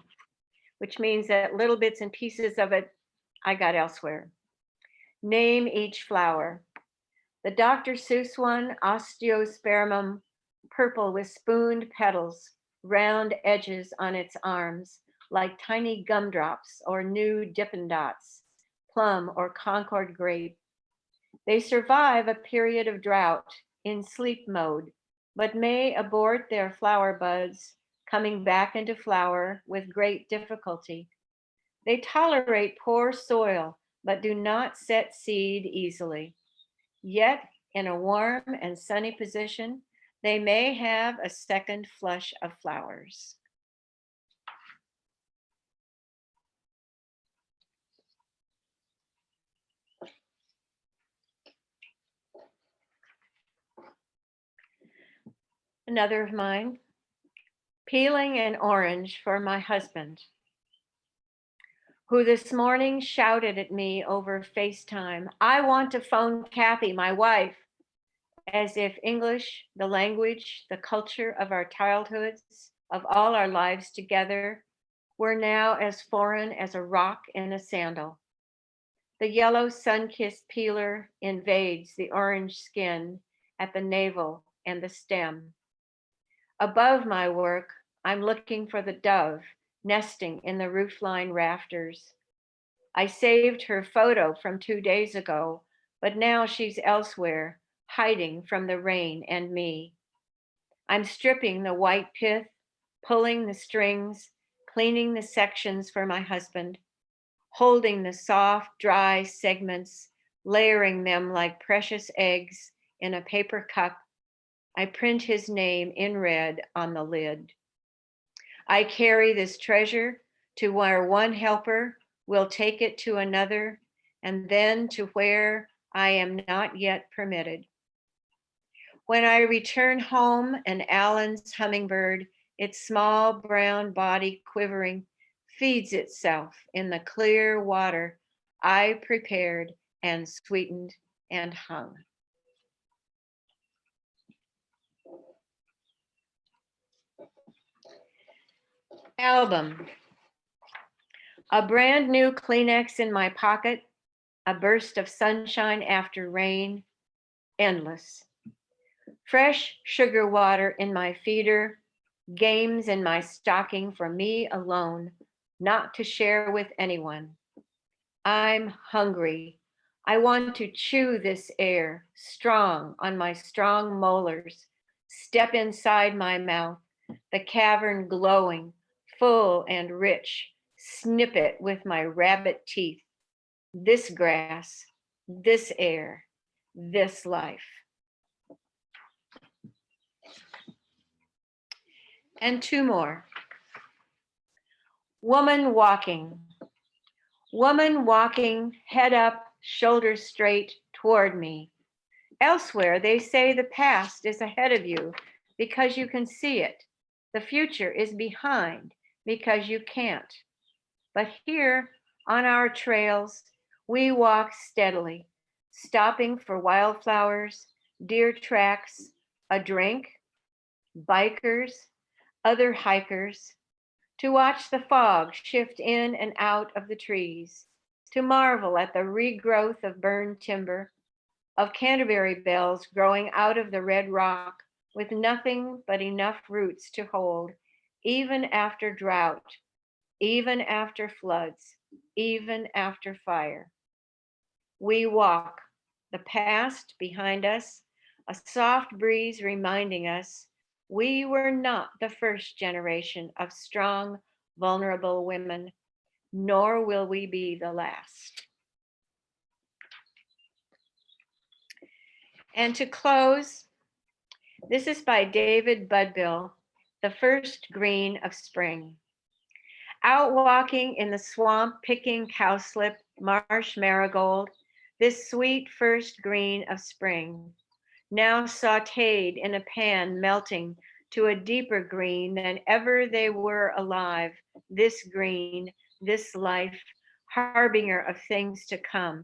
which means that little bits and pieces of it I got elsewhere. Name each flower. The Dr. Seuss one, Osteospermum, purple with spooned petals, round edges on its arms, like tiny gumdrops or new Dippin' Dots, plum or Concord grape. They survive a period of drought in sleep mode, but may abort their flower buds, coming back into flower with great difficulty. They tolerate poor soil, but do not set seed easily. Yet, in a warm and sunny position, they may have a second flush of flowers. Another of mine, peeling an orange for my husband, who this morning shouted at me over FaceTime, "I want to phone Kathy, my wife," as if English, the language, the culture of our childhoods, of all our lives together, were now as foreign as a rock in a sandal. The yellow sun-kissed peeler invades the orange skin at the navel and the stem. Above my work, I'm looking for the dove nesting in the roofline rafters. I saved her photo from 2 days ago, but now she's elsewhere, hiding from the rain and me. I'm stripping the white pith, pulling the strings, cleaning the sections for my husband, holding the soft, dry segments, layering them like precious eggs in a paper cup. I print his name in red on the lid. I carry this treasure to where one helper will take it to another, and then to where I am not yet permitted. When I return home, and Alan's hummingbird, its small brown body quivering, feeds itself in the clear water I prepared and sweetened and hung. Album. A brand new Kleenex in my pocket, a burst of sunshine after rain, endless. Fresh sugar water in my feeder, games in my stocking for me alone, not to share with anyone. I'm hungry. I want to chew this air, strong on my strong molars, step inside my mouth, the cavern glowing, full and rich, snip it with my rabbit teeth. This grass, this air, this life. And two more. Woman walking. Woman walking, head up, shoulders straight toward me. Elsewhere, they say the past is ahead of you because you can see it. The future is behind because you can't. But here on our trails, we walk steadily, stopping for wildflowers, deer tracks, a drink, bikers, other hikers, to watch the fog shift in and out of the trees, to marvel at the regrowth of burned timber, of Canterbury bells growing out of the red rock with nothing but enough roots to hold, even after drought, even after floods, even after fire. We walk, the past behind us, a soft breeze reminding us we were not the first generation of strong, vulnerable women, nor will we be the last. And to close, this is by David Budbill, The First Green of Spring. Out walking in the swamp, picking cowslip, marsh marigold, this sweet first green of spring, now sauteed in a pan, melting to a deeper green than ever they were alive, this green, this life, harbinger of things to come.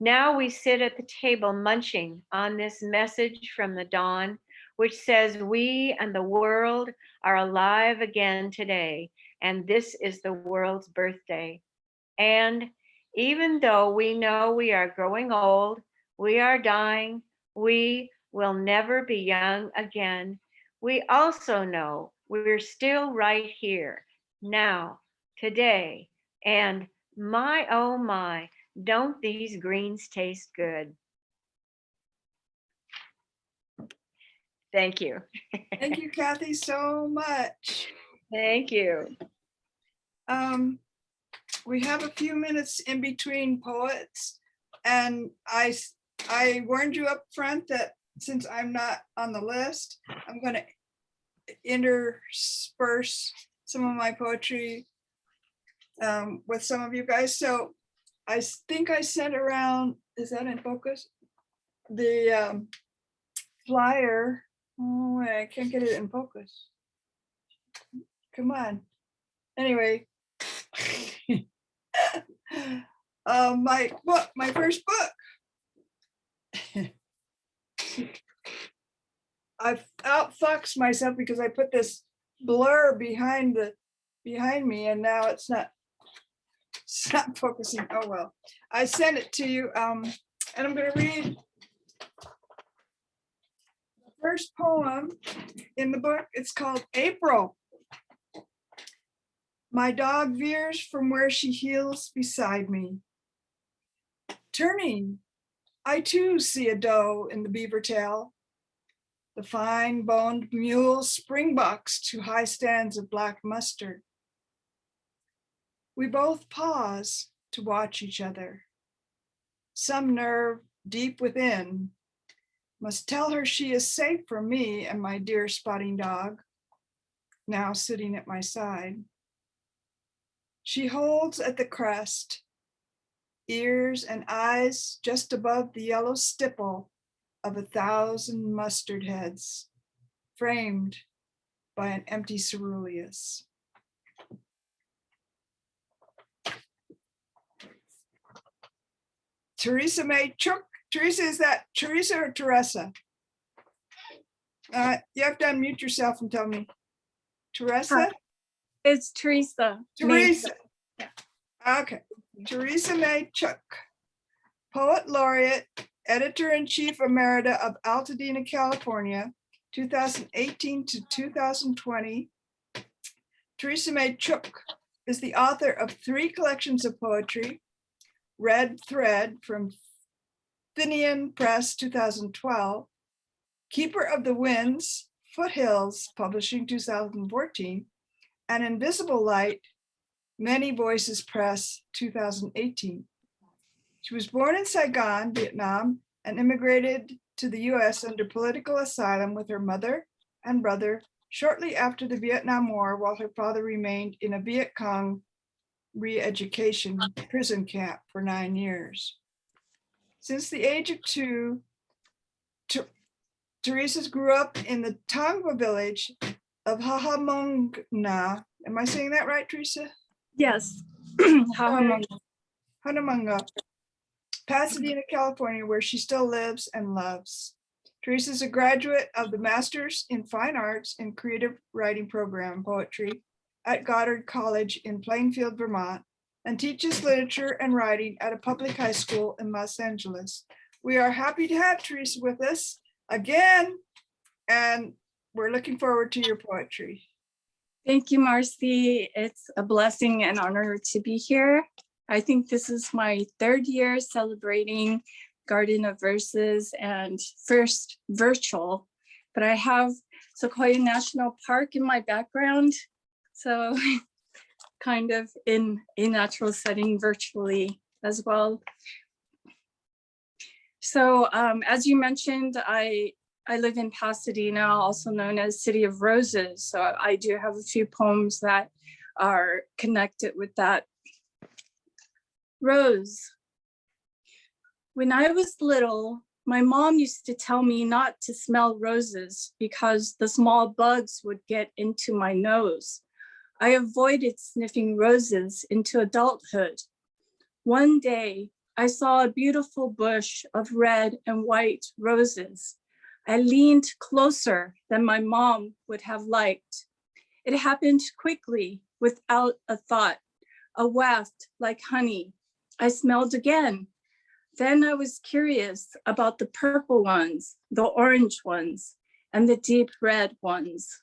Now we sit at the table munching on this message from the dawn, which says we and the world are alive again today, and this is the world's birthday. And even though we know we are growing old, we are dying, we will never be young again, we also know we're still right here, now, today, and my, oh my, don't these greens taste good? Thank you. Thank you, Kathy, so much. Thank you. We have a few minutes in between poets, and I warned you up front that since I'm not on the list, I'm going to intersperse some of my poetry with some of you guys. So I think I sent around, is that in focus? The flyer. Oh, I can't get it in focus. Come on. Anyway, my book, my first book. I've outfoxed myself because I put this blur behind me, and now it's not focusing. Oh well. I sent it to you, and I'm going to read the first poem in the book. It's called April. My dog veers from where she heels beside me. Turning, I too see a doe in the beaver tail. The fine-boned mule springbucks to high stands of black mustard. We both pause to watch each other. Some nerve deep within must tell her she is safe from me and my dear spotting dog. now sitting at my side. She holds at the crest, ears and eyes just above the yellow stipple of 1,000 mustard heads, framed by an empty ceruleus. Theresa May Chuck. Theresa, is that Theresa or Teresa? You have to unmute yourself and tell me. Teresa? It's Theresa. Theresa. Okay. Theresa May Chuck, Poet Laureate, Editor-in-Chief Emerita of Altadena, California, 2018 to 2020. Theresa May Chuck is the author of 3 collections of poetry, Red Thread from Finian Press, 2012, Keeper of the Winds, Foothills, Publishing, 2014, and Invisible Light, Many Voices Press, 2018. She was born in Saigon, Vietnam, and immigrated to the US under political asylum with her mother and brother shortly after the Vietnam War, while her father remained in a Viet Cong re-education prison camp for 9 years. Since the age of 2, Theresa grew up in the Tongva village of Hahamongna. Am I saying that right, Theresa? Yes. Hahamongna, Pasadena, California, where she still lives and loves. Theresa is a graduate of the Masters in Fine Arts and Creative Writing Program, Poetry, at Goddard College in Plainfield, Vermont, and teaches literature and writing at a public high school in Los Angeles. We are happy to have Theresa with us again, and we're looking forward to your poetry. Thank you, Marcy. It's a blessing and honor to be here. I think this is my 3rd year celebrating Garden of Verses and first virtual, but I have Sequoia National Park in my background. So kind of in a natural setting virtually as well. So as you mentioned, I live in Pasadena, also known as City of Roses. So I do have a few poems that are connected with that. Rose. When I was little, my mom used to tell me not to smell roses because the small bugs would get into my nose. I avoided sniffing roses into adulthood. One day, I saw a beautiful bush of red and white roses. I leaned closer than my mom would have liked. It happened quickly, without a thought, a waft like honey. I smelled again. Then I was curious about the purple ones, the orange ones, and the deep red ones.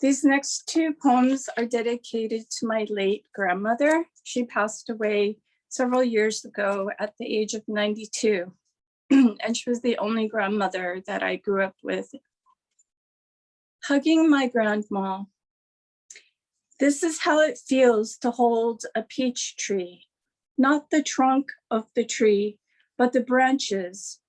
These next 2 poems are dedicated to my late grandmother. She passed away several years ago at the age of 92. And she was the only grandmother that I grew up with. Hugging my grandma. This is how it feels to hold a peach tree, not the trunk of the tree, but the branches.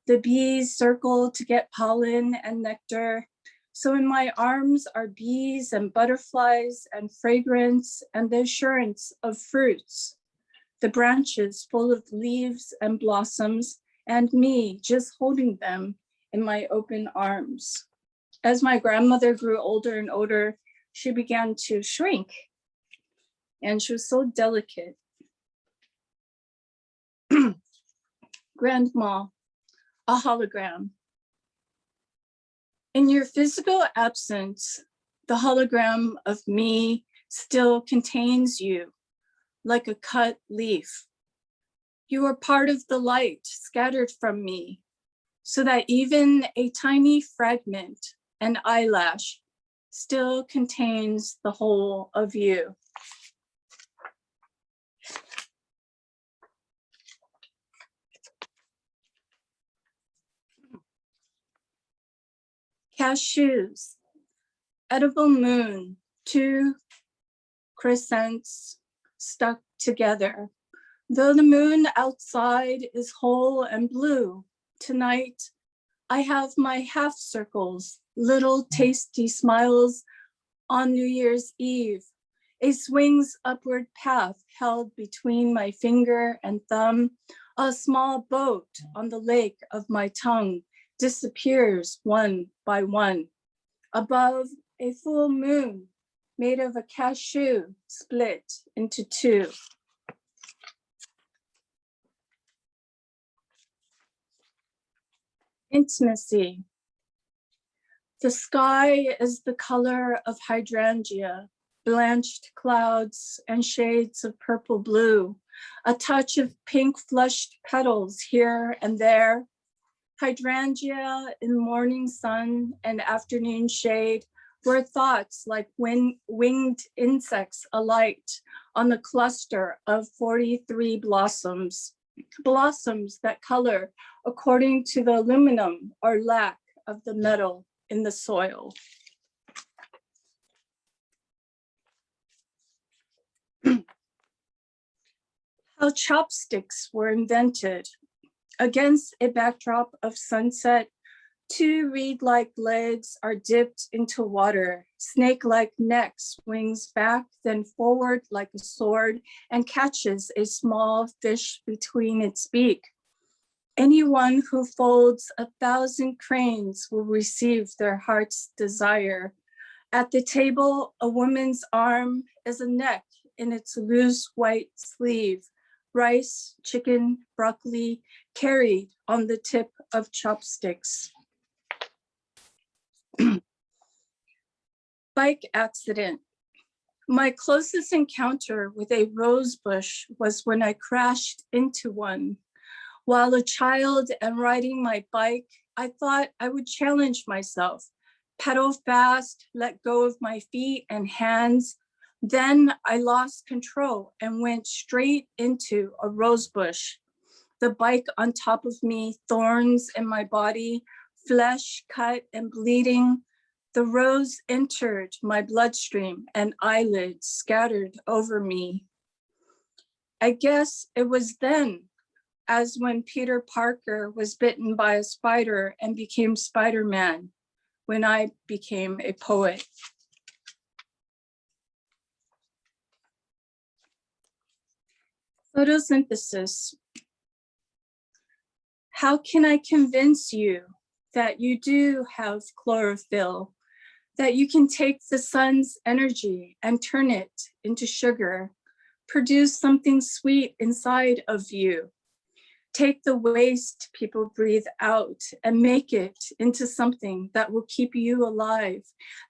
The bees circle to get pollen and nectar. So in my arms are bees and butterflies and fragrance and the assurance of fruits. The branches full of leaves and blossoms, and me just holding them in my open arms. As my grandmother grew older and older, she began to shrink, and she was so delicate. Grandma, a hologram. In your physical absence, the hologram of me still contains you, like a cut leaf. You are part of the light scattered from me, so that even a tiny fragment, an eyelash, still contains the whole of you. Cashews, edible moon, 2 crescents stuck together. Though the moon outside is whole and blue, tonight I have my half circles, little tasty smiles on New Year's Eve. A swings upward path held between my finger and thumb. A small boat on the lake of my tongue disappears one by one. Above, a full moon made of a cashew split into two. Intimacy. The sky is the color of hydrangea, blanched clouds and shades of purple blue, a touch of pink flushed petals here and there. Hydrangea in morning sun and afternoon shade, where thoughts like winged insects alight on the cluster of 43 blossoms, blossoms that color according to the aluminum or lack of the metal in the soil. How chopsticks were invented. Against a backdrop of sunset, two reed-like legs are dipped into water. Snake-like neck swings back, then forward like a sword and catches a small fish between its beak. Anyone who folds 1,000 cranes will receive their heart's desire. At the table, a woman's arm is a neck in its loose white sleeve. Rice, chicken, broccoli, carried on the tip of chopsticks. Bike accident. My closest encounter with a rose bush was when I crashed into one. While a child and riding my bike, I thought I would challenge myself, pedal fast, let go of my feet and hands. Then I lost control and went straight into a rose bush. The bike on top of me, thorns in my body, flesh cut and bleeding. The rose entered my bloodstream and eyelids scattered over me. I guess it was then, as when Peter Parker was bitten by a spider and became Spider-Man, when I became a poet. Photosynthesis. How can I convince you that you do have chlorophyll, that you can take the sun's energy and turn it into sugar, produce something sweet inside of you, take the waste people breathe out and make it into something that will keep you alive,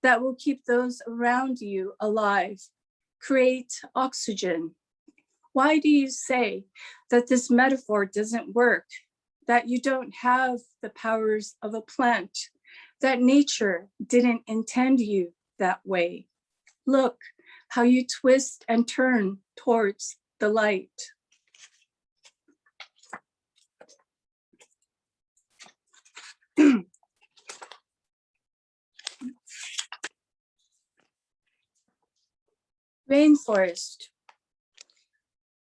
that will keep those around you alive, create oxygen. Why do you say that this metaphor doesn't work, that you don't have the powers of a plant, that nature didn't intend you that way? Look how you twist and turn towards the light. Rainforest.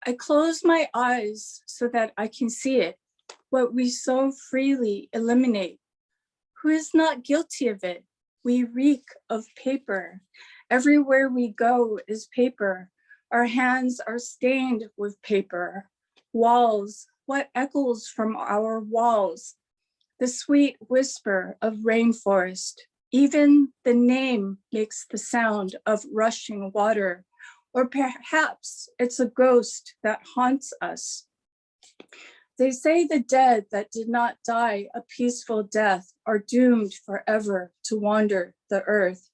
I close my eyes so that I can see it, what we so freely eliminate. Who is not guilty of it? We reek of paper. Everywhere we go is paper. Our hands are stained with paper. Walls, what echoes from our walls? The sweet whisper of rainforest. Even the name makes the sound of rushing water. Or perhaps it's a ghost that haunts us. They say the dead that did not die a peaceful death are doomed forever to wander the earth.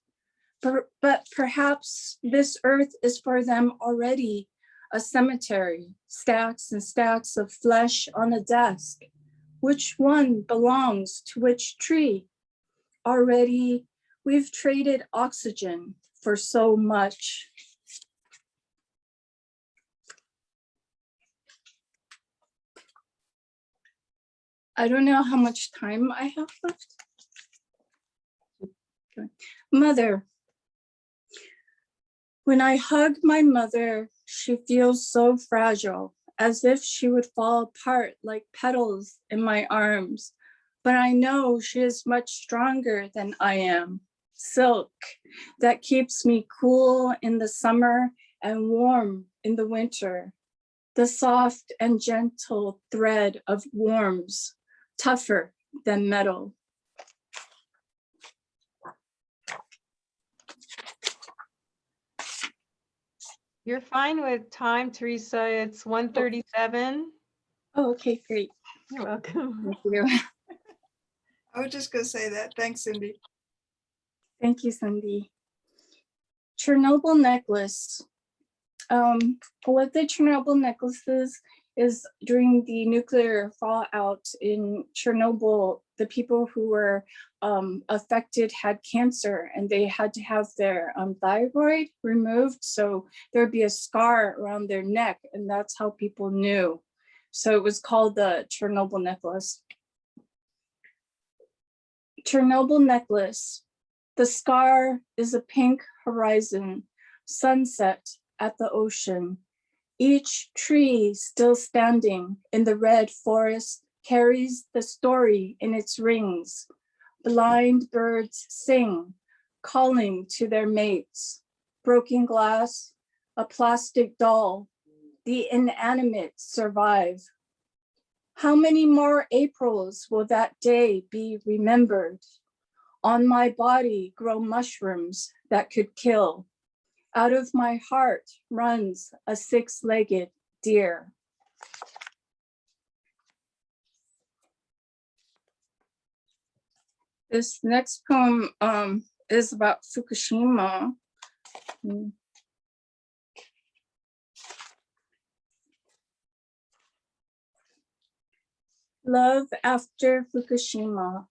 But perhaps this earth is for them already a cemetery, stacks and stacks of flesh on a desk. Which one belongs to which tree? Already we've traded oxygen for so much. I don't know how much time I have left. Okay. Mother. When I hug my mother, she feels so fragile, as if she would fall apart like petals in my arms. but I know she is much stronger than I am. Silk that keeps me cool in the summer and warm in the winter. The soft and gentle thread of warms, tougher than metal. You're fine with time, Theresa. It's 1:37. Oh, okay, great. You're welcome. Thank you. I was just gonna say that. Thanks, Cindy. Thank you, Cindy. Chernobyl Necklace. What the Chernobyl necklaces is during the nuclear fallout in Chernobyl, the people who were affected had cancer and they had to have their thyroid removed. So there'd be a scar around their neck, and that's how people knew. So it was called the Chernobyl necklace. Chernobyl Necklace. The scar is a pink horizon, sunset at the ocean. Each tree still standing in the red forest carries the story in its rings. Blind birds sing, calling to their mates. Broken glass, a plastic doll, the inanimate survive. How many more Aprils will that day be remembered? On my body grow mushrooms that could kill. Out of my heart runs a six-legged deer. This next poem is about Fukushima. Love after Fukushima.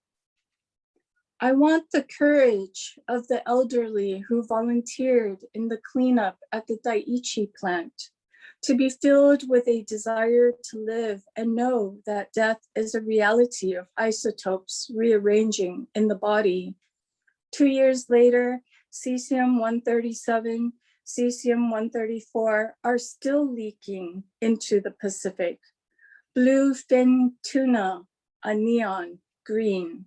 I want the courage of the elderly who volunteered in the cleanup at the Daiichi plant, to be filled with a desire to live and know that death is a reality of isotopes rearranging in the body. 2 years later, cesium-137, cesium-134 are still leaking into the Pacific. Bluefin tuna, a neon green.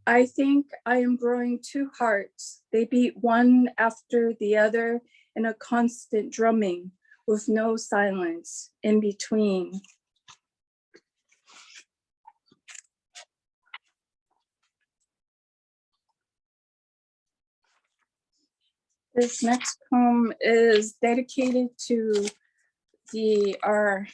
I think I am growing two hearts. They beat one after the other in a constant drumming with no silence in between. This next poem is dedicated to our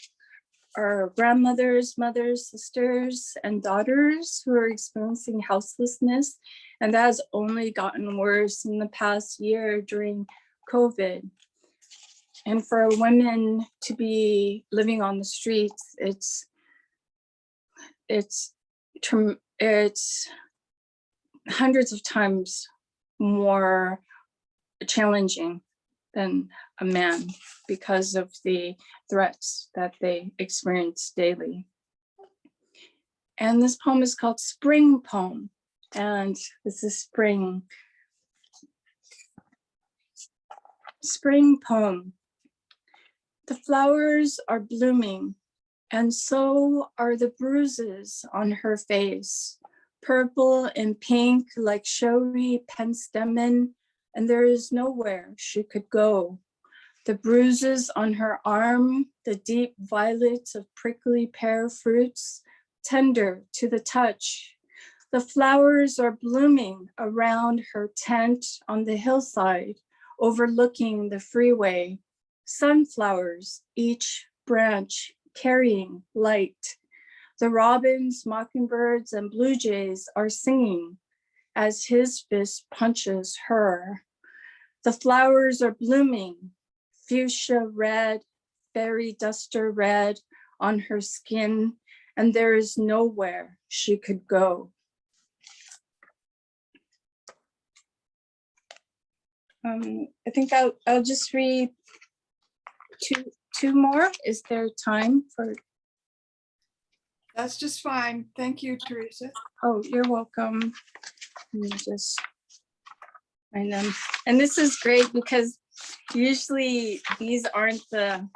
grandmothers, mothers, sisters, and daughters who are experiencing houselessness. And that has only gotten worse in the past year during COVID. And for women to be living on the streets, it's hundreds of times more challenging than a man because of the threats that they experience daily. And this poem is called Spring Poem. And this is spring. Spring Poem. The flowers are blooming, and so are the bruises on her face, purple and pink like showy penstemon, and there is nowhere she could go. The bruises on her arm, the deep violets of prickly pear fruits, tender to the touch. The flowers are blooming around her tent on the hillside, overlooking the freeway. Sunflowers, each branch carrying light. The robins, mockingbirds, and blue jays are singing as his fist punches her. The flowers are blooming, fuchsia red, fairy duster red on her skin, and there is nowhere she could go. I think I'll just read two more. Is there time for? That's just fine. Thank you, Theresa. Oh, you're welcome. Let me just find them. And this is great because usually these aren't the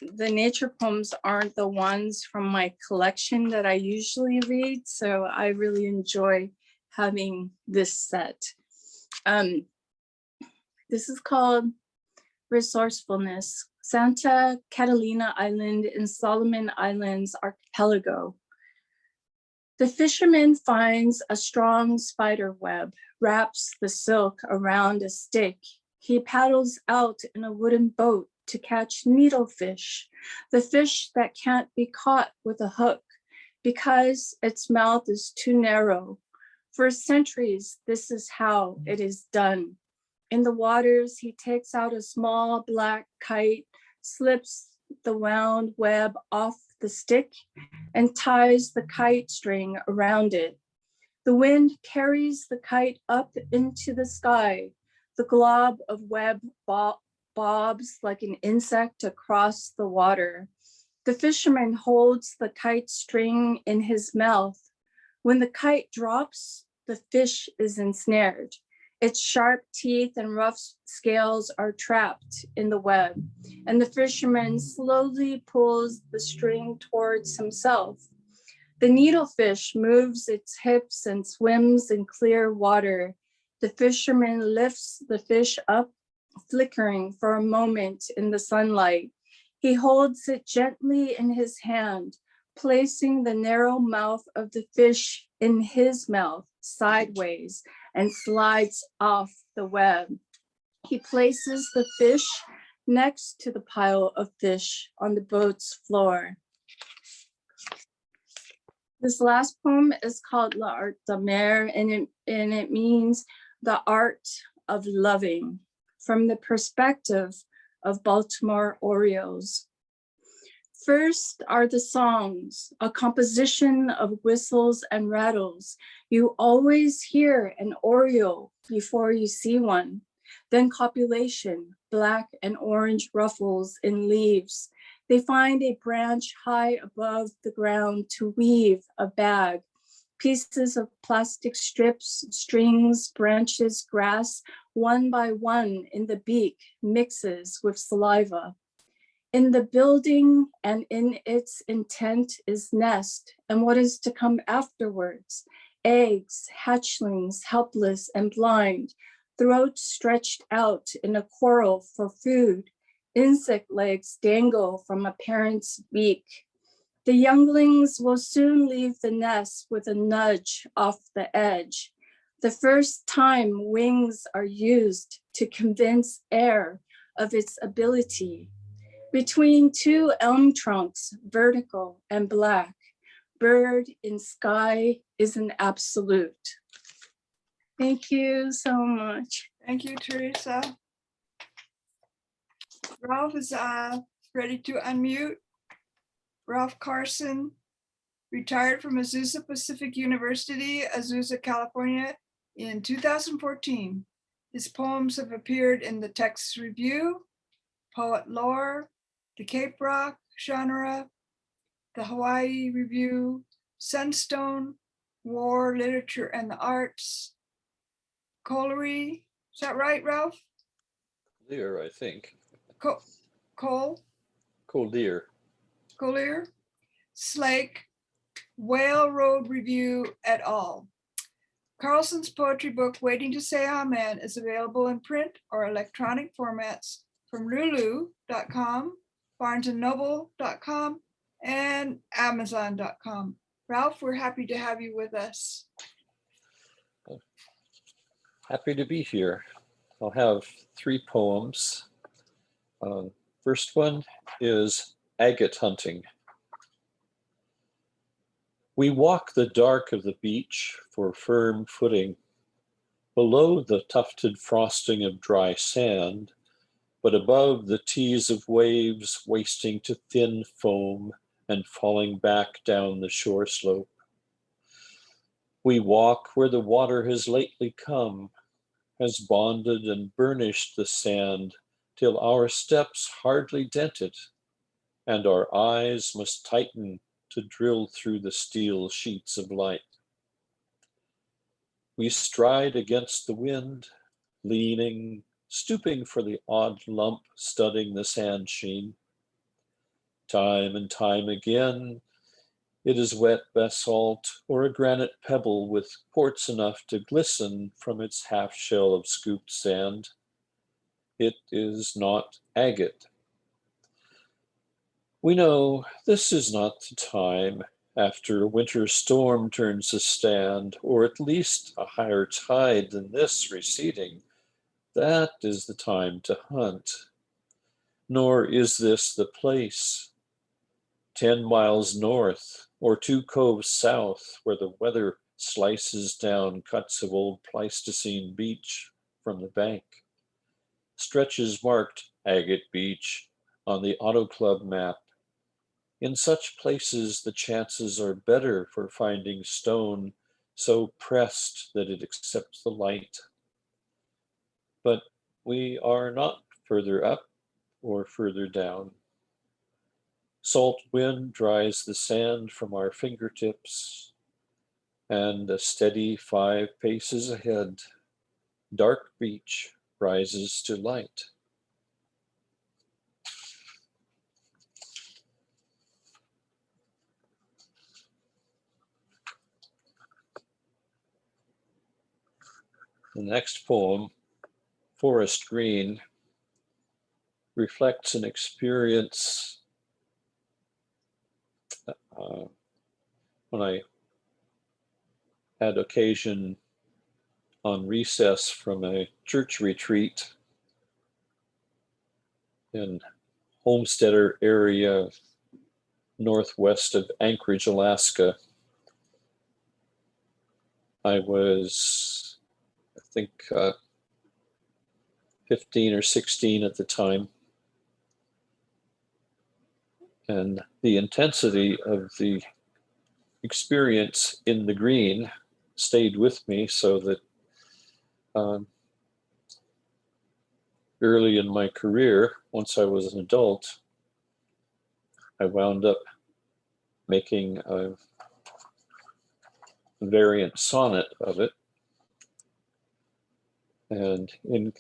the nature poems aren't the ones from my collection that I usually read, so I really enjoy having this set. This is called Resourcefulness, Santa Catalina Island in Solomon Islands archipelago. The fisherman finds a strong spider web, wraps the silk around a stick. He paddles out in a wooden boat to catch needlefish, the fish that can't be caught with a hook because its mouth is too narrow. For centuries, this is how it is done. In the waters, he takes out a small black kite, slips the wound web off the stick, and ties the kite string around it. The wind carries the kite up into the sky. The glob of web bobs like an insect across the water. The fisherman holds the kite string in his mouth. When the kite drops, the fish is ensnared. Its sharp teeth and rough scales are trapped in the web, and the fisherman slowly pulls the string towards himself. The needlefish moves its hips and swims in clear water. The fisherman lifts the fish up, flickering for a moment in the sunlight. He holds it gently in his hand, placing the narrow mouth of the fish in his mouth sideways, and slides off the web. He places the fish next to the pile of fish on the boat's floor. This last poem is called L'Art d'Aimer, and it means the art of loving from the perspective of Baltimore Orioles. First are the songs, a composition of whistles and rattles. You always hear an oriole before you see one. Then copulation, black and orange ruffles in leaves. They find a branch high above the ground to weave a bag. Pieces of plastic strips, strings, branches, grass, one by one in the beak mixes with saliva. In the building and in its intent is nest and what is to come afterwards. Eggs, hatchlings, helpless and blind, throats stretched out in a quarrel for food. Insect legs dangle from a parent's beak. The younglings will soon leave the nest with a nudge off the edge. The first time wings are used to convince air of its ability. Between two elm trunks, vertical and black, bird in sky is an absolute. Thank you so much. Thank you, Theresa. Ralph is ready to unmute. Ralph Carson retired from Azusa Pacific University, Azusa, California in 2014. His poems have appeared in the Texas Review, Poet Lore, the Cape Rock genre, the Hawaii Review, Sunstone, War, Literature and the Arts, Colery. Is that right, Ralph? Collier, I think. Collier, Slake, Whale Road Review et al. Carlson's poetry book, Waiting to Say Amen, is available in print or electronic formats from lulu.com, barnesandnoble.com, and amazon.com. Ralph, we're happy to have you with us. Happy to be here. I'll have 3 poems. First one is Agate Hunting. We walk the dark of the beach for firm footing, below the tufted frosting of dry sand, but above the tease of waves wasting to thin foam and falling back down the shore slope. We walk where the water has lately come, has bonded and burnished the sand till our steps hardly dent it, and our eyes must tighten to drill through the steel sheets of light. We stride against the wind, leaning, stooping for the odd lump studding the sand sheen. Time and time again, it is wet basalt or a granite pebble with quartz enough to glisten from its half shell of scooped sand. It is not agate. We know this is not the time after a winter storm turns a stand, or at least a higher tide than this receding. That is the time to hunt. Nor is this the place. 10 miles north or 2 coves south, where the weather slices down cuts of old Pleistocene beach from the bank, stretches marked Agate Beach on the Auto Club map. In such places, the chances are better for finding stone so pressed that it accepts the light. But we are not further up or further down. Salt wind dries the sand from our fingertips, and a steady 5 paces ahead, dark beach rises to light. The next poem, Forest Green, reflects an experience when I had occasion on recess from a church retreat in Homesteader area northwest of Anchorage, Alaska. I was, I think, 15 or 16 at the time. And the intensity of the experience in the green stayed with me, so that early in my career, once I was an adult, I wound up making a variant sonnet of it. And in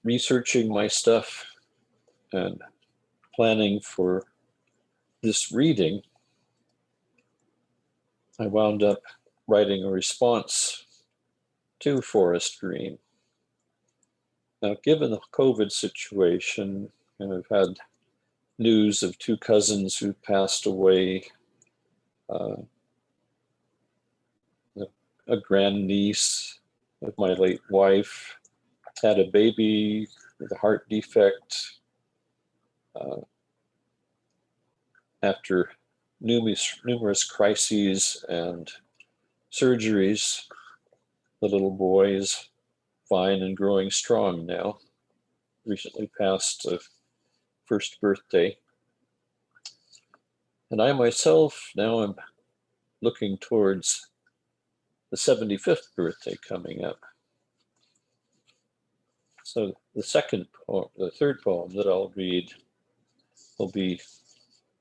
researching my stuff and planning for this reading, I wound up writing a response to Forest Green. Now, given the COVID situation, and I've had news of 2 cousins who passed away, a grandniece of my late wife had a baby with a heart defect. After numerous crises and surgeries, the little boy is fine and growing strong now. Recently passed a first birthday. And I myself now am looking towards the 75th birthday coming up. So the third poem that I'll read will be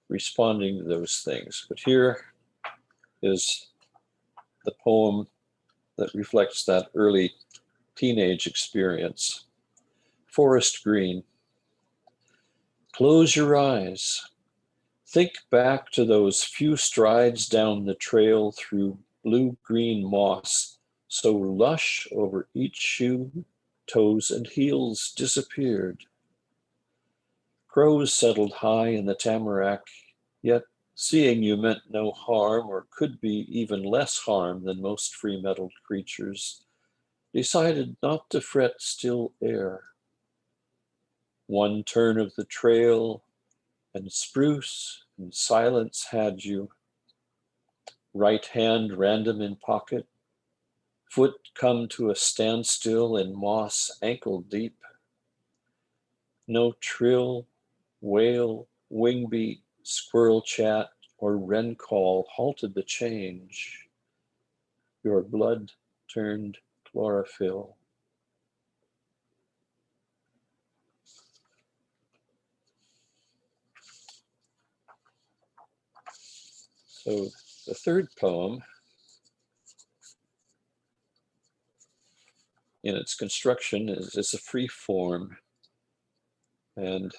responding to those things. But here is the poem that reflects that early teenage experience. Forest Green. Close your eyes. Think back to those few strides down the trail through blue-green moss, so lush over each shoe, toes and heels disappeared. Crows settled high in the tamarack, yet seeing you meant no harm, or could be even less harm than most free-mettled creatures, decided not to fret still air. One turn of the trail, and spruce and silence had you. Right hand random in pocket, foot come to a standstill in moss ankle deep. No trill, wail, wing beat, squirrel chat, or wren call halted the change. Your blood turned chlorophyll. So the third poem, in its construction, is a free form. And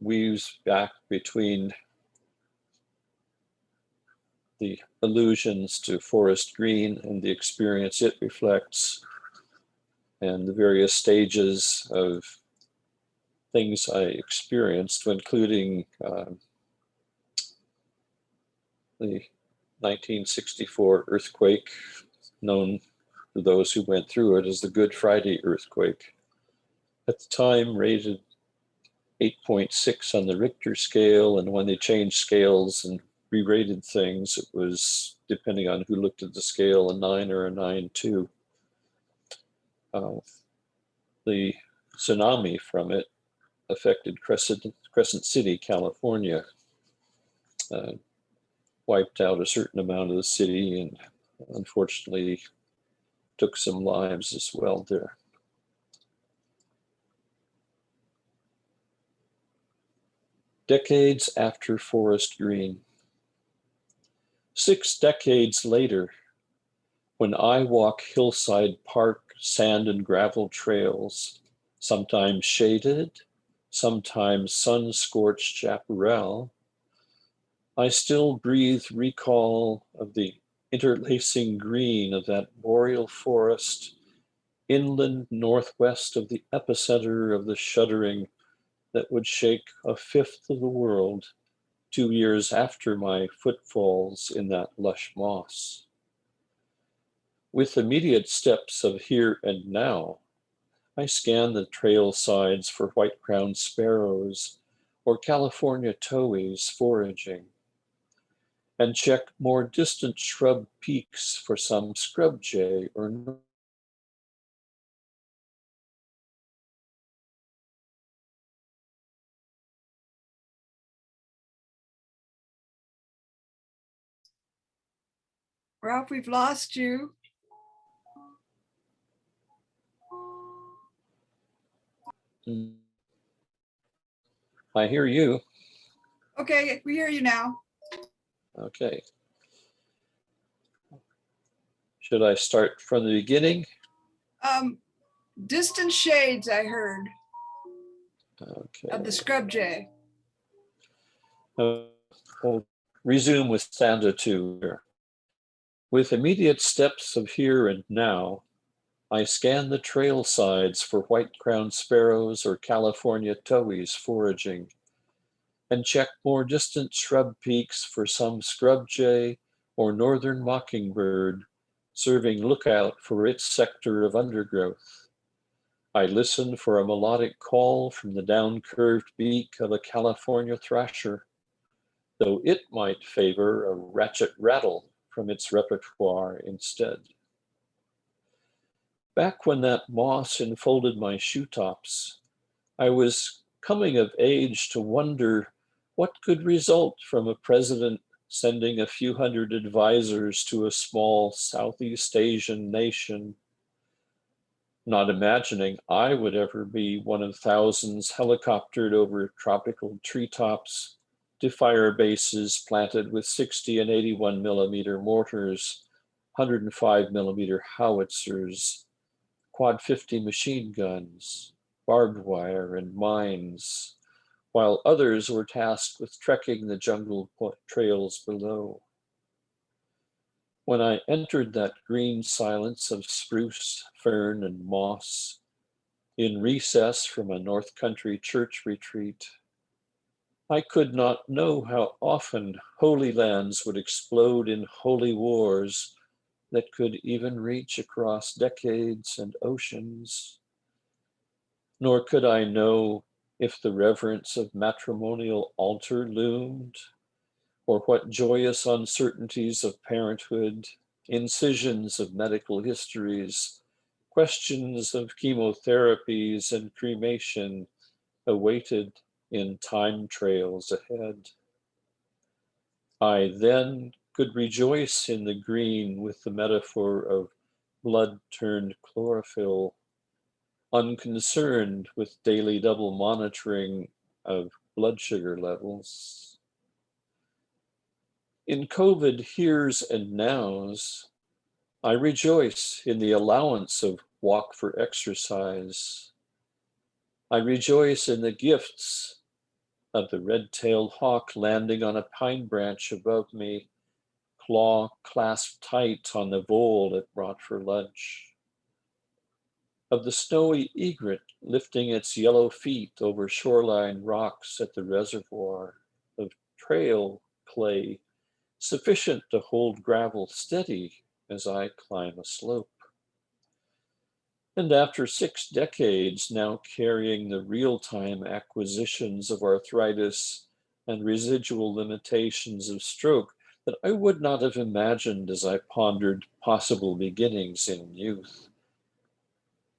weaves back between the allusions to forest green and the experience it reflects, and the various stages of things I experienced, including the 1964 earthquake, known to those who went through it as the Good Friday earthquake. At the time, rated 8.6 on the Richter scale, and when they changed scales and re-rated things, it was, depending on who looked at the scale, a 9 or a 9.2. The tsunami from it affected Crescent City, California, wiped out a certain amount of the city, and unfortunately took some lives as well there. Decades after Forest Green. 6 decades later, when I walk hillside park sand and gravel trails, sometimes shaded, sometimes sun-scorched chaparral, I still breathe recall of the interlacing green of that boreal forest inland northwest of the epicenter of the shuddering that would shake a fifth of the world 2 years after my footfalls in that lush moss. With immediate steps of here and now, I scan the trail sides for white-crowned sparrows or California towhees foraging, and check more distant shrub peaks for some scrub jay or Ralph, we've lost you. I hear you. Okay, we hear you now. Okay. Should I start from the beginning? Distant shades, I heard, Okay. of the scrub jay. I'll resume with stanza 2 here. With immediate steps of here and now, I scan the trail sides for white-crowned sparrows or California towhees foraging, and check more distant shrub peaks for some scrub jay or northern mockingbird, serving lookout for its sector of undergrowth. I listen for a melodic call from the down-curved beak of a California thrasher, though it might favor a ratchet rattle from its repertoire instead. Back when that moss enfolded my shoe tops, I was coming of age to wonder what could result from a president sending a few hundred advisors to a small Southeast Asian nation, not imagining I would ever be one of thousands helicoptered over tropical treetops to fire bases planted with 60 and 81 millimeter mortars, 105 millimeter howitzers, quad 50 machine guns, barbed wire, and mines, while others were tasked with trekking the jungle trails below. When I entered that green silence of spruce, fern, and moss, in recess from a North Country church retreat, I could not know how often holy lands would explode in holy wars that could even reach across decades and oceans. Nor could I know if the reverence of matrimonial altar loomed, or what joyous uncertainties of parenthood, incisions of medical histories, questions of chemotherapies and cremation awaited in time trails ahead. I then could rejoice in the green with the metaphor of blood turned chlorophyll, unconcerned with daily double monitoring of blood sugar levels. In COVID heres and nows, I rejoice in the allowance of walk for exercise. I rejoice in the gifts of the red-tailed hawk landing on a pine branch above me, claw clasped tight on the vole it brought for lunch. Of the snowy egret lifting its yellow feet over shoreline rocks at the reservoir, of trail clay sufficient to hold gravel steady as I climb a slope. And after 6 decades now carrying the real-time acquisitions of arthritis and residual limitations of stroke that I would not have imagined as I pondered possible beginnings in youth,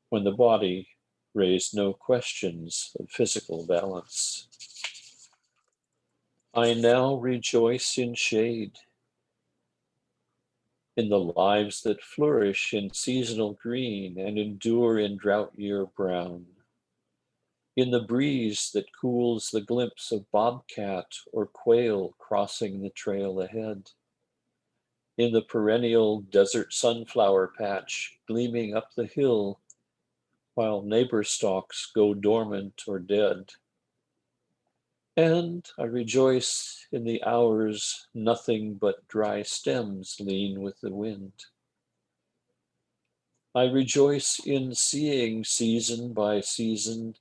when the body raised no questions of physical balance. I now rejoice in shade, in the lives that flourish in seasonal green and endure in drought year brown, in the breeze that cools the glimpse of bobcat or quail crossing the trail ahead, in the perennial desert sunflower patch gleaming up the hill while neighbor stalks go dormant or dead. And I rejoice in the hours nothing but dry stems lean with the wind. I rejoice in seeing season by season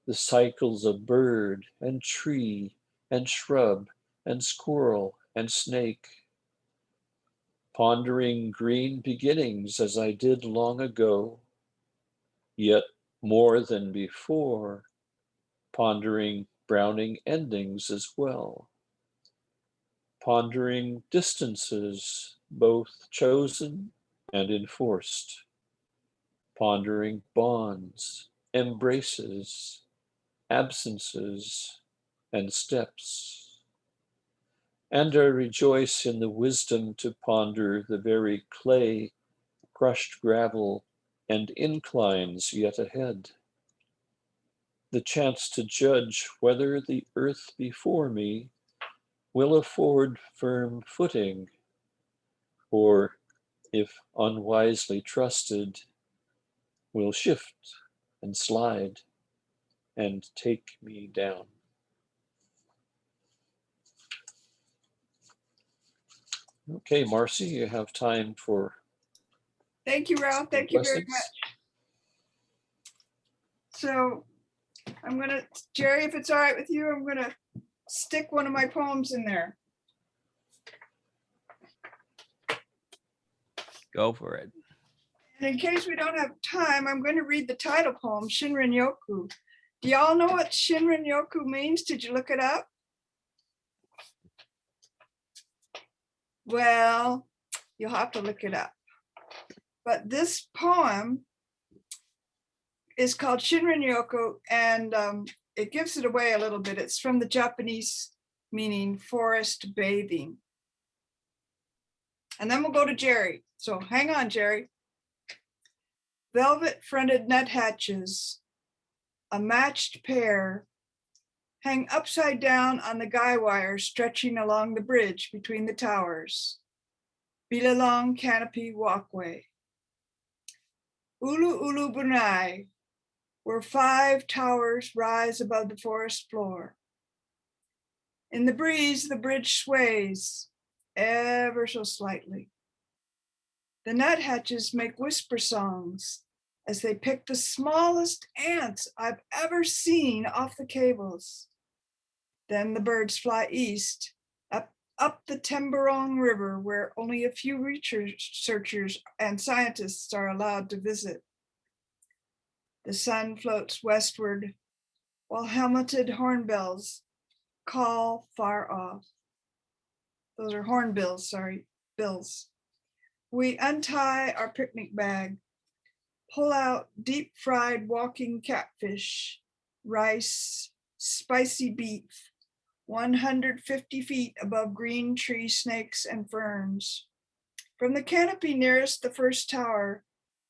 the cycles of bird and tree and shrub and squirrel and snake, pondering green beginnings as I did long ago, yet more than before, pondering browning endings as well, pondering distances both chosen and enforced, pondering bonds, embraces, absences, and steps. And I rejoice in the wisdom to ponder the very clay, crushed gravel, and inclines yet ahead. The chance to judge whether the earth before me will afford firm footing, or if unwisely trusted, will shift and slide and take me down. Okay, Marcy, you have time for. Thank you, Ralph. Thank you very questions. much. So I'm gonna, Jerry, if it's all right with you, I'm gonna stick one of my poems in there. Go for it. And in case we don't have time, I'm going to read the title poem, Shinrin Yoku. Do y'all know what Shinrin Yoku means? Did you look it up? Well, you'll have to look it up. But this poem is called Shinrin Yoku, and it gives it away a little bit. It's from the Japanese meaning forest bathing. And then we'll go to Jerry. So hang on, Jerry. Velvet fronted nuthatches, a matched pair, hang upside down on the guy wire stretching along the bridge between the towers. Bilalong canopy walkway. Ulu Ulu Bunai, where 5 towers rise above the forest floor. In the breeze, the bridge sways ever so slightly. The nuthatches make whisper songs as they pick the smallest ants I've ever seen off the cables. Then the birds fly east, up the Temburong River, where only a few researchers and scientists are allowed to visit. The sun floats westward, while helmeted hornbills call far off. Those are hornbills, sorry, bills. We untie our picnic bag, pull out deep fried walking catfish, rice, spicy beef, 150 feet above green tree snakes and ferns. From the canopy nearest the first tower,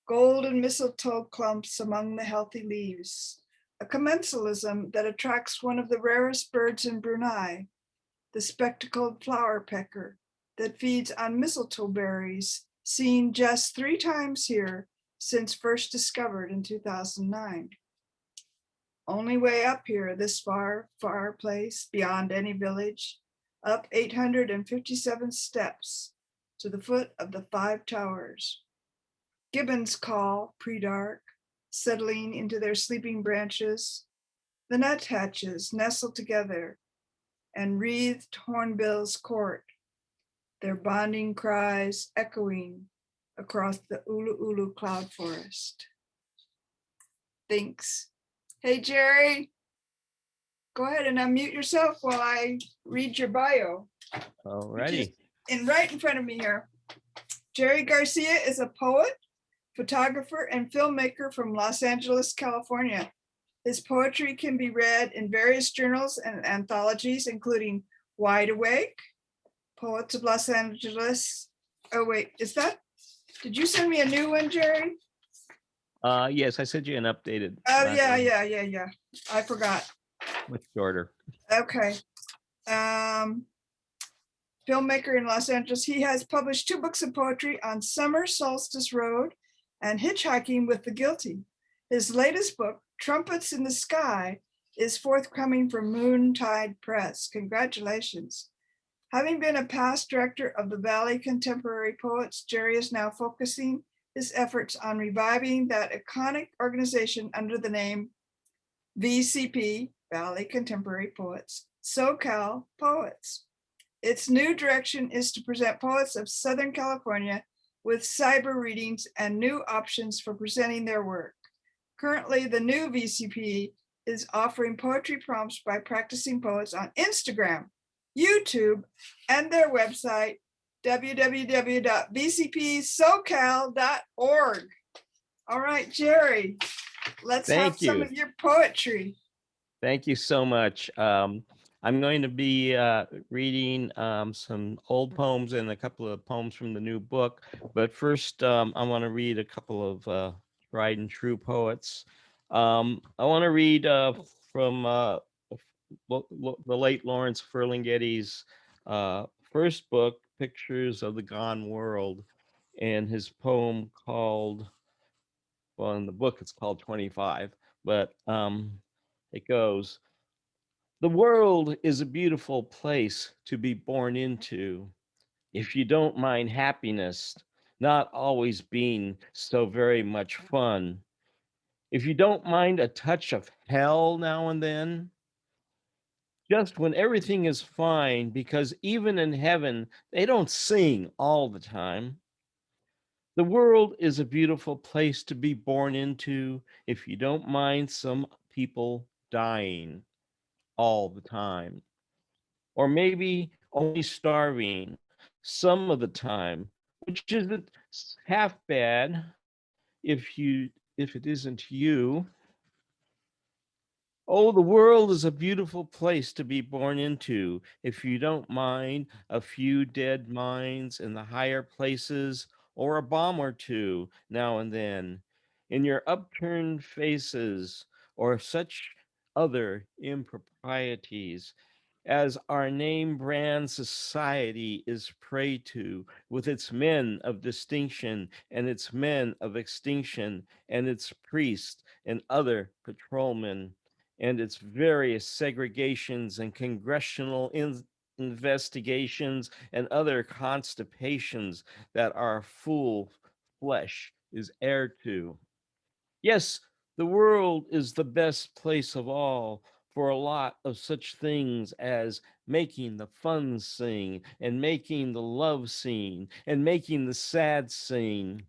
golden mistletoe clumps among the healthy leaves, a commensalism that attracts one of the rarest birds in Brunei, the spectacled flower pecker that feeds on mistletoe berries, seen just 3 times here since first discovered in 2009. Only way up here, this far, far place, beyond any village, up 857 steps to the foot of the 5 towers. Gibbons call pre-dark, settling into their sleeping branches. The nuthatches nestle together and wreathed hornbills court, their bonding cries echoing across the Ulu Ulu cloud forest. Thanks. Hey, Jerry, go ahead and unmute yourself while I read your bio. Alrighty. And right in front of me here. Jerry Garcia is a poet, photographer, and filmmaker from Los Angeles, California. His poetry can be read in various journals and anthologies, including Wide Awake, Poets of Los Angeles. Oh, wait, did you send me a new one, Jerry? Yes, I sent you an updated. Oh, yeah. I forgot. Much shorter. Okay. Filmmaker in Los Angeles. He has published 2 books of poetry on Summer Solstice Road and Hitchhiking with the Guilty. His latest book, Trumpets in the Sky, is forthcoming from Moontide Press. Congratulations. Having been a past director of the Valley Contemporary Poets, Jerry is now focusing his efforts on reviving that iconic organization under the name VCP, Valley Contemporary Poets, SoCal Poets. Its new direction is to present poets of Southern California with cyber readings and new options for presenting their work. Currently, the new VCP is offering poetry prompts by practicing poets on Instagram, YouTube, and their website, www.vcpsocal.org. All right, Jerry, let's have some of your poetry. Thank you so much. I'm going to be reading some old poems and a couple of poems from the new book. But first, I want to read a couple of tried and true poets. I want to read from the late Lawrence Ferlinghetti's first book, Pictures of the Gone World, and his poem called, well, in the book it's called 25, but it goes, "The world is a beautiful place to be born into, if you don't mind happiness not always being so very much fun. If you don't mind a touch of hell now and then, just when everything is fine, because even in heaven, they don't sing all the time. The world is a beautiful place to be born into, if you don't mind some people dying all the time. Or maybe only starving some of the time, which isn't half bad if it isn't you. Oh, the world is a beautiful place to be born into, if you don't mind a few dead minds in the higher places, or a bomb or two now and then in your upturned faces, or such other improprieties as our name brand society is prey to, with its men of distinction and its men of extinction and its priests and other patrolmen and its various segregations and congressional investigations and other constipations that our fool flesh is heir to. Yes, the world is the best place of all for a lot of such things as making the fun sing and making the love scene and making the sad scene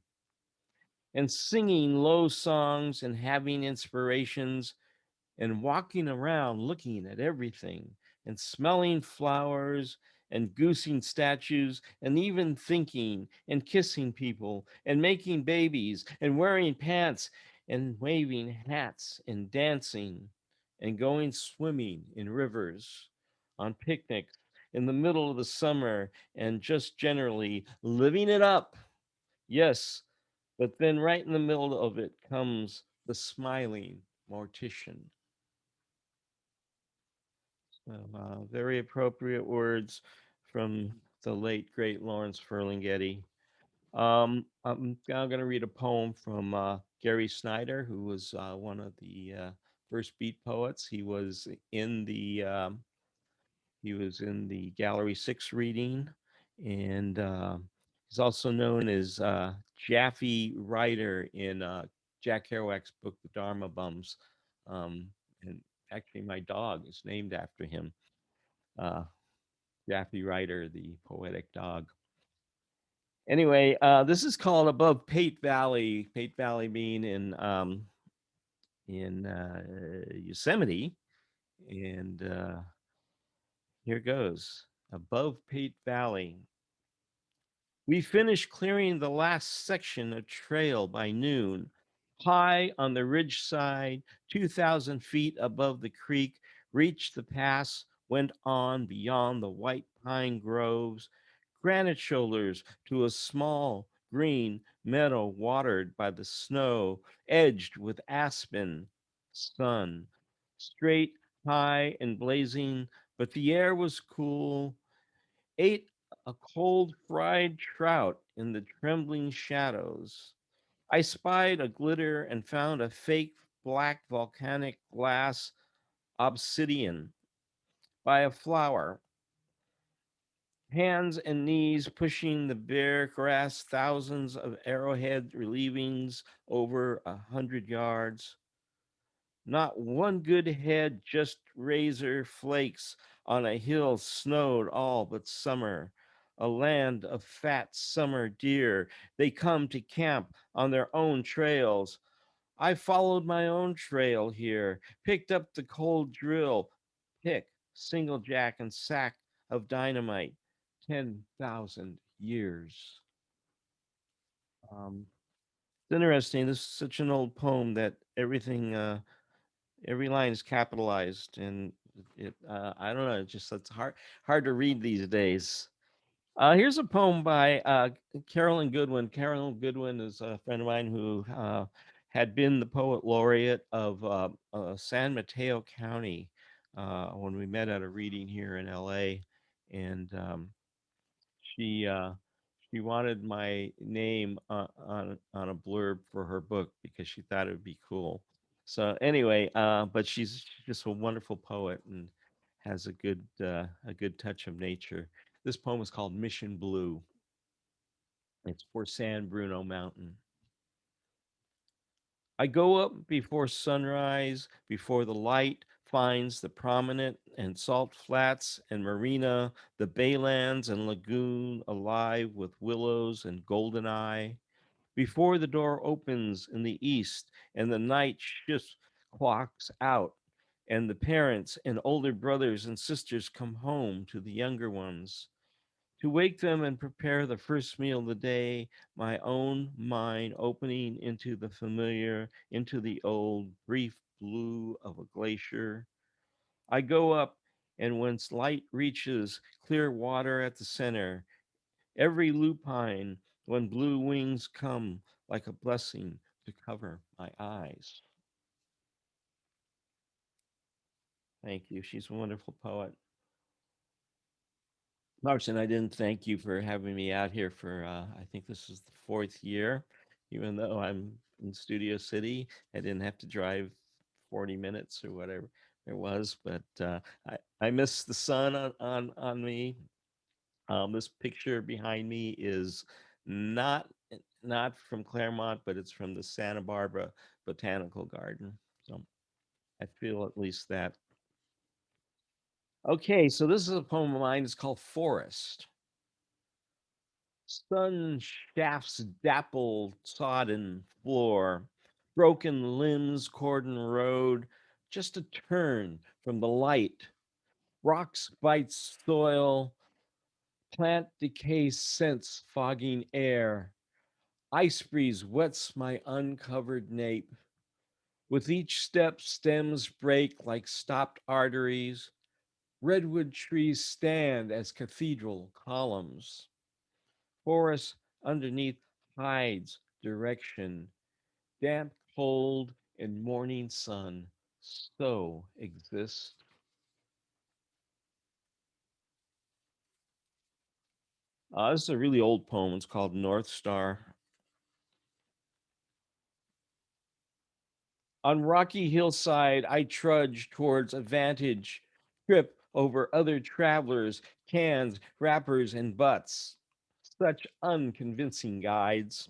and singing low songs and having inspirations and walking around looking at everything and smelling flowers and goosing statues and even thinking and kissing people and making babies and wearing pants and waving hats and dancing and going swimming in rivers, on picnics in the middle of the summer, and just generally living it up. Yes, but then right in the middle of it comes the smiling mortician." Very appropriate words from the late, great Lawrence Ferlinghetti. I'm now going to read a poem from Gary Snyder, who was one of the First Beat Poets. He was in the Gallery 6 reading, and he's also known as Jaffe Ryder in Jack Kerouac's book, The Dharma Bums. And actually, my dog is named after him, Jaffe Ryder, the poetic dog. Anyway, this is called Above Pate Valley. Pate Valley being in Yosemite, and here goes. Above Pate Valley. We finished clearing the last section of trail by noon. High on the ridge side, 2,000 feet above the creek, reached the pass, went on beyond the white pine groves, granite shoulders to a small green meadow watered by the snow, edged with aspen. Sun, straight, high, and blazing, but the air was cool. Ate a cold fried trout in the trembling shadows. I spied a glitter and found a fake black volcanic glass obsidian by a flower. Hands and knees pushing the bare grass, thousands of arrowhead relievings over 100 yards. Not one good head, just razor flakes on a hill snowed all but summer. A land of fat summer deer. They come to camp on their own trails. I followed my own trail here, picked up the cold drill, pick, single jack, and sack of dynamite. 10,000 years. It's interesting. This is such an old poem that everything every line is capitalized, and I don't know, it's hard to read these days. Here's a poem by Carolyn Goodwin. Carolyn Goodwin is a friend of mine who had been the poet laureate of San Mateo County when we met at a reading here in LA, and she she wanted my name on a blurb for her book because she thought it would be cool. So anyway, but she's just a wonderful poet and has a good touch of nature. This poem is called Mission Blue. It's for San Bruno Mountain. I go up before sunrise, before the light finds the prominent and salt flats and marina, the baylands and lagoon alive with willows and goldeneye. Before the door opens in the east and the night shifts clocks out, and the parents and older brothers and sisters come home to the younger ones. To wake them and prepare the first meal of the day, my own mind opening into the familiar, into the old, brief blue of a glacier. I go up, and when light reaches clear water at the center, every lupine, when blue wings come like a blessing to cover my eyes. Thank you. She's a wonderful poet. Martin, I didn't thank you for having me out here for, I think this is the 4th year, even though I'm in Studio City. I didn't have to drive 40 minutes or whatever it was, but I miss the sun on me. This picture behind me is not from Claremont, but it's from the Santa Barbara Botanical Garden. So I feel at least that. Okay, so this is a poem of mine. It's called Forest. Sun shafts dapple sodden floor, broken limbs cordon road, just a turn from the light. Rocks bite soil, plant decay scents fogging air. Ice breeze wets my uncovered nape. With each step, stems break like stopped arteries. Redwood trees stand as cathedral columns. Forest underneath hides direction. Damp, cold, and morning sun so exist. This is a really old poem. It's called North Star. On rocky hillside, I trudge towards a vantage, trip over other travelers, cans, wrappers, and butts. Such unconvincing guides.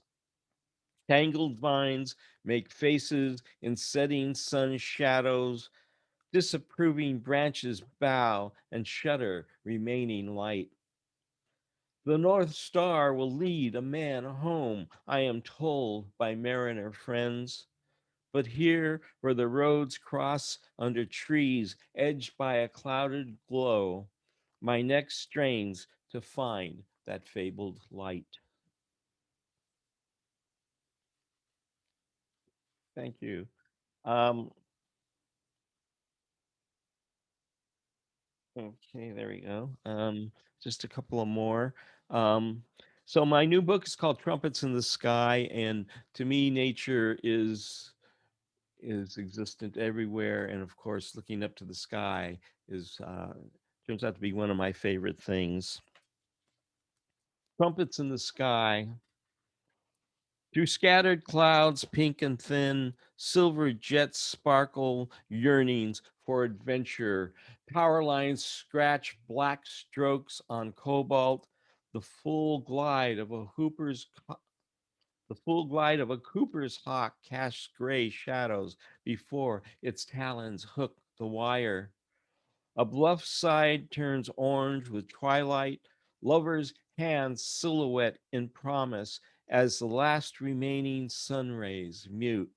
Tangled vines make faces in setting sun shadows. Disapproving branches bow and shudder, remaining light. The North Star will lead a man home, I am told by mariner friends. But here, where the roads cross under trees edged by a clouded glow, my neck strains to find that fabled light. Thank you. Okay, there we go. Just a couple of more. So my new book is called Trumpets in the Sky, and to me, nature is existent everywhere, and of course, looking up to the sky is turns out to be one of my favorite things. Trumpets in the sky. Through scattered clouds, pink and thin, silver jets sparkle, yearnings for adventure. Power lines scratch black strokes on cobalt. The full glide of a Cooper's hawk casts gray shadows before its talons hook the wire. A bluff side turns orange with twilight, lovers' hands silhouette in promise as the last remaining sun rays mute.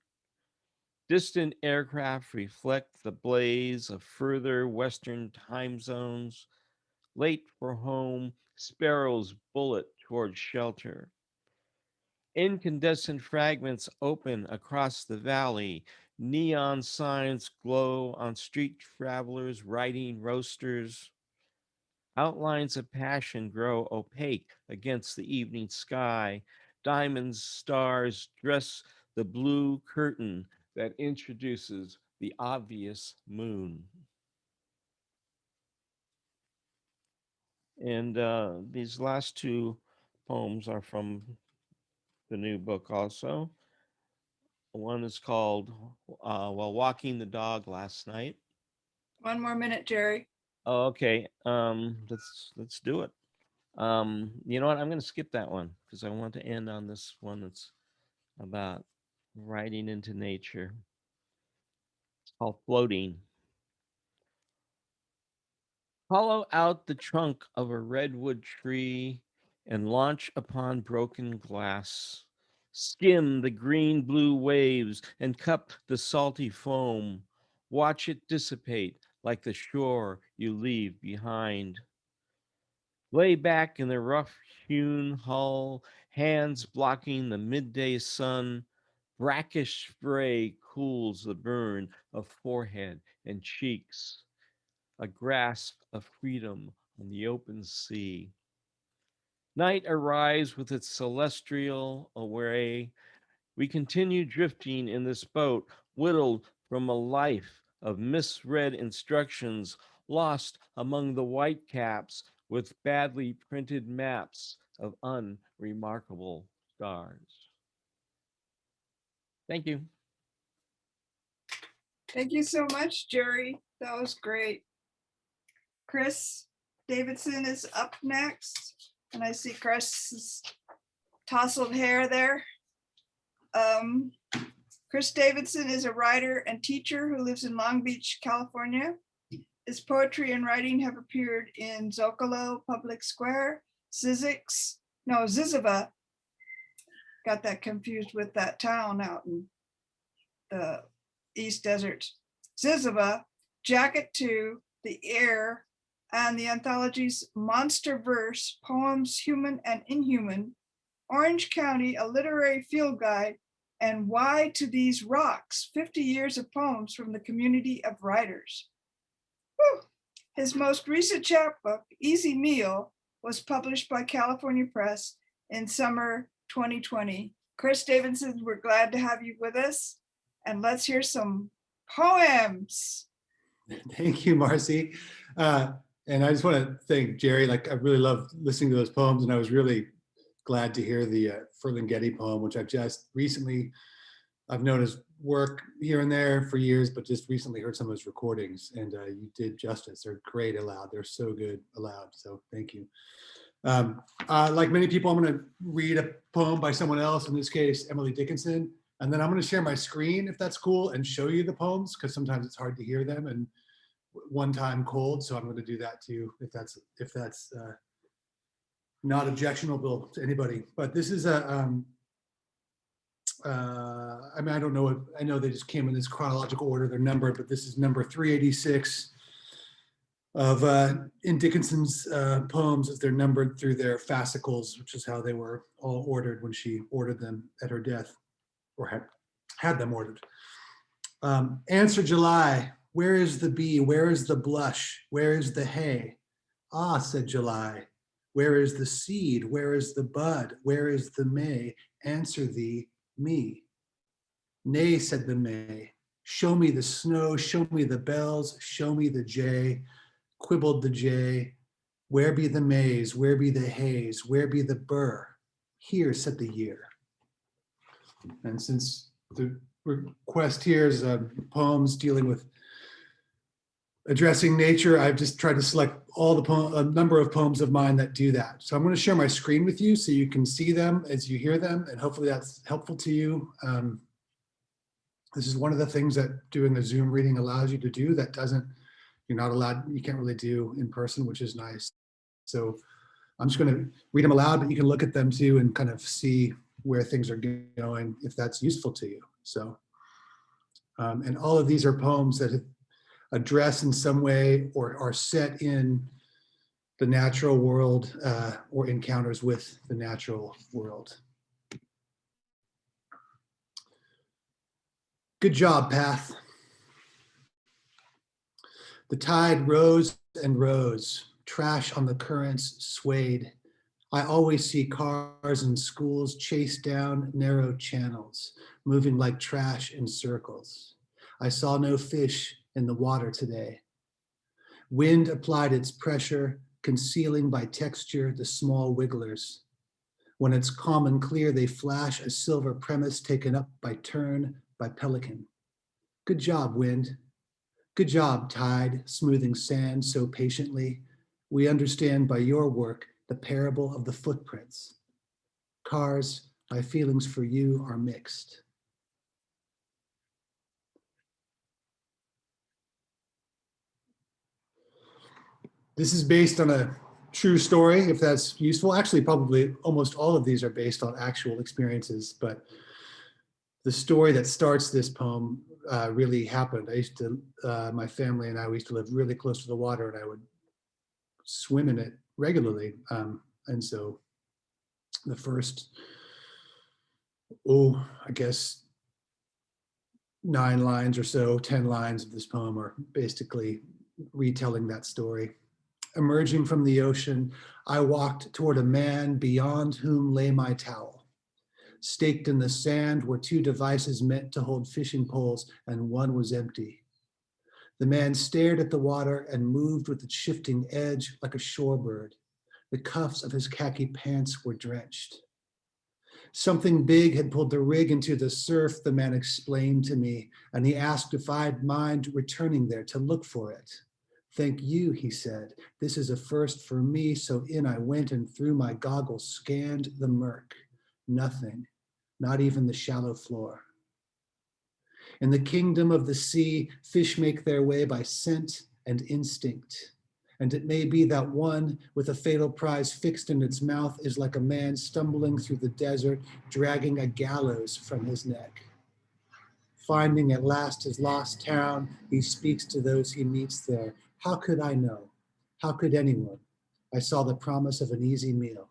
Distant aircraft reflect the blaze of further western time zones. Late for home, sparrows bullet toward shelter. Incandescent fragments open across the valley. Neon signs glow on street travelers riding roasters. Outlines of passion grow opaque against the evening sky. Diamond stars dress the blue curtain that introduces the obvious moon. And these last two poems are from the new book also. One is called While Walking the Dog Last Night. One more minute, Jerry. Oh, okay. Let's do it. You know what? I'm going to skip that one because I want to end on this one that's about riding into nature. It's called Floating. Hollow out the trunk of a redwood tree and launch upon broken glass. Skim the green blue waves and cup the salty foam. Watch it dissipate like the shore you leave behind. Lay back in the rough-hewn hull, hands blocking the midday sun. Brackish spray cools the burn of forehead and cheeks. A grasp of freedom on the open sea. Night arrives with its celestial array. We continue drifting in this boat, whittled from a life of misread instructions, lost among the white caps with badly printed maps of unremarkable stars. Thank you. Thank you so much, Jerry. That was great. Chris Davidson is up next, and I see Chris's tousled hair there. Chris Davidson is a writer and teacher who lives in Long Beach, California. His poetry and writing have appeared in Zocalo, Public Square, Ziziva. Got that confused with that town out in the East Desert. Ziziva, Jacket 2, The Air, and the anthologies Monster Verse, Poems Human and Inhuman, Orange County, A Literary Field Guide, and Why to These Rocks, 50 Years of Poems from the Community of Writers. Whew. His most recent chapbook, Easy Meal, was published by California Press in summer 2020. Chris Davidson, we're glad to have you with us, and let's hear some poems. Thank you, Marcy. And I just want to thank Jerry. Like, I really love listening to those poems, and I was really glad to hear the Ferlinghetti poem, which I've just recently, I've known as work here and there for years, but just recently heard some of his recordings, and you did justice. They're great aloud. They're so good aloud. So thank you. Like many people, I'm going to read a poem by someone else, in this case, Emily Dickinson, and then I'm going to share my screen, if that's cool, and show you the poems, because sometimes it's hard to hear them and one time cold. So I'm going to do that too, if that's not objectionable to anybody. But this is a, I mean, I don't know, I know they just came in this chronological order, they're numbered, but this is number 386 of in Dickinson's poems, as they're numbered through their fascicles, which is how they were all ordered when she ordered them at her death, or had them ordered. Answer July, where is the bee? Where is the blush? Where is the hay? Ah, said July, where is the seed? Where is the bud? Where is the May? Answer thee, me. Nay, said the May, show me the snow, show me the bells, show me the jay. Quibbled the jay, where be the Mays? Where be the hays? Where be the burr? Here, said the year. And since the request here is poems dealing with addressing nature, I've just tried to select all the a number of poems of mine that do that. So I'm going to share my screen with you so you can see them as you hear them, and hopefully that's helpful to you. This is one of the things that doing a Zoom reading allows you to do that you're not allowed, you can't really do in person, which is nice. So I'm just going to read them aloud, but you can look at them too and kind of see where things are going, if that's useful to you. So, and all of these are poems that address in some way or are set in the natural world or encounters with the natural world. Good job, Path. The tide rose and rose, trash on the currents swayed. I always see cars and schools chase down narrow channels, moving like trash in circles. I saw no fish in the water today. Wind applied its pressure, concealing by texture the small wigglers. When it's calm and clear, they flash a silver premise taken up by turn by pelican. Good job, wind. Good job, tide, smoothing sand so patiently. We understand by your work the parable of the footprints. Cars, my feelings for you are mixed. This is based on a true story, if that's useful. Actually, probably almost all of these are based on actual experiences, but the story that starts this poem really happened. I used to, my family and I, we used to live really close to the water, and I would swim in it regularly. And so the first, I guess 9 lines or so, 10 lines of this poem are basically retelling that story. Emerging from the ocean, I walked toward a man beyond whom lay my towel. Staked in the sand were 2 devices meant to hold fishing poles, and one was empty. The man stared at the water and moved with its shifting edge like a shorebird. The cuffs of his khaki pants were drenched. Something big had pulled the rig into the surf, the man explained to me, and he asked if I'd mind returning there to look for it. Thank you, he said. This is a first for me, so in I went and through my goggles scanned the murk. Nothing. Not even the shallow floor. In the kingdom of the sea, fish make their way by scent and instinct. And it may be that one with a fatal prize fixed in its mouth is like a man stumbling through the desert, dragging a gallows from his neck. Finding at last his lost town, he speaks to those he meets there. How could I know? How could anyone? I saw the promise of an easy meal.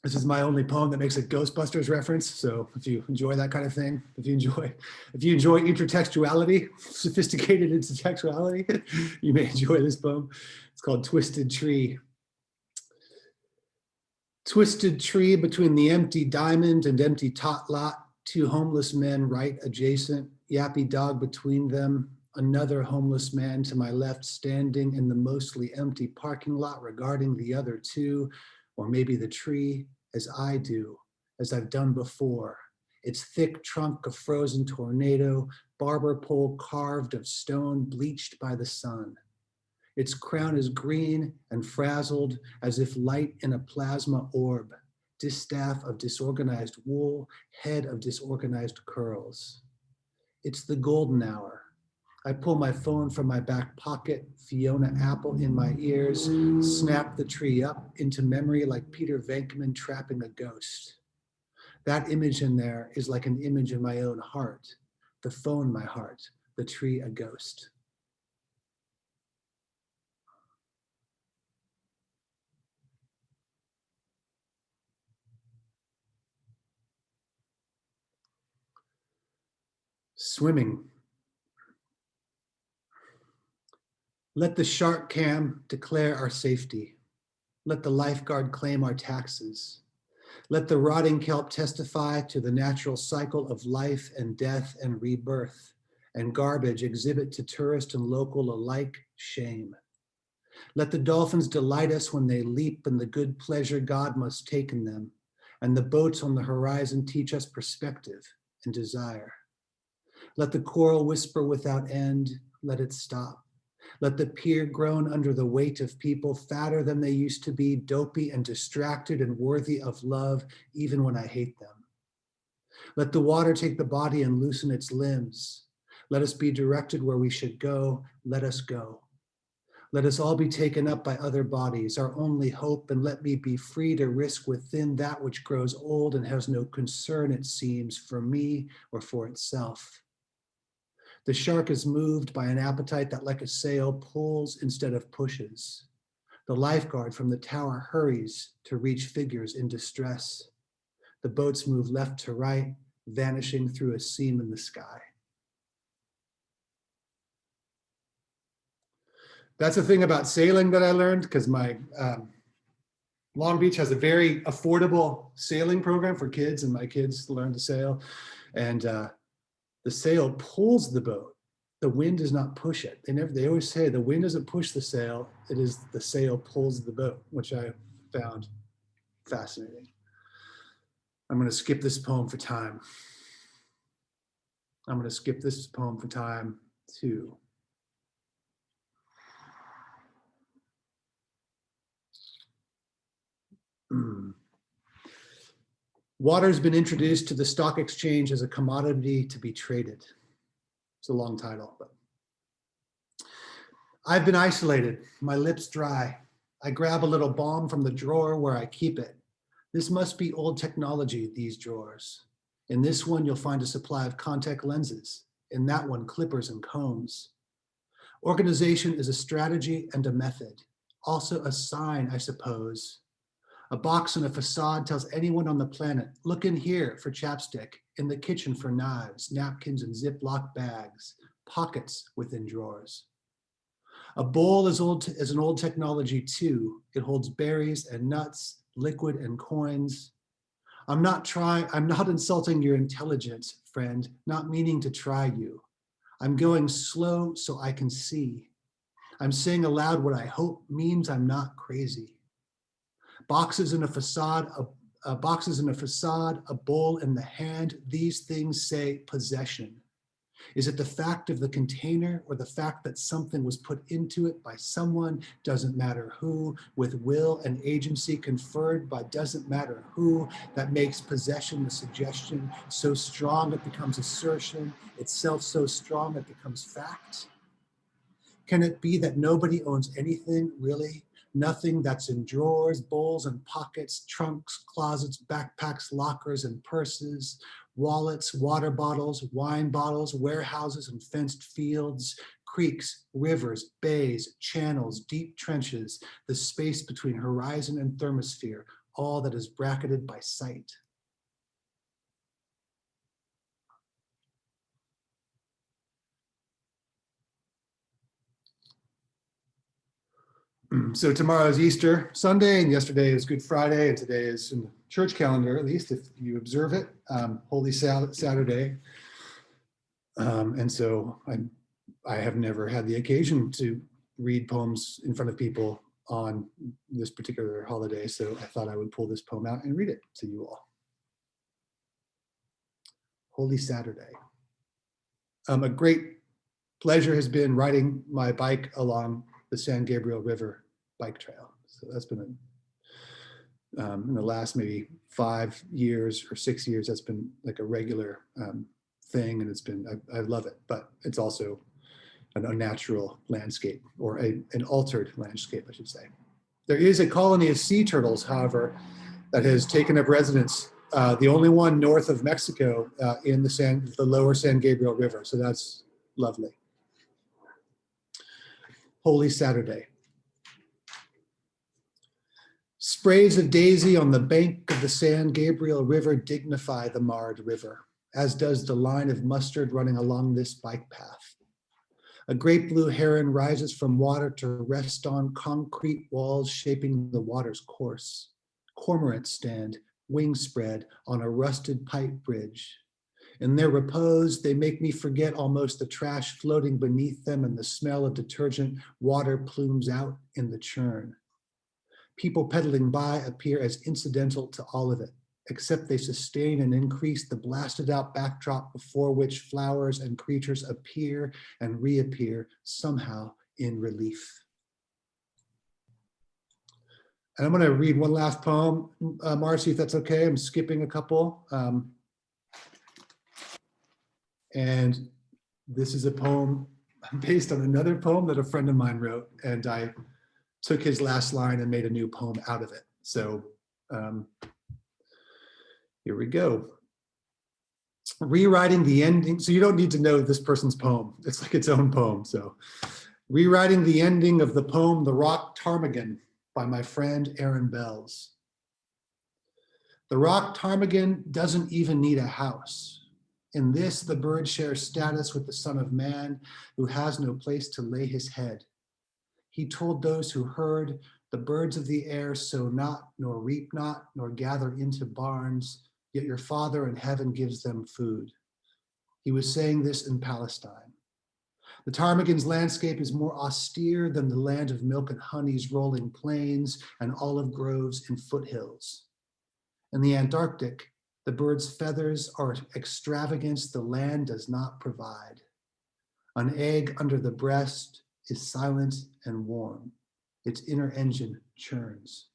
This is my only poem that makes a Ghostbusters reference. So if you enjoy that kind of thing, if you enjoy intertextuality, sophisticated intertextuality, you may enjoy this poem. It's called Twisted Tree. Twisted tree between the empty diamond and empty tot lot, 2 homeless men right adjacent, yappy dog between them. Another homeless man to my left standing in the mostly empty parking lot regarding the other two, or maybe the tree, as I do, as I've done before. Its thick trunk a frozen tornado, barber pole carved of stone bleached by the sun. Its crown is green and frazzled as if light in a plasma orb, distaff of disorganized wool, head of disorganized curls. It's the golden hour. I pull my phone from my back pocket, Fiona Apple in my ears, snap the tree up into memory like Peter Venkman trapping a ghost. That image in there is like an image in my own heart, the phone my heart, the tree a ghost. Swimming. Let the shark cam declare our safety. Let the lifeguard claim our taxes. Let the rotting kelp testify to the natural cycle of life and death and rebirth, and garbage exhibit to tourist and local alike shame. Let the dolphins delight us when they leap in the good pleasure God must take in them, and the boats on the horizon teach us perspective and desire. Let the coral whisper without end, let it stop. Let the pier groan under the weight of people fatter than they used to be, dopey and distracted and worthy of love, even when I hate them. Let the water take the body and loosen its limbs. Let us be directed where we should go. Let us go. Let us all be taken up by other bodies, our only hope, and let me be free to risk within that which grows old and has no concern, it seems, for me or for itself. The shark is moved by an appetite that, like a sail, pulls instead of pushes. The lifeguard from the tower hurries to reach figures in distress. The boats move left to right, vanishing through a seam in the sky. That's the thing about sailing that I learned, because my Long Beach has a very affordable sailing program for kids, and my kids learn to sail. And the sail pulls the boat. The wind does not push it. They always say the wind doesn't push the sail. It is the sail pulls the boat, which I found fascinating. I'm going to skip this poem for time. I'm going to skip this poem for time too. Water's been introduced to the stock exchange as a commodity to be traded. It's a long title, but I've been isolated, my lips dry. I grab a little balm from the drawer where I keep it. This must be old technology, these drawers. In this one, you'll find a supply of contact lenses. In that one, clippers and combs. Organization is a strategy and a method, also a sign, I suppose. A box and a facade tells anyone on the planet, look in here for chapstick, in the kitchen for knives, napkins and Ziploc bags, pockets within drawers. A bowl is an old technology too. It holds berries and nuts, liquid and coins. I'm not insulting your intelligence, friend, not meaning to try you. I'm going slow so I can see. I'm saying aloud what I hope means I'm not crazy. Boxes in a facade, a bowl in the hand, these things say possession. Is it the fact of the container or the fact that something was put into it by someone, doesn't matter who, with will and agency conferred by doesn't matter who, that makes possession the suggestion so strong it becomes assertion, itself so strong it becomes fact? Can it be that nobody owns anything, really? Nothing that's in drawers, bowls and pockets, trunks, closets, backpacks, lockers and purses, wallets, water bottles, wine bottles, warehouses and fenced fields, creeks, rivers, bays, channels, deep trenches, the space between horizon and thermosphere, all that is bracketed by sight. So tomorrow is Easter Sunday, and yesterday is Good Friday, and today is in the church calendar, at least if you observe it, Holy Saturday. And so I have never had the occasion to read poems in front of people on this particular holiday, so I thought I would pull this poem out and read it to you all. Holy Saturday. A great pleasure has been riding my bike along the San Gabriel River bike trail. So that's been in the last maybe 5 years or 6 years, that's been like a regular thing, and it's been, I love it, but it's also an unnatural landscape, or an altered landscape, I should say. There is a colony of sea turtles, however, that has taken up residence, the only one north of Mexico in the lower San Gabriel River. So that's lovely. Holy Saturday. Sprays of daisy on the bank of the San Gabriel River dignify the marred river, as does the line of mustard running along this bike path. A great blue heron rises from water to rest on concrete walls shaping the water's course. Cormorants stand, wings spread, on a rusted pipe bridge. In their repose, they make me forget almost the trash floating beneath them and the smell of detergent water plumes out in the churn. People pedaling by appear as incidental to all of it, except they sustain and increase the blasted out backdrop before which flowers and creatures appear and reappear somehow in relief. And I'm going to read one last poem, Marcy, if that's okay. I'm skipping a couple. And this is a poem based on another poem that a friend of mine wrote, and I took his last line and made a new poem out of it. So here we go. Rewriting the ending. So you don't need to know this person's poem. It's like its own poem. So rewriting the ending of the poem, The Rock Ptarmigan, by my friend Aaron Bells. The rock ptarmigan doesn't even need a house. In this, the bird shares status with the Son of Man, who has no place to lay his head. He told those who heard, the birds of the air sow not, nor reap not, nor gather into barns, yet your Father in heaven gives them food. He was saying this in Palestine. The ptarmigan's landscape is more austere than the land of milk and honey's rolling plains and olive groves and foothills. In the Antarctic, the bird's feathers are extravagance the land does not provide. An egg under the breast is silent and warm. Its inner engine churns.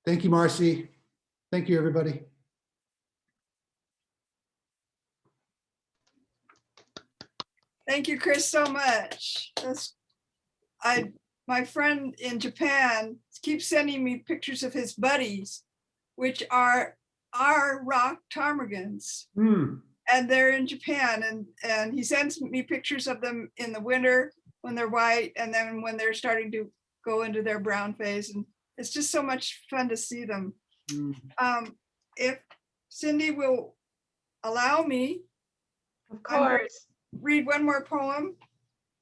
Thank you, Marcy. Thank you, everybody. Thank you, Chris, so much. My friend in Japan keeps sending me pictures of his buddies, which are rock ptarmigans. And they're in Japan, and he sends me pictures of them in the winter when they're white, and then when they're starting to go into their brown phase. And it's just so much fun to see them. If Cindy will allow me, of course, read one more poem.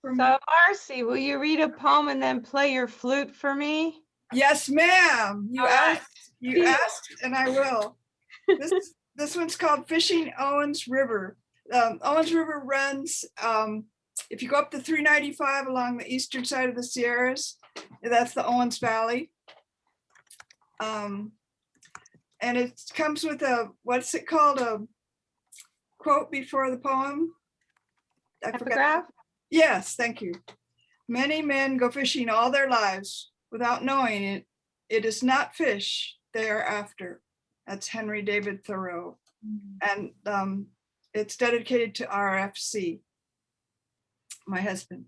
So Marcy, will you read a poem and then play your flute for me? Yes, ma'am. You asked, and I will. This one's called Fishing Owens River. Owens River runs, if you go up the 395 along the eastern side of the Sierras, that's the Owens Valley. And it comes with a, what's it called? A quote before the poem? I forgot. Yes, thank you. Many men go fishing all their lives without knowing it. It is not fish they are after. That's Henry David Thoreau. And it's dedicated to RFC, my husband.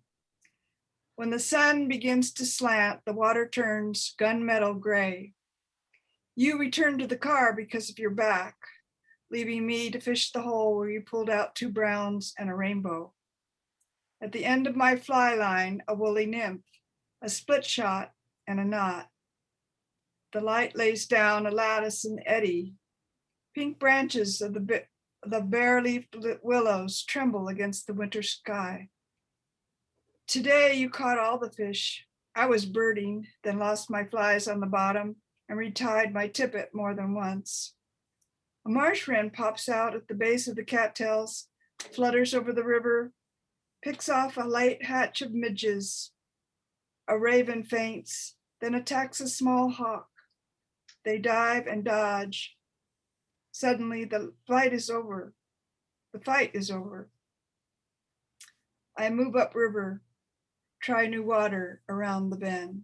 When the sun begins to slant, the water turns gunmetal gray. You return to the car because of your back, leaving me to fish the hole where you pulled out 2 browns and a rainbow. At the end of my fly line, a woolly nymph, a split shot and a knot. The light lays down a lattice and eddy. Pink branches of the bare-leafed willows tremble against the winter sky. Today you caught all the fish. I was birding, then lost my flies on the bottom and retied my tippet more than once. A marsh wren pops out at the base of the cattails, flutters over the river, picks off a light hatch of midges. A raven faints, then attacks a small hawk. They dive and dodge. Suddenly the fight is over. The fight is over. I move upriver, try new water around the bend.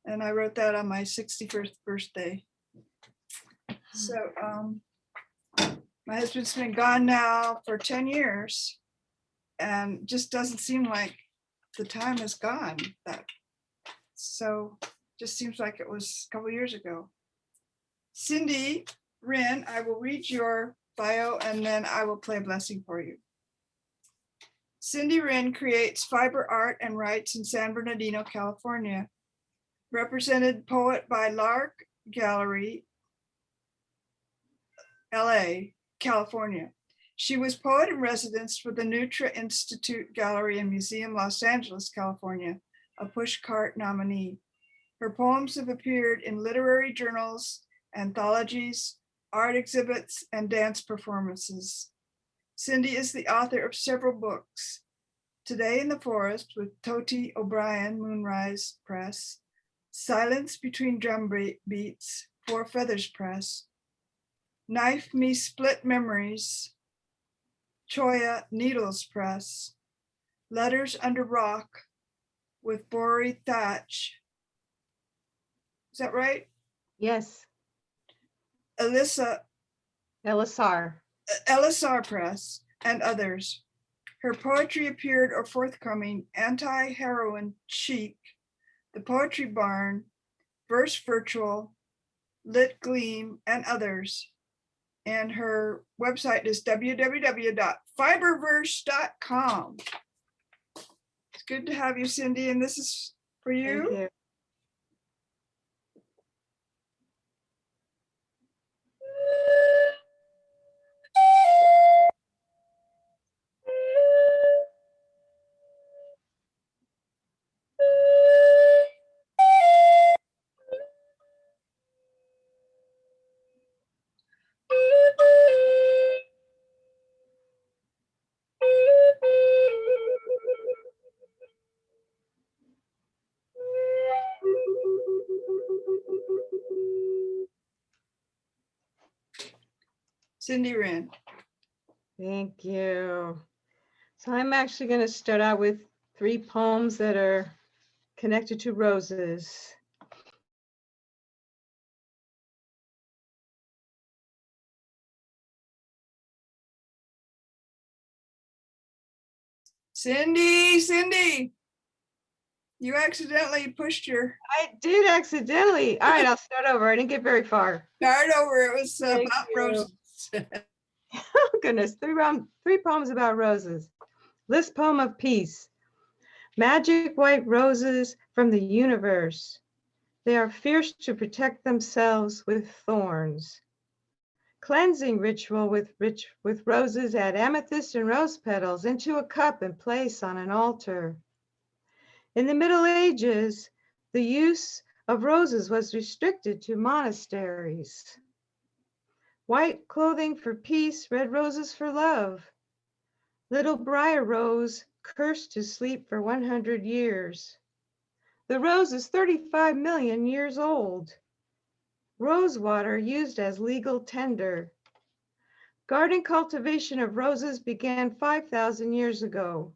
And I wrote that on my 61st birthday. So my husband's been gone now for 10 years and just doesn't seem like the time has gone. So just seems like it was a couple years ago. Cindy Wren, I will read your bio and then I will play a blessing for you. Cindy Wren creates fiber art and writes in San Bernardino, California. Represented poet by Lark Gallery, LA, California. She was poet in residence for the Nutra Institute Gallery and Museum, Los Angeles, California, a pushcart nominee. Her poems have appeared in literary journals, anthologies, art exhibits, and dance performances. Cindy is the author of several books. Today in the Forest with Toti O'Brien, Moonrise Press, Silence Between Drum Beats, Four Feathers Press, Knife Me Split Memories, Choya Needles Press, Letters Under Rock with Bori Thatch. Is that right? Yes. Elisar Press, and others. Her poetry appeared or forthcoming Anti-Heroin Chic, The Poetry Barn, Verse Virtual, Lit Gleam, and others. And her website is www.fiberverse.com. It's good to have you, Cindy, and this is for you. Thank you. Cindy Wren. Thank you. So I'm actually going to start out with 3 poems that are connected to roses. Cindy, you accidentally pushed your. I did accidentally. All right, I'll start over. I didn't get very far. Start over. It was Thank about you. roses. Oh, goodness, 3 poems about roses. List poem of peace. Magic white roses from the universe. They are fierce to protect themselves with thorns. Cleansing ritual with roses, add amethyst and rose petals into a cup and place on an altar. In the Middle Ages, the use of roses was restricted to monasteries. White clothing for peace, red roses for love. Little briar rose cursed to sleep for 100 years. The rose is 35 million years old. Rose water used as legal tender. Garden cultivation of roses began 5,000 years ago.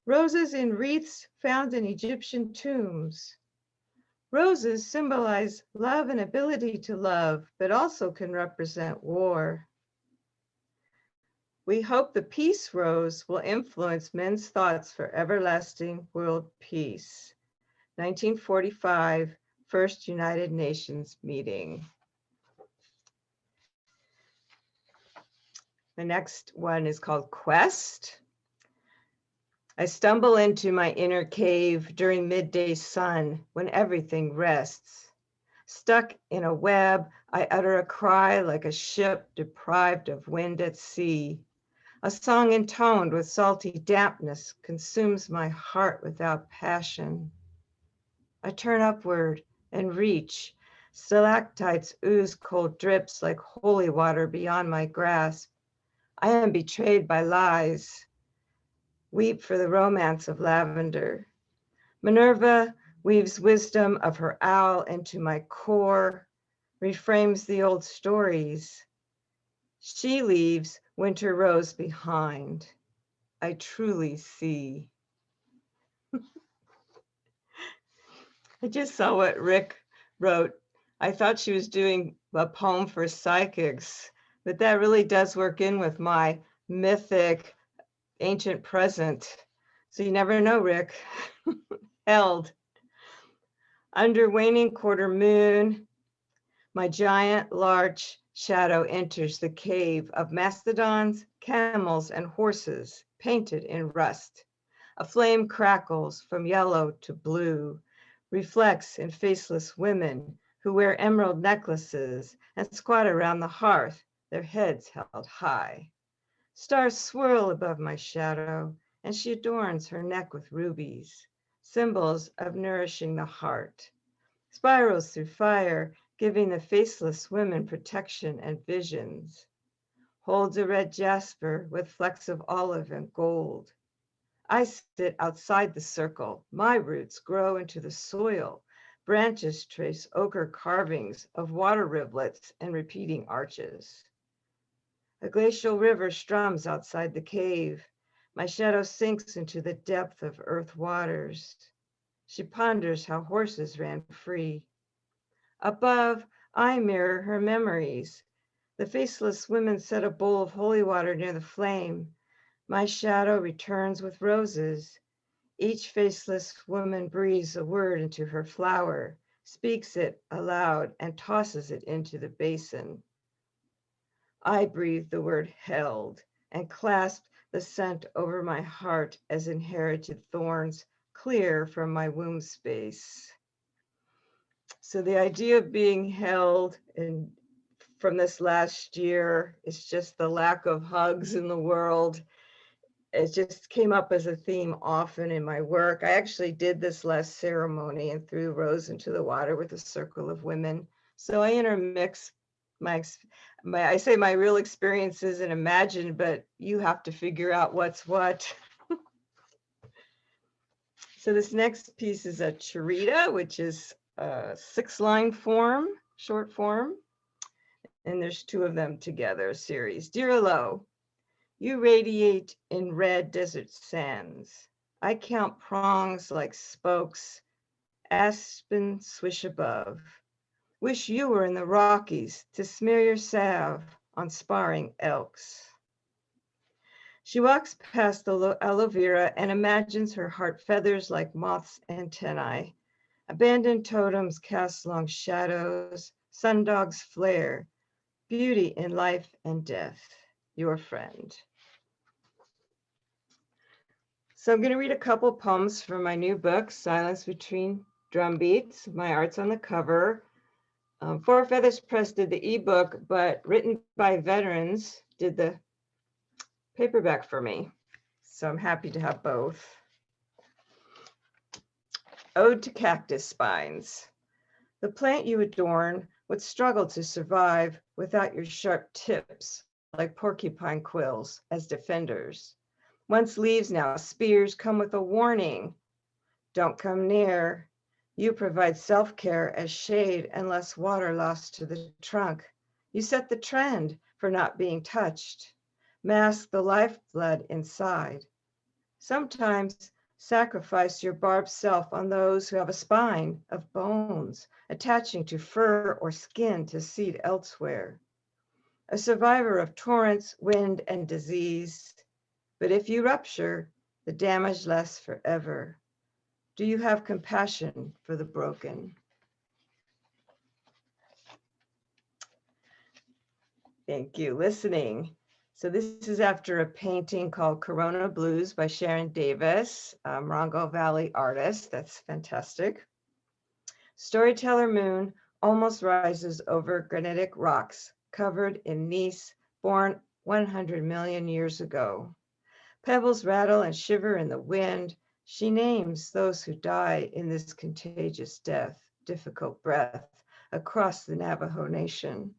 Roses in wreaths found in Egyptian tombs. Roses symbolize love and ability to love, but also can represent war. We hope the peace rose will influence men's thoughts for everlasting world peace. 1945, First United Nations meeting. The next one is called Quest. I stumble into my inner cave during midday sun when everything rests. Stuck in a web, I utter a cry like a ship deprived of wind at sea. A song intoned with salty dampness consumes my heart without passion. I turn upward and reach. Stalactites ooze cold drips like holy water beyond my grasp. I am betrayed by lies. weep for the romance of lavender. Minerva weaves wisdom of her owl into my core, reframes the old stories. She leaves winter rose behind. I truly see. I just saw what Rick wrote. I thought she was doing a poem for psychics, but that really does work in with my mythic ancient present. So you never know, Rick. Held. Under waning quarter moon, my giant large shadow enters the cave of mastodons, camels, and horses painted in rust. A flame crackles from yellow to blue, reflects in faceless women who wear emerald necklaces and squat around the hearth, their heads held high. Stars swirl above my shadow, and she adorns her neck with rubies, symbols of nourishing the heart. Spirals through fire, giving the faceless women protection and visions. Holds a red jasper with flecks of olive and gold. I sit outside the circle. My roots grow into the soil. Branches trace ochre carvings of water rivulets and repeating arches. A glacial river strums outside the cave. My shadow sinks into the depth of earth waters. She ponders how horses ran free. Above, I mirror her memories. The faceless women set a bowl of holy water near the flame. My shadow returns with roses. Each faceless woman breathes a word into her flower, speaks it aloud, and tosses it into the basin. I breathe the word held and clasp the scent over my heart as inherited thorns clear from my womb space. So the idea of being held and from this last year is just the lack of hugs in the world. It just came up as a theme often in my work. I actually did this last ceremony and threw Rose into the water with a circle of women. So I intermix my real experiences and imagined, but you have to figure out what's what. So this next piece is a charita, which is a 6-line form, short form. And there's 2 of them together, a series. Dear Alo, you radiate in red desert sands. I count prongs like spokes, aspen swish above. Wish you were in the Rockies to smear your salve on sparring elks. She walks past the aloe vera and imagines her heart feathers like moth's antennae. Abandoned totems cast long shadows, sundogs flare. Beauty in life and death, your friend. So I'm going to read a couple poems from my new book, Silence Between Drum Beats. My art's on the cover. Four Feathers Press did the ebook, but Written by Veterans did the paperback for me. So I'm happy to have both. Ode to Cactus Spines. The plant you adorn would struggle to survive without your sharp tips, like porcupine quills, as defenders. Once leaves, now spears come with a warning. Don't come near. You provide self-care as shade and less water lost to the trunk. You set the trend for not being touched. Mask the lifeblood inside. Sometimes sacrifice your barbed self on those who have a spine of bones attaching to fur or skin to seed elsewhere. A survivor of torrents, wind, and disease. But if you rupture, the damage lasts forever. Do you have compassion for the broken? Thank you. Listening. So this is after a painting called Corona Blues by Sharon Davis, Morongo Valley artist. That's fantastic. Storyteller moon almost rises over granitic rocks covered in gneiss born 100 million years ago. Pebbles rattle and shiver in the wind. She names those who die in this contagious death, difficult breath across the Navajo Nation.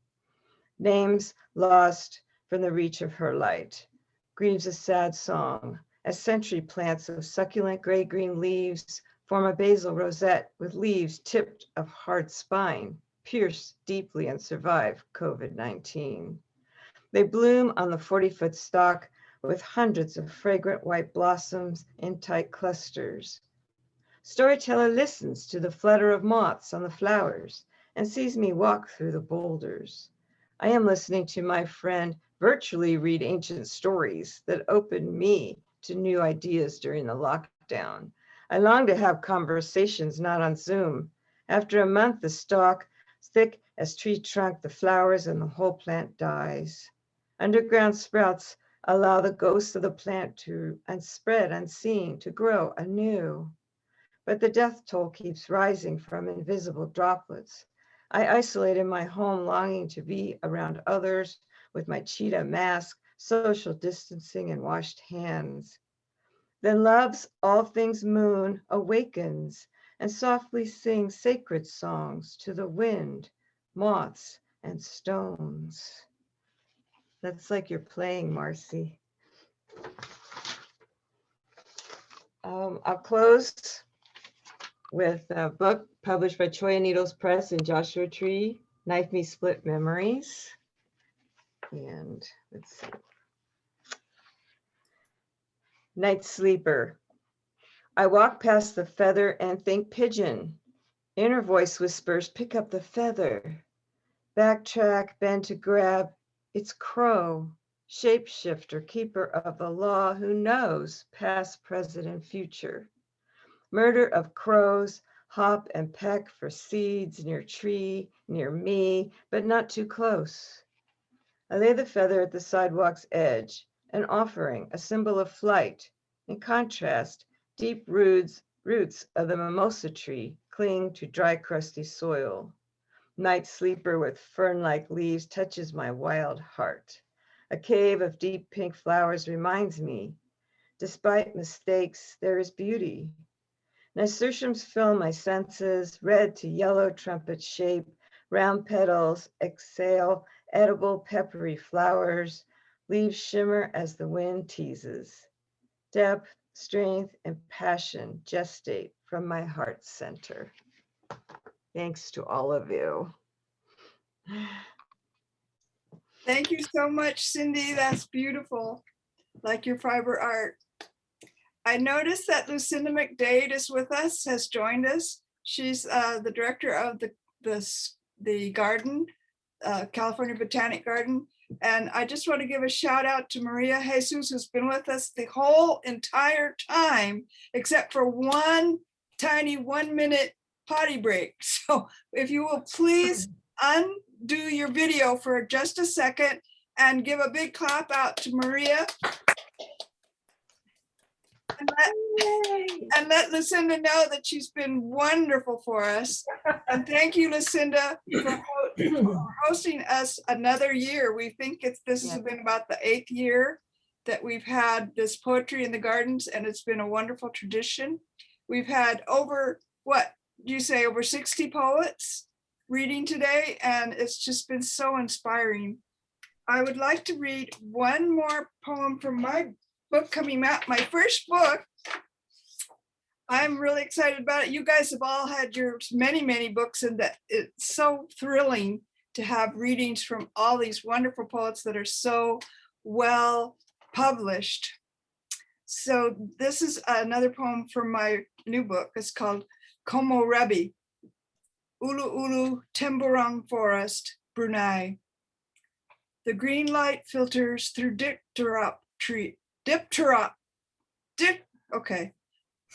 Names lost from the reach of her light. Grieves a sad song, as century plants of succulent gray-green leaves form a basal rosette with leaves tipped of hard spine, pierce deeply and survive COVID-19. They bloom on the 40-foot stalk with hundreds of fragrant white blossoms in tight clusters. Storyteller listens to the flutter of moths on the flowers and sees me walk through the boulders. I am listening to my friend virtually read ancient stories that opened me to new ideas during the lockdown. I long to have conversations not on Zoom. After a month, the stalk, thick as tree trunk, the flowers and the whole plant dies. Underground sprouts allow the ghosts of the plant to spread unseen, to grow anew. But the death toll keeps rising from invisible droplets. I isolate in my home, longing to be around others with my cheetah mask, social distancing, and washed hands. Then love's all things moon awakens and softly sings sacred songs to the wind, moths, and stones. That's like you're playing, Marcy. I'll close with a book published by Choya Needles Press and Joshua Tree, Knife Me Split Memories. And let's see. Night Sleeper. I walk past the feather and think pigeon. Inner voice whispers, pick up the feather. Backtrack, bend to grab. It's crow, shapeshifter, keeper of the law who knows past, present, and future. Murder of crows, hop and peck for seeds near tree, near me, but not too close. I lay the feather at the sidewalk's edge, an offering, a symbol of flight. In contrast, deep roots of the mimosa tree cling to dry, crusty soil. Night sleeper with fern-like leaves touches my wild heart. A cave of deep pink flowers reminds me, despite mistakes, there is beauty. Nasturtiums fill my senses, red to yellow trumpet shape, round petals exhale, edible peppery flowers, leaves shimmer as the wind teases. Depth, strength, and passion gestate from my heart center. Thanks to all of you. Thank you so much, Cindy. That's beautiful. Like your fiber art. I noticed that Lucinda McDade is with us, has joined us. She's the director of the garden, California Botanic Garden. And I just want to give a shout out to Maria Jesus, who's been with us the whole entire time, except for one tiny 1 minute potty break. So if you will please undo your video for just a second and give a big clap out to Maria. And let Lucinda know that she's been wonderful for us. And thank you, Lucinda, for hosting us another year. We think this has been about the 8th year that we've had this poetry in the gardens, and it's been a wonderful tradition. We've had over, what do you say, over 60 poets reading today, and it's just been so inspiring. I would like to read one more poem from my book coming out, my first book. I'm really excited about it. You guys have all had your many books, and that it's so thrilling to have readings from all these wonderful poets that are so well published. So this is another poem from my new book. It's called Como Rebi, Ulu Ulu Temburong Forest, Brunei. The green light filters through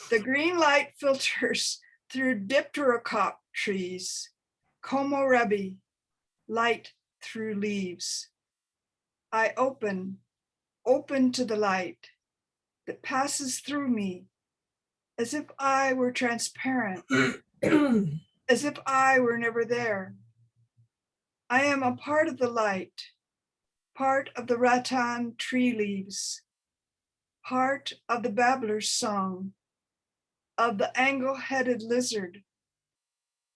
The green light filters through dipterocop trees. Como Rebi, light through leaves. I open to the light that passes through me, as if I were transparent, as if I were never there. I am a part of the light, part of the rattan tree leaves, part of the babbler's song, of the angle-headed lizard,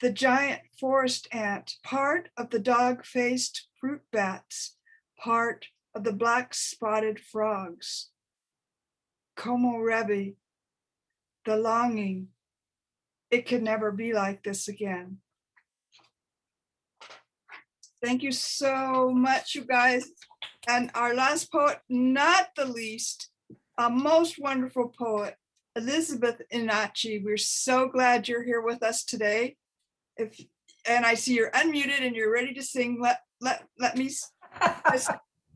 the giant forest ant, part of the dog-faced fruit bats, part of the black-spotted frogs. como Rebbe, the longing. It could never be like this again. Thank you so much, you guys. And our last poet, not the least, a most wonderful poet, Elizabeth Inachi. We're so glad you're here with us today. And I see you're unmuted and you're ready to sing. Let me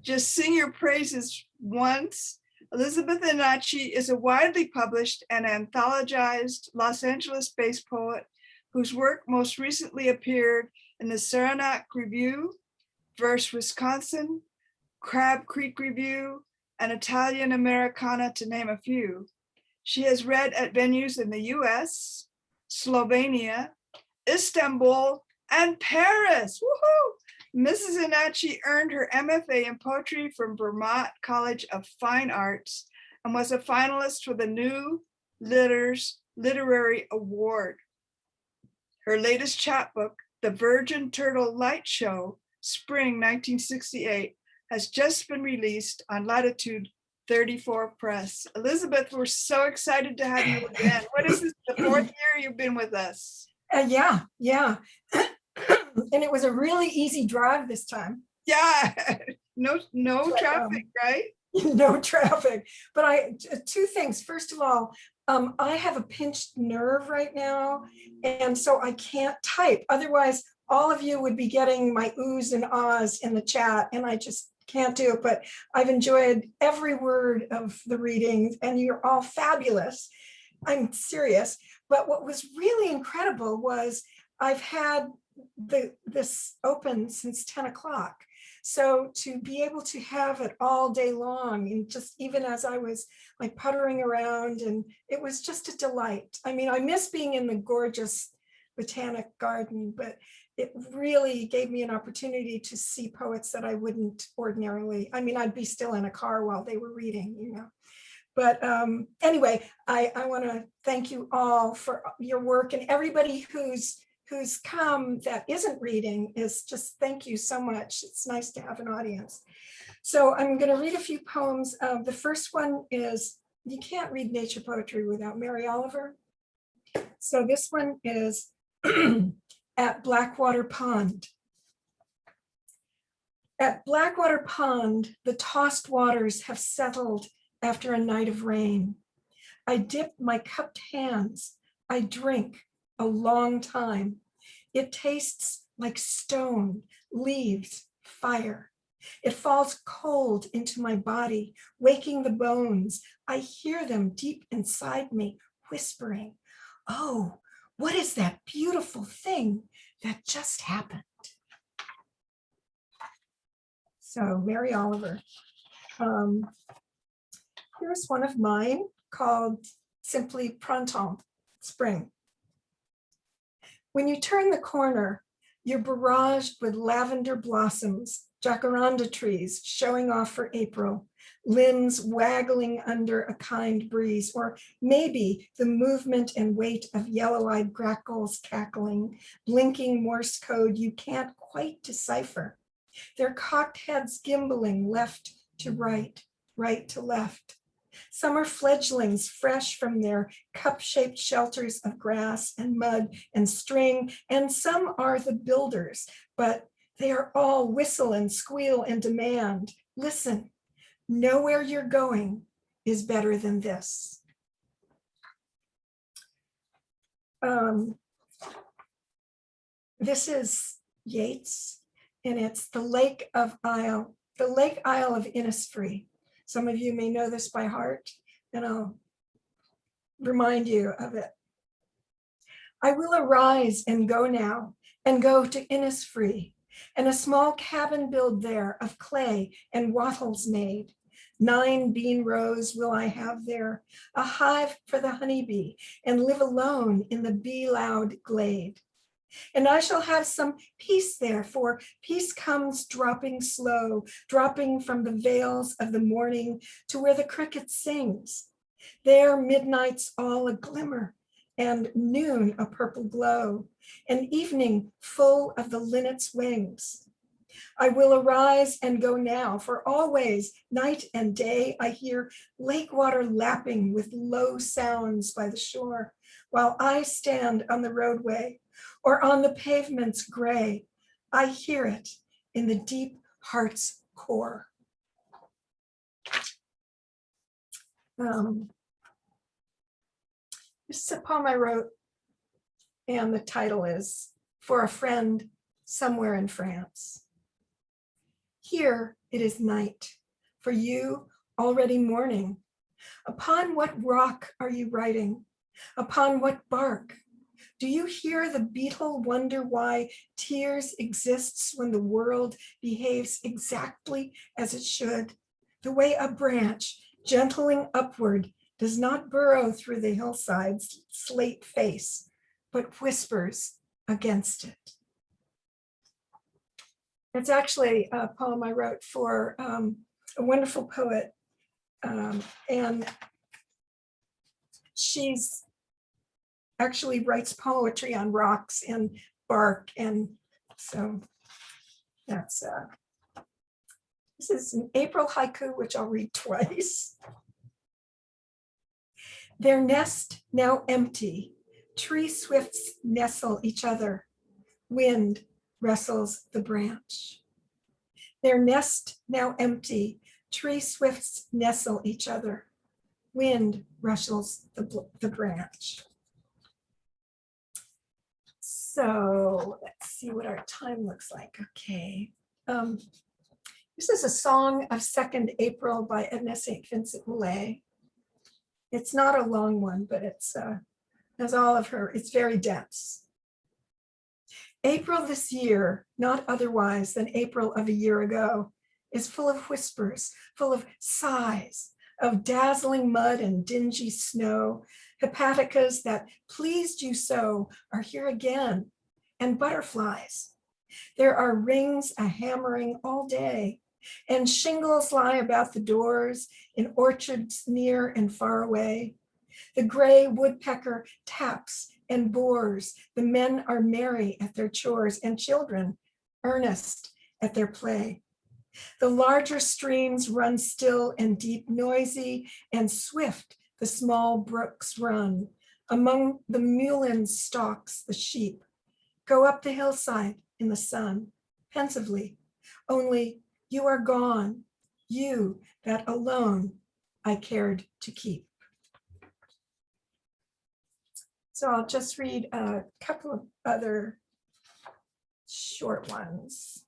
just sing your praises once. Elizabeth Inachi is a widely published and anthologized Los Angeles-based poet whose work most recently appeared in the Saranac Review, Verse Wisconsin, Crab Creek Review, and Italian Americana, to name a few. She has read at venues in the US, Slovenia, Istanbul, and Paris. Woohoo! Mrs. Inachi earned her MFA in poetry from Vermont College of Fine Arts and was a finalist for the New Literary Award. Her latest chapbook, The Virgin Turtle Light Show, Spring 1968, has just been released on Latitude 34 Press. Elizabeth, we're so excited to have you again. What is this, the 4th year you've been with us? Yeah. And it was a really easy drive this time. Yeah, no traffic, right? No traffic. But two things. First of all, I have a pinched nerve right now, and so I can't type. Otherwise, all of you would be getting my oohs and ahs in the chat, and I just can't do it. But I've enjoyed every word of the readings, and you're all fabulous. I'm serious. But what was really incredible was I've had this open since 10 o'clock. So to be able to have it all day long, and just even as I was like puttering around, and it was just a delight. I mean, I miss being in the gorgeous botanic garden, but it really gave me an opportunity to see poets that I wouldn't ordinarily. I mean, I'd be still in a car while they were reading, you know. But anyway, I want to thank you all for your work, and everybody who's come that isn't reading is just, thank you so much. It's nice to have an audience. So I'm going to read a few poems. The first one is, you can't read nature poetry without Mary Oliver. So this one is At Blackwater Pond. At Blackwater Pond, the tossed waters have settled after a night of rain. I dip my cupped hands. I drink a long time. It tastes like stone, leaves, fire. It falls cold into my body, waking the bones. I hear them deep inside me, whispering, oh, what is that beautiful thing that just happened? So Mary Oliver. Here's one of mine called simply Printemps, spring. When you turn the corner, you're barraged with lavender blossoms, jacaranda trees showing off for April, limbs waggling under a kind breeze, or maybe the movement and weight of yellow-eyed grackles cackling, blinking Morse code you can't quite decipher. Their cocked heads gimbaling left to right, right to left. Some are fledglings fresh from their cup-shaped shelters of grass and mud and string, and some are the builders, but they are all whistle and squeal and demand. Listen, nowhere you're going is better than this. This is Yeats, and it's the Lake Isle of Innisfree. Some of you may know this by heart, and I'll remind you of it. I will arise and go now, and go to Innisfree, and a small cabin build there of clay and wattles made. 9 bean rows will I have there, a hive for the honeybee, and live alone in the bee-loud glade. And I shall have some peace there, for peace comes dropping slow, dropping from the veils of the morning to where the cricket sings. There midnight's all a glimmer, and noon a purple glow, and evening full of the linnet's wings. I will arise and go now, for always, night and day, I hear lake water lapping with low sounds by the shore, while I stand on the roadway or on the pavement's gray. I hear it in the deep heart's core. This is a poem I wrote, and the title is For a Friend Somewhere in France. Here it is night, for you already morning. Upon what rock are you writing? Upon what bark? Do you hear the beetle wonder why tears exists when the world behaves exactly as it should? The way a branch, gentling upward, does not burrow through the hillside's slate face, but whispers against it. It's actually a poem I wrote for a wonderful poet, and she's actually writes poetry on rocks and bark, and so that's this is an April haiku, which I'll read twice. Their nest now empty, tree swifts nestle each other, wind wrestles the branch. Their nest now empty, tree swifts nestle each other, wind rustles the branch. So let's see what our time looks like. Okay. This is a song of 2nd April by Edna St. Vincent Millay. It's not a long one, but it's as all of her, it's very dense. April this year, not otherwise than April of a year ago, is full of whispers, full of sighs, of dazzling mud and dingy snow. Hepaticas that pleased you so are here again, and butterflies. There are rings a-hammering all day, and shingles lie about the doors in orchards near and far away. The gray woodpecker taps and bores. The men are merry at their chores, and children earnest at their play. The larger streams run still and deep, noisy and swift. The small brooks run. Among the mullein stalks the sheep go up the hillside in the sun, pensively. Only you are gone, you that alone I cared to keep. So I'll just read a couple of other short ones.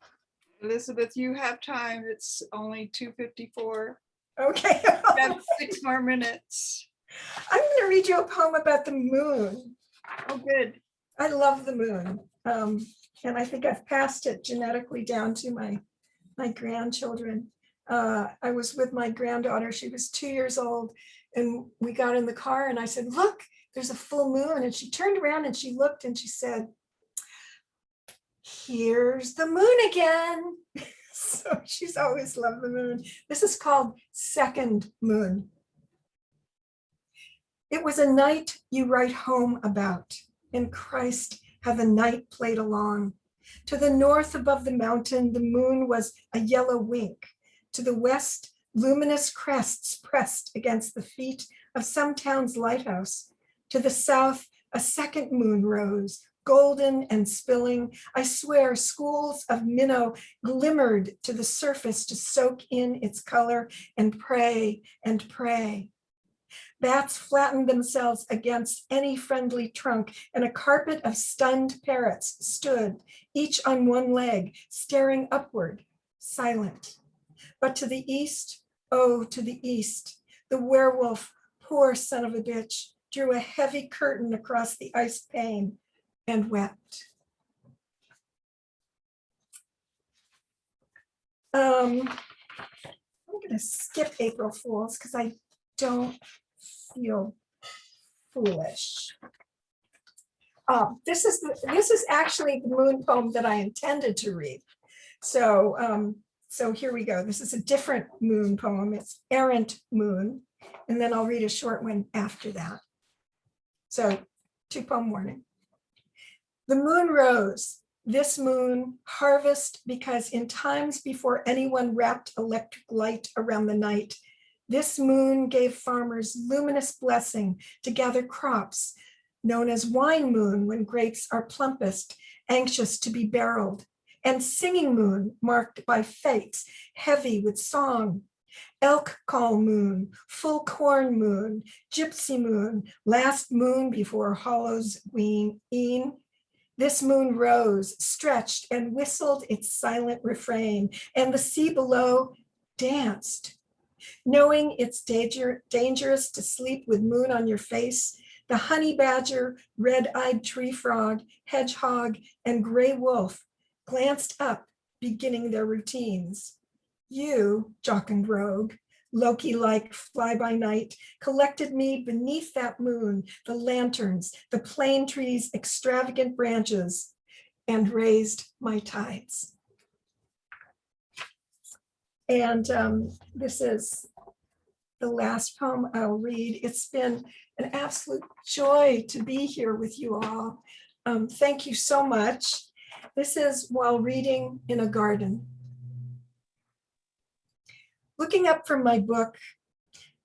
Elizabeth, you have time. It's only 2:54. Okay. We have 6 more minutes. I'm going to read you a poem about the moon. Oh, good. I love the moon. And I think I've passed it genetically down to my grandchildren. I was with my granddaughter. She was 2 years old, and we got in the car and I said, look, there's a full moon. And she turned around and she looked and she said, here's the moon again. So she's always loved the moon. This is called Second Moon. It was a night you write home about, and Christ, how the night played along. To the north above the mountain, the moon was a yellow wink. To the west, luminous crests pressed against the feet of some town's lighthouse. To the south, a second moon rose, golden and spilling. I swear schools of minnow glimmered to the surface to soak in its color and pray and pray. Bats flattened themselves against any friendly trunk, and a carpet of stunned parrots stood, each on one leg, staring upward, silent. But to the east, oh, to the east, the werewolf, poor son of a bitch, drew a heavy curtain across the ice pane and wept. I'm going to skip April Fools because I don't feel foolish. This is actually the moon poem that I intended to read. So so here we go. This is a different moon poem. It's Errant Moon, and then I'll read a short one after that. So 2-poem warning. The moon rose, This moon, harvest, because in times before anyone wrapped electric light around the night, this moon gave farmers luminous blessing to gather crops, known as wine moon when grapes are plumpest, anxious to be barreled, and singing moon marked by fetes heavy with song. Elk call moon, full corn moon, gypsy moon, last moon before hollows wean. This moon rose, stretched, and whistled its silent refrain, and the sea below danced. Knowing it's dangerous to sleep with moon on your face, the honey badger, red-eyed tree frog, hedgehog, and gray wolf glanced up, beginning their routines. You, jock and rogue, Loki-like fly-by-night, collected me beneath that moon, the lanterns, the plane trees' extravagant branches, and raised my tides. And this is the last poem I'll read. It's been an absolute joy to be here with you all. Thank you so much. This is While Reading in a Garden. Looking up from my book,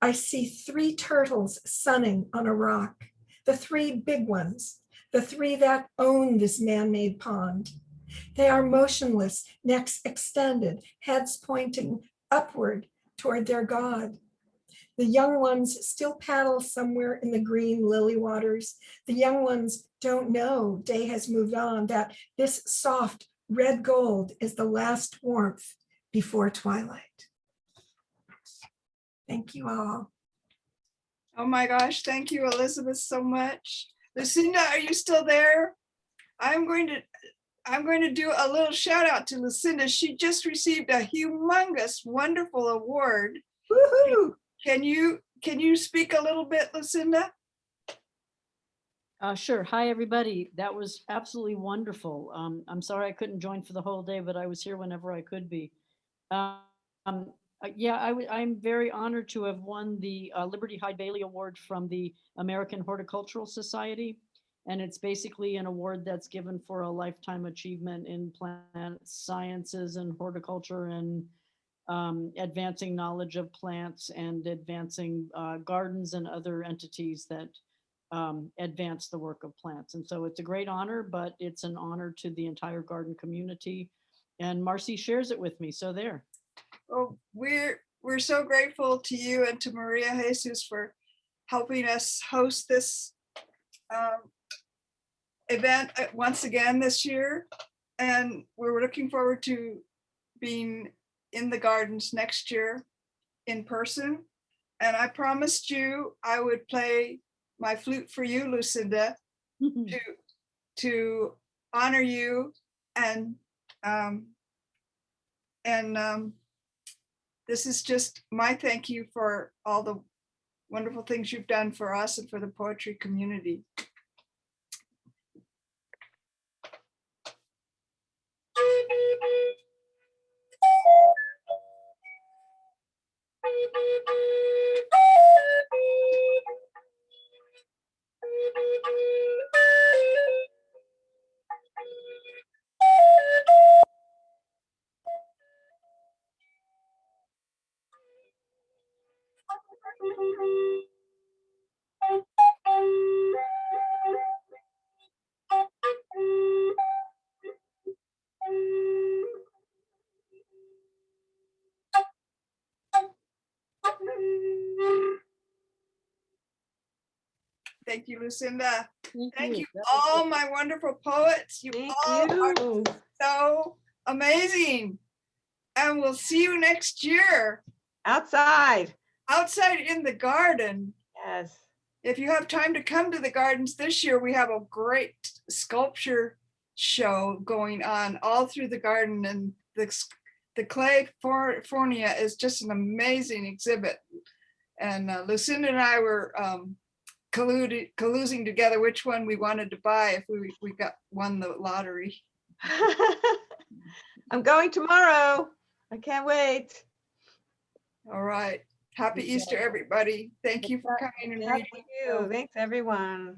I see 3 turtles sunning on a rock, the 3 big ones, the 3 that own this man-made pond. They are motionless, necks extended, heads pointing upward toward their god. The young ones still paddle somewhere in the green lily waters. The young ones don't know day has moved on, that this soft red gold is the last warmth before twilight. Thank you all. Oh my gosh, thank you, Elizabeth, so much. Lucinda, are you still there? I'm going to do a little shout out to Lucinda. She just received a humongous, wonderful award. Woohoo! Can you speak a little bit, Lucinda? Sure. Hi, everybody. That was absolutely wonderful. I'm sorry I couldn't join for the whole day, but I was here whenever I could be. Yeah, I'm very honored to have won the Liberty Hyde Bailey Award from the American Horticultural Society. And it's basically an award that's given for a lifetime achievement in plant sciences and horticulture and advancing knowledge of plants and advancing gardens and other entities that advance the work of plants. And so it's a great honor, but it's an honor to the entire garden community. And Marcy shares it with me, so there. Well, we're so grateful to you and to Maria Jesus for helping us host this event once again this year. And we're looking forward to being in the gardens next year in person. And I promised you I would play my flute for you, Lucinda, to honor you and this is just my thank you for all the wonderful things you've done for us and for the poetry community. Thank you, Lucinda. Thank you, all my wonderful poets. You all are so amazing. And we'll see you next year. Outside. Outside in the garden. Yes. If you have time to come to the gardens this year, we have a great sculpture show going on all through the garden. And the clay fornia is just an amazing exhibit. And Lucinda and I were collusing together which one we wanted to buy if we won the lottery. I'm going tomorrow. I can't wait. All right. Happy Easter, everybody. Thank you for coming and reading. Thank you. Thanks, everyone.